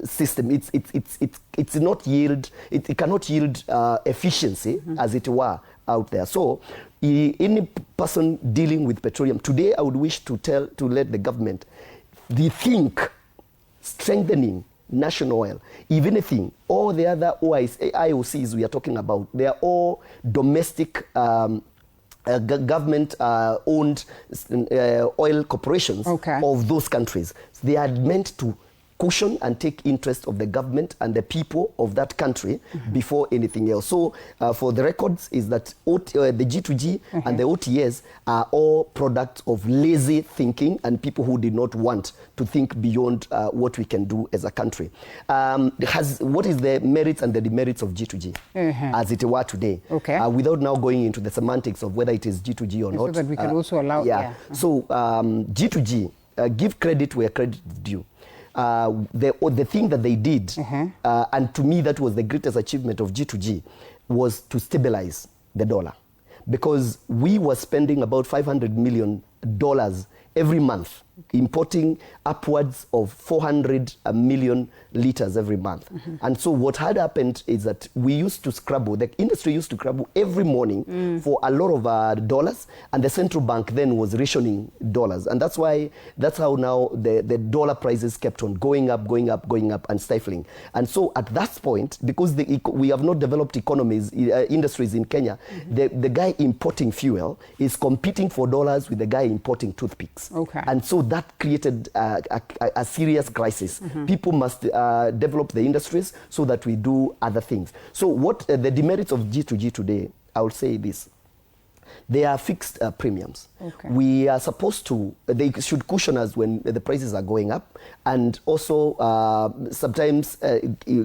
Speaker 14: system. It's not yield. It cannot yield efficiency, as it were, out there. So any person dealing with petroleum, today I would wish to let the government rethink strengthening national oil. If anything, all the other IOCs we are talking about, they are all domestic government-owned oil corporations of those countries. They are meant to cushion and take interest of the government and the people of that country before anything else. So for the records is that the G2G and the OTAs are all products of lazy thinking and people who did not want to think beyond what we can do as a country. What is the merits and the demerits of G2G as it were today? Without now going into the semantics of whether it is G2G or not.
Speaker 2: So that we can also allow...
Speaker 14: So G2G, give credit where credit is due. The thing that they did, and to me that was the greatest achievement of G2G, was to stabilize the dollar. Because we were spending about $500 million every month, importing upwards of 400 million liters every month. And so what had happened is that we used to scrabble, the industry used to scrabble every morning for a lot of dollars, and the central bank then was rationing dollars. And that's how now the dollar prices kept on going up, and stifling. And so at that point, because we have not developed industries in Kenya, the guy importing fuel is competing for dollars with the guy importing toothpicks. And so that created a serious crisis. People must develop the industries so that we do other things. So what the demerits of G2G today, I will say this. They are fixed premiums. We are supposed to, they should cushion us when the prices are going up, and also sometimes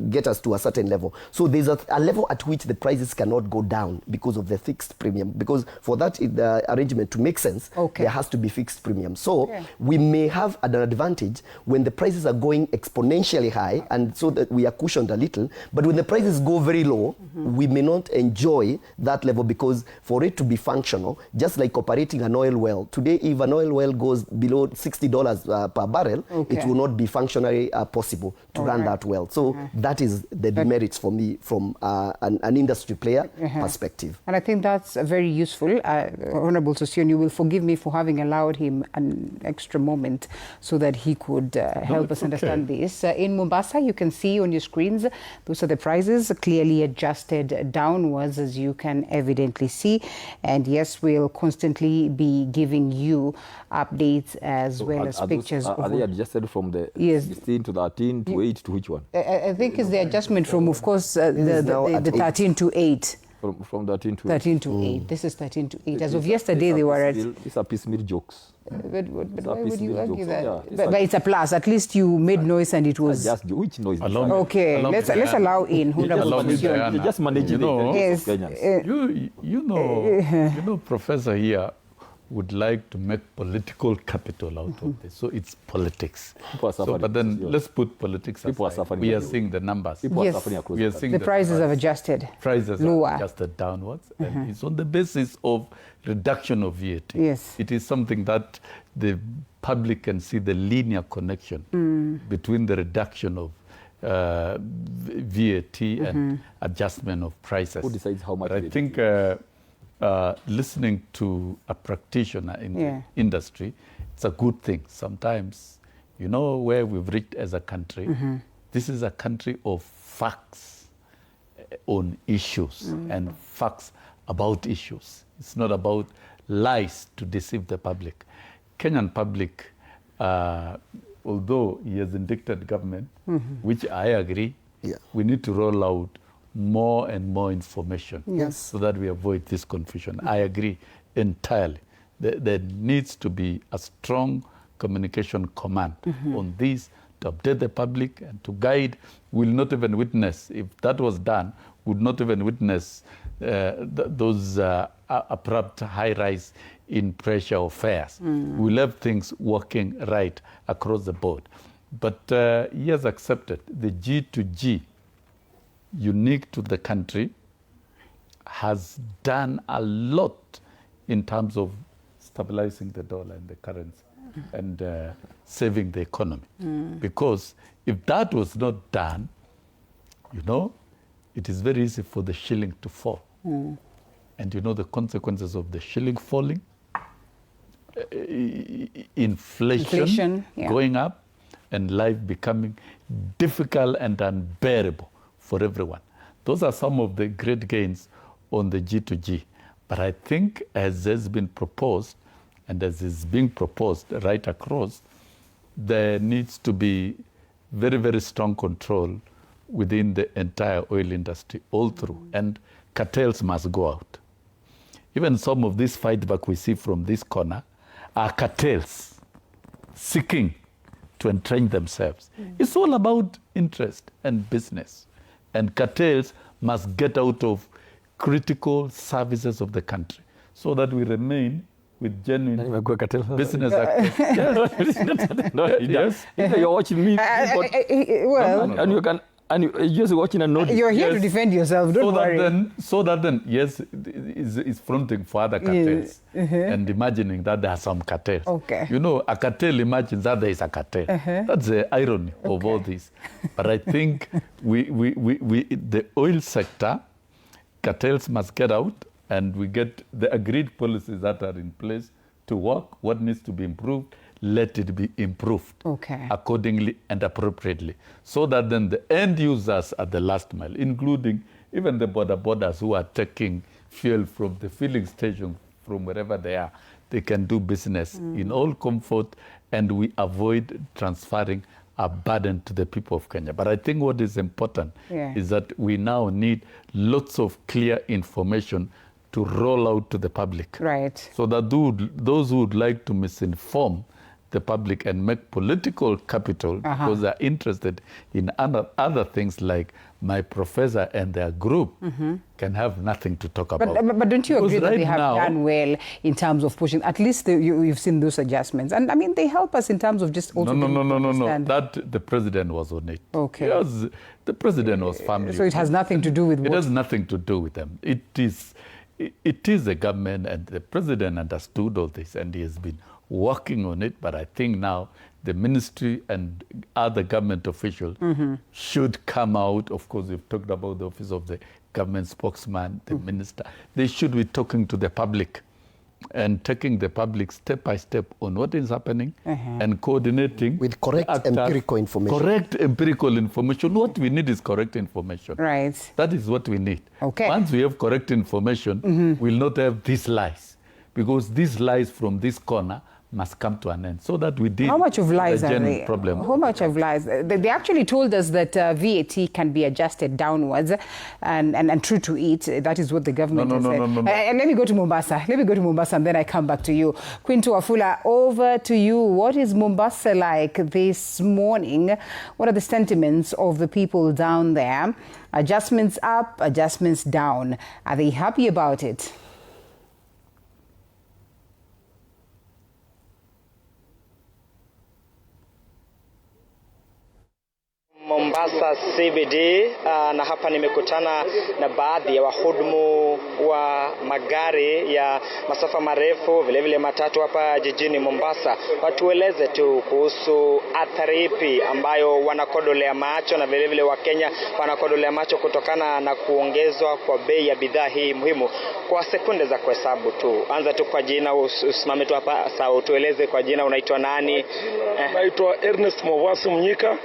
Speaker 14: get us to a certain level. So there's a level at which the prices cannot go down because of the fixed premium. Because for that the arrangement to make sense, there has to be fixed premium. So we may have an advantage when the prices are going exponentially high, and so that we are cushioned a little. But when the prices go very low, we may not enjoy that level, because for it to be functional, just like operating an oil well. Today, if an oil well goes below $60 per barrel, it will not be functionally possible to run that well. So that is the demerits for me from an industry player perspective.
Speaker 2: And I think that's very useful. Honorable Sossion, you will forgive me for having allowed him an extra moment so that he could help us understand this. In Mombasa, you can see on your screens, those are the prices clearly adjusted downwards, as you can evidently see. And yes, we'll constantly be giving you updates as well as pictures.
Speaker 16: Are they adjusted from the 16 to 13 to 8 to which one?
Speaker 2: I think it's the adjustment from, of course, the 13 to 8.
Speaker 16: From 13 to
Speaker 2: 13 to 8. This is 13 to 8. As of yesterday, they were at...
Speaker 16: These are piecemeal jokes.
Speaker 2: But why would you argue that? But it's a plus. At least you made noise and it was...
Speaker 16: Just which noise?
Speaker 2: Okay, let's allow in.
Speaker 16: You just manage
Speaker 15: it. You know, Professor here would like to make political capital out of this. So it's politics. But then let's put politics aside. We are seeing the numbers.
Speaker 2: We are seeing the prices have adjusted.
Speaker 15: Prices have adjused downwards. And it's on the basis of reduction of VAT. It is something that the public can see the linear connection between the reduction of VAT and adjustment of prices.
Speaker 16: Who decides how much?
Speaker 15: I think listening to a practitioner in the industry, it's a good thing. Sometimes, you know, where we've reached as a country, this is a country of facts on issues and facts about issues. It's not about lies to deceive the public. Kenyan public, although he has indicted government, which I agree, we need to roll out more and more information so that we avoid this confusion. I agree entirely. There needs to be a strong communication command on this to update the public and to guide. We'll not even witness, if that was done, would not even witness those abrupt high rise in pressure of fares. We'll have things working right across the board. But he has accepted the G2G, unique to the country, has done a lot in terms of stabilizing the dollar and the currency and saving the economy. Because if that was not done, you know, it is very easy for the shilling to fall. And you know the consequences of the shilling falling, inflation going up, and life becoming difficult and unbearable for everyone. Those are some of the great gains on the G2G. But I think as has been proposed, and as is being proposed right across, there needs to be very, very strong control within the entire oil industry all through. And cartels must go out. Even some of this fight back we see from this corner are cartels seeking to entrench themselves. It's all about interest and business. And cartels must get out of critical services of the country so that we remain with genuine business actors.
Speaker 16: Yes. You're watching me.
Speaker 2: Well,
Speaker 16: and you can. And you're just watching and noticing.
Speaker 2: You're here to defend yourself, don't worry.
Speaker 15: So that then, yes, is fronting for other cartels and imagining that there are some cartels.
Speaker 2: Okay.
Speaker 15: You know, a cartel imagines that there is a cartel. That's the irony of all this. But I think the oil sector, cartels must get out, and we get the agreed policies that are in place to work. What needs to be improved, let it be improved accordingly and appropriately, so that then the end users at the last mile, including even the borders who are taking fuel from the filling station from wherever they are, they can do business in all comfort, and we avoid transferring a burden to the people of Kenya. But I think what is important is that we now need lots of clear information to roll out to the public.
Speaker 2: Right.
Speaker 15: So that those who would like to misinform the public and make political capital because they're interested in other things like my professor and their group can have nothing to talk about.
Speaker 2: But don't you agree that
Speaker 15: right
Speaker 2: they have done well in terms of pushing, at least you've seen those adjustments? And I mean, they help us in terms of just also
Speaker 15: No. That the president was on it.
Speaker 2: Okay.
Speaker 15: Yes, the president was family.
Speaker 2: So it has nothing to do with
Speaker 15: It has nothing to do with them. It is the government, and the president understood all this, and he has been working on it. But I think now the ministry and other government officials should come out. Of course, we've talked about the office of the government spokesman, the minister. They should be talking to the public and taking the public step by step on what is happening and coordinating
Speaker 14: with correct empirical information.
Speaker 15: Correct empirical information. What we need is correct information.
Speaker 2: Right.
Speaker 15: That is what we need.
Speaker 2: Okay.
Speaker 15: Once we have correct information, we'll not have these lies, because these lies from this corner must come to an end, so that we deal
Speaker 2: How much of lies
Speaker 15: with the
Speaker 2: are
Speaker 15: genuine
Speaker 2: they?
Speaker 15: problem.
Speaker 2: How much of lies? They actually told us that VAT can be adjusted downwards, and true to it, that is what the government has said.
Speaker 15: No.
Speaker 2: And let me go to Mombasa. And then I come back to you. Quinto Afula, over to you. What is Mombasa like this morning? What are the sentiments of the people down there? Adjustments up, adjustments down. Are they happy about it?
Speaker 3: Mombasa CBD, na hapa nimekutana na baadhi ya wahudumu wa magari ya masafa marefu, vile matatu hapa jijini Mombasa. Watueleze tu kuhusu athari ipi ambayo wanakodolea macho, na vile Wakenya wanakodolea macho kutokana na kuongezwa kwa bei ya bidhaa hii muhimu. Kwa sekunde za kuhesabu tu, anza tu kwa jina, usimame tu hapa, sawa, utueleze kwa jina, unaitwa nani?
Speaker 22: Naitwa Ernest Mwavasi Mnyika.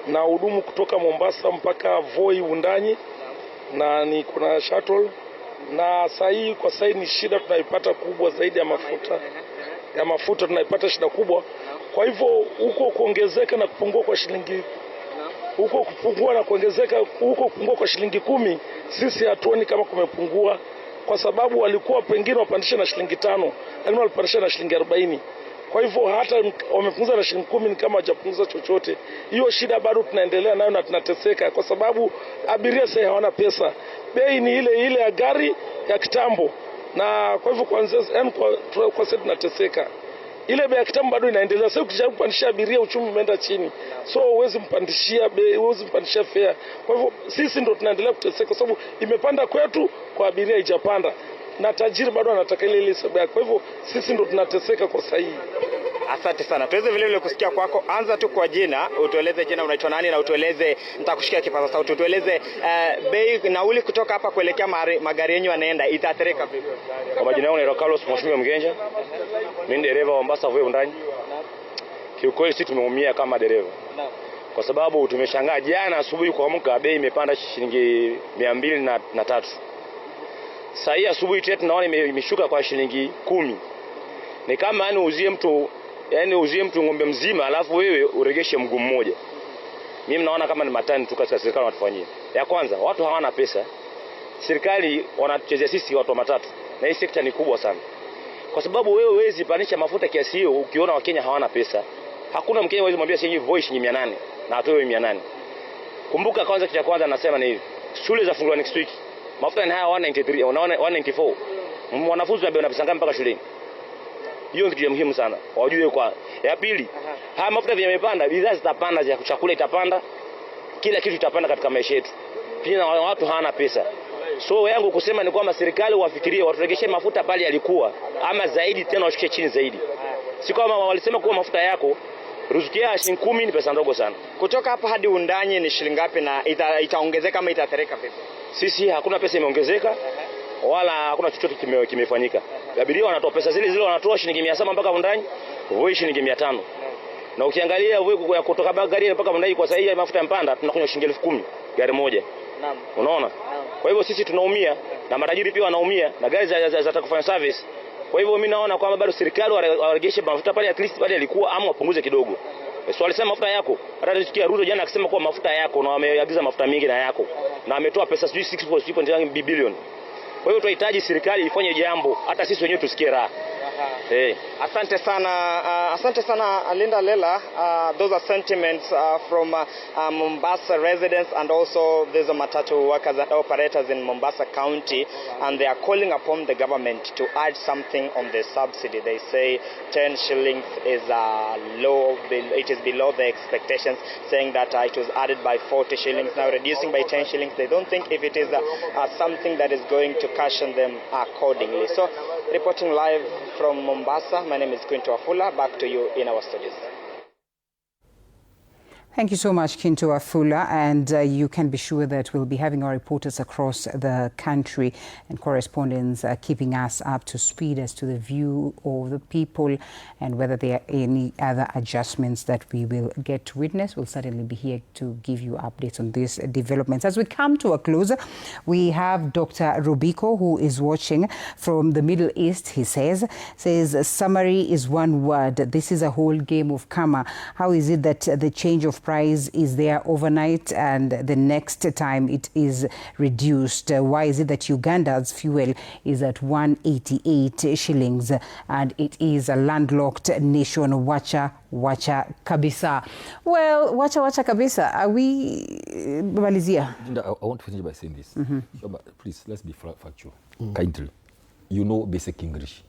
Speaker 22: Na hudumu kutoka Mombasa mpaka Voi Wundanyi, na ni kuna shuttle, na kwa sasa ni shida tunaipata kubwa zaidi ya mafuta tunaipata shida kubwa. Kwa hivyo huko kuongezeka na kupungua kwa shilingi, huko kupungua na kuongezeka, huko kupungua kwa shilingi 10, sisi hatuoni kama kumepungua, kwa sababu walikuwa pengine wapandisha na shilingi 5, lakini walipandisha na shilingi 40. Kwa hivyo hata wamepunguza na shilingi 10 ni kama hajapunguza chochote. Hiyo shida bado tunaendelea nayo na tunateseka, kwa sababu abiria sasa hawana pesa. Bei ni ile ya gari ya kitambo, na kwa hivyo kwa sasa tunateseka. Ile bei ya kitambo bado inaendelea. Sasa ukijaribu kupandisha abiria, uchumi umeenda chini. So huwezi mpandishia bei, huwezi mpandishia fare. Kwa hivyo sisi ndo tunaendelea kuteseka, kwa sababu imepanda kwetu, kwa abiria haijapanda. Na tajiri bado anataka ile sababu. Kwa hivyo sisi ndo tunateseka kwa sasa hivi.
Speaker 3: Asante sana. Tuweze vile vile kusikia kwako. Anza tu kwa jina, utueleze jina, unaitwa nani, na utueleze, nitakushikia kipaza sauti, utueleze bei nauli kutoka hapa kuelekea magari yenu yanaenda itaathirika vipi?
Speaker 1: Kwa majina yangu ni Carlos Mheshimiwa Mgenja. Mimi ni dereva wa Mombasa Voi Undani. Kiukweli sisi tumeumia kama dereva. Kwa sababu tumeshangaa jana asubuhi kuamka bei imepanda shilingi 203. Sasa hii asubuhi tena tunaona imeshuka kwa shilingi 10. Ni kama uzie mtu ng'ombe mzima alafu wewe uregeshe mguu mmoja. Mimi naona kama ni matani tu katika serikali wanatufanyia. Ya kwanza, watu hawana pesa. Serikali wanatuchezea sisi watu wa matatu. Na hii sekta ni kubwa sana. Kwa sababu wewe huwezi panisha mafuta kiasi hiyo ukiona Wakenya hawana pesa. Hakuna Mkenya huwezi mwambia shilingi Voi shilingi 800 na atoe 800. Kumbuka kwanza, kitu cha kwanza nasema ni hivi. Shule za funguliwa next week. Mafuta ni haya 193 au 194. Mwanafunzi anabeba pesa ngapi mpaka shuleni? Hiyo ni kitu muhimu sana. Wajue kwa. Ya pili, haya mafuta yamepanda, bidhaa zitapanda, za chakula itapanda. Kila kitu itapanda katika maisha yetu. Pia watu hawana pesa. So yangu kusema ni kwamba serikali wafikirie waturegeshe mafuta pale yalikuwa ama zaidi, tena washike chini zaidi. Si kama walisema kuwa mafuta yako ruzuku ya shilingi 10 ni pesa ndogo sana.
Speaker 3: Kutoka hapa hadi Undani ni shilingi ngapi na itaongezeka ama itaathirika vipi?
Speaker 1: Sisi hakuna pesa imeongezeka wala hakuna chochote kimefanyika. Abiria wanatoa pesa zile wanatoa shilingi 700 mpaka Undani, Voi shilingi 500. Na ukiangalia Voi kutoka gari mpaka Undani kwa sahihi mafuta yampanda tunakunywa shilingi 10,000 gari moja.
Speaker 3: Naam.
Speaker 1: Unaona? Kwa hivyo sisi tunaumia na matajiri pia wanaumia na gari za kufanya service. Kwa hivyo mimi naona kwamba bado serikali waregeshe mafuta pale at least pale yalikuwa ama wapunguze kidogo. So walisema mafuta yako. Hata nisikia Ruto jana akisema kuwa mafuta yako na wameagiza mafuta mingi na yako. Na ametoa pesa 6.3 billion. Kwa hiyo tunahitaji serikali ifanye jambo hata sisi wenyewe tusikie raha.
Speaker 3: Asante sana Linda Lela. Those are sentiments from Mombasa residents and also these matatu workers and operators in Mombasa County, and they are calling upon the government to add something on the subsidy. They say 10 shillings is low, it is below the expectations, saying that it was added by 40 shillings, now reducing by 10 shillings. They don't think if it is something that is going to cushion them accordingly. So, reporting live from Mombasa, my name is Quinto Afula. Back to you in our studios.
Speaker 2: Thank you so much, Kinto Afula, and you can be sure that we'll be having our reporters across the country and correspondents keeping us up to speed as to the view of the people and whether there are any other adjustments that we will get to witness. We'll certainly be here to give you updates on these developments. As we come to a close, we have Dr. Rubiko, who is watching from the Middle East. He says summary is one word. This is a whole game of karma. How is it that the change of price is there overnight and the next time it is reduced? Why is it that Uganda's fuel is at 188 shillings and it is a landlocked nation? Wacha kabisa. Well, wacha kabisa. Are we Malizia?
Speaker 16: I want to finish by saying this. Please, let's be factual. Kindly. You know basic English.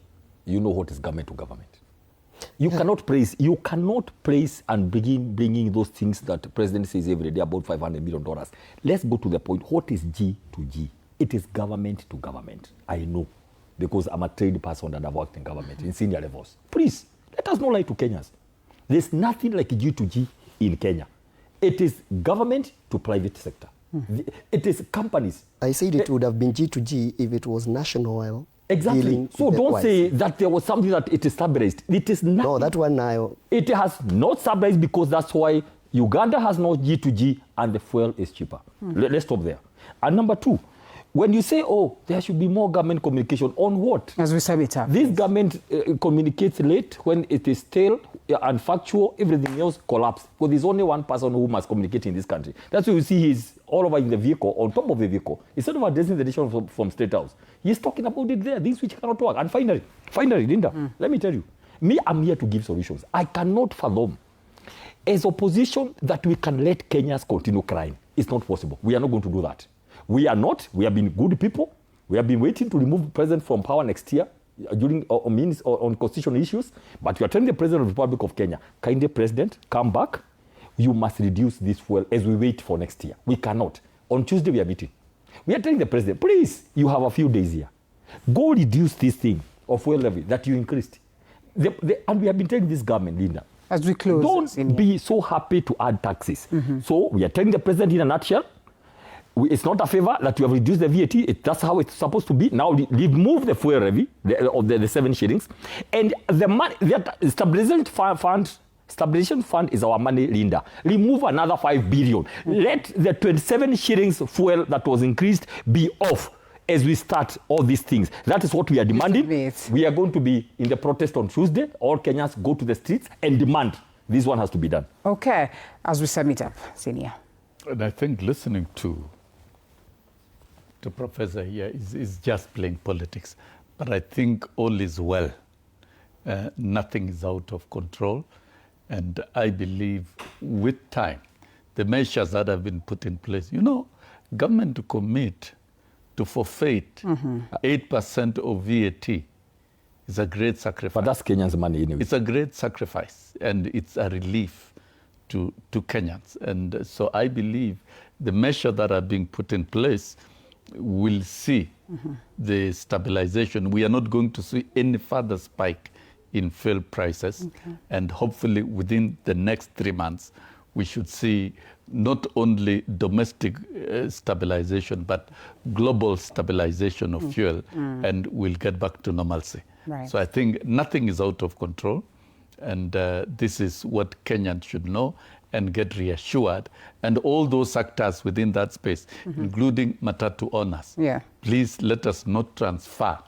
Speaker 16: You know what is government to government. You cannot praise and bringing those things that the president says every day about $500 million. Let's go to the point. What is G2G? It is government to government. I know, because I'm a trained person and I've worked in government in senior levels. Please, let us not lie to Kenyans. There's nothing like G2G in Kenya. It is government to private sector. It is companies.
Speaker 14: I said it would have been G2G if it was national oil.
Speaker 16: Exactly. So don't say that there was something that it is stabilized. It is not.
Speaker 14: No, that one now.
Speaker 16: It has not stabilized because that's why Uganda has no G2G and the fuel is cheaper. Let's stop there. And number two, when you say, oh, there should be more government communication, on what?
Speaker 2: As we sum it up.
Speaker 16: This government communicates late when it is stale and factual, everything else collapses. Because there's only one person who must communicate in this country. That's why you see he's all over in the vehicle, on top of the vehicle. Instead of addressing the nation from State House, he's talking about it there, things which cannot work. And finally, Linda, let me tell you, I'm here to give solutions. I cannot fathom, as opposition, that we can let Kenyans continue crying. It's not possible. We are not going to do that. We are not. We have been good people. We have been waiting to remove the president from power next year during on constitutional issues. But we are telling the president of the Republic of Kenya, kindly, president, come back. You must reduce this fuel as we wait for next year. We cannot. On Tuesday, we are meeting. We are telling the president, please, you have a few days here. Go reduce this thing of fuel levy that you increased. and we have been telling this government, Linda,
Speaker 2: as we close,
Speaker 16: don't be so happy to add taxes. So we are telling the president in a nutshell, it's not a favor that you have reduced the VAT. That's how it's supposed to be. Now remove the fuel levy of the 7 shillings, and the money that stabilization fund is our money, Linda. Remove another 5 billion. Let the 27 shillings fuel that was increased be off as we start all these things. That is what we are demanding. We are going to be in the protest on Tuesday. All Kenyans go to the streets and demand this one has to be done.
Speaker 2: Okay, as we sum it up, Senior.
Speaker 15: And I think listening to the professor here is just playing politics. But I think all is well. Nothing is out of control. And I believe with time, the measures that have been put in place, government to commit to forfeit 8% of VAT is a great sacrifice.
Speaker 16: But that's Kenyans' money anyway.
Speaker 15: It's a great sacrifice, and it's a relief to Kenyans. And so I believe the measures that are being put in place will see the stabilization. We are not going to see any further spike in fuel prices. And hopefully within the next 3 months, we should see not only domestic stabilization, but global stabilization of fuel, and we'll get back to normalcy.
Speaker 2: Right.
Speaker 15: So I think nothing is out of control, and this is what Kenyans should know and get reassured. And all those actors within that space, including matatu owners, please let us not transfer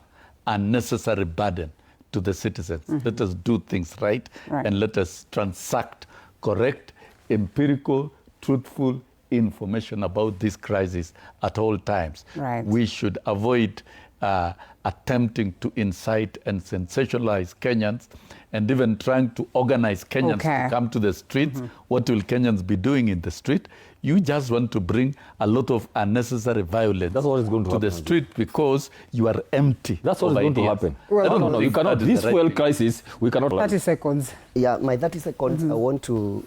Speaker 15: unnecessary burden to the citizens. Let us do things right, and let us transact correct, empirical, truthful information about this crisis at all times. We should avoid attempting to incite and sensationalize Kenyans, and even trying to organize Kenyans to come to the streets. What will Kenyans be doing in the street? You just want to bring a lot of unnecessary violence to the street because you are empty.
Speaker 16: That's what is going to happen.
Speaker 2: Well,
Speaker 16: no, you cannot. This fuel crisis, we cannot.
Speaker 2: 30 seconds.
Speaker 14: Yeah, my 30 seconds, I want to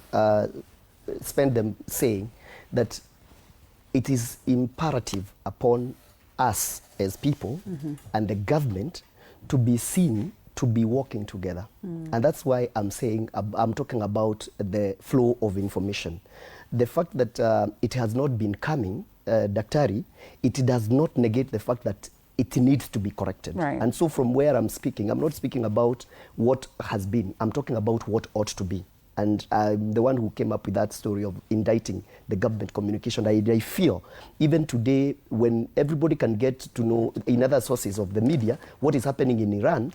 Speaker 14: spend them saying that it is imperative upon us as people and the government to be seen to be working together. And that's why I'm saying, I'm talking about the flow of information. The fact that it has not been coming, Daktari, it does not negate the fact that it needs to be corrected. And so from where I'm speaking, I'm not speaking about what has been, I'm talking about what ought to be. And I'm the one who came up with that story of indicting the government communication. I feel even today, when everybody can get to know in other sources of the media what is happening in Iran,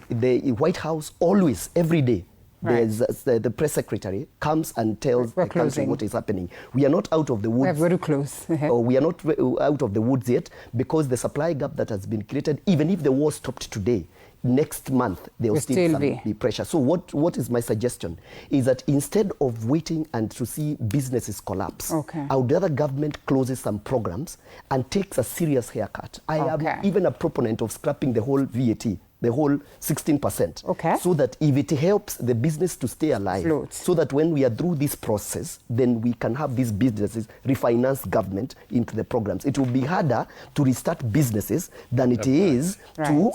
Speaker 14: the White House always, every day, there's the press secretary comes and tells the country what is happening. We are not out of the woods.
Speaker 2: We're very close.
Speaker 14: Or we are not out of the woods yet, because the supply gap that has been created, even if the war stopped today, next month there will still be pressure. So what is my suggestion is that instead of waiting and to see businesses collapse, I would rather government closes some programs and takes a serious haircut. I am even a proponent of scrapping the whole VAT, the whole 16%, so that if it helps the business to stay alive, so that when we are through this process, then we can have these businesses refinance government into the programs. It will be harder to restart businesses than it is to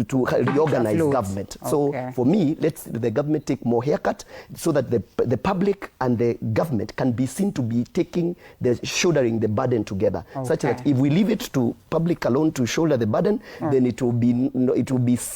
Speaker 14: reorganize government. So for me, let the government take more haircut, so that the public and the government can be seen to be shouldering the burden together, such that if we leave it to public alone to shoulder the burden, then it will be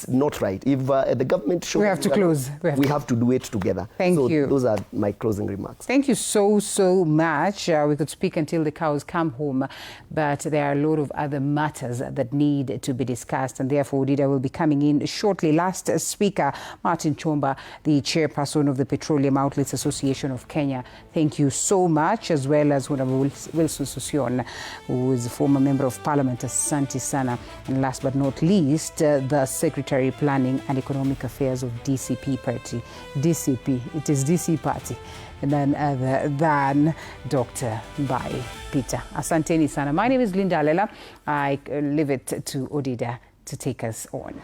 Speaker 14: not right. If the government should,
Speaker 2: we have to close.
Speaker 14: We have to do it together.
Speaker 2: Thank you.
Speaker 14: Those are my closing remarks.
Speaker 2: Thank you so much. We could speak until the cows come home, but there are a lot of other matters that need to be discussed, and therefore Odida will be coming in shortly. Last speaker, Martin Chomba, the chairperson of the Petroleum Outlets Association of Kenya. Thank you so much, as well as Honorable Wilson Sosion, who is a former member of Parliament. Asante sana. And last but not least, the Secretary Planning and Economic Affairs of DCP Party. DCP, it is DC Party, and none other than Dr. Mbai Peter. Asanteni sana. My name is Linda Alela. I leave it to Odida to take us on.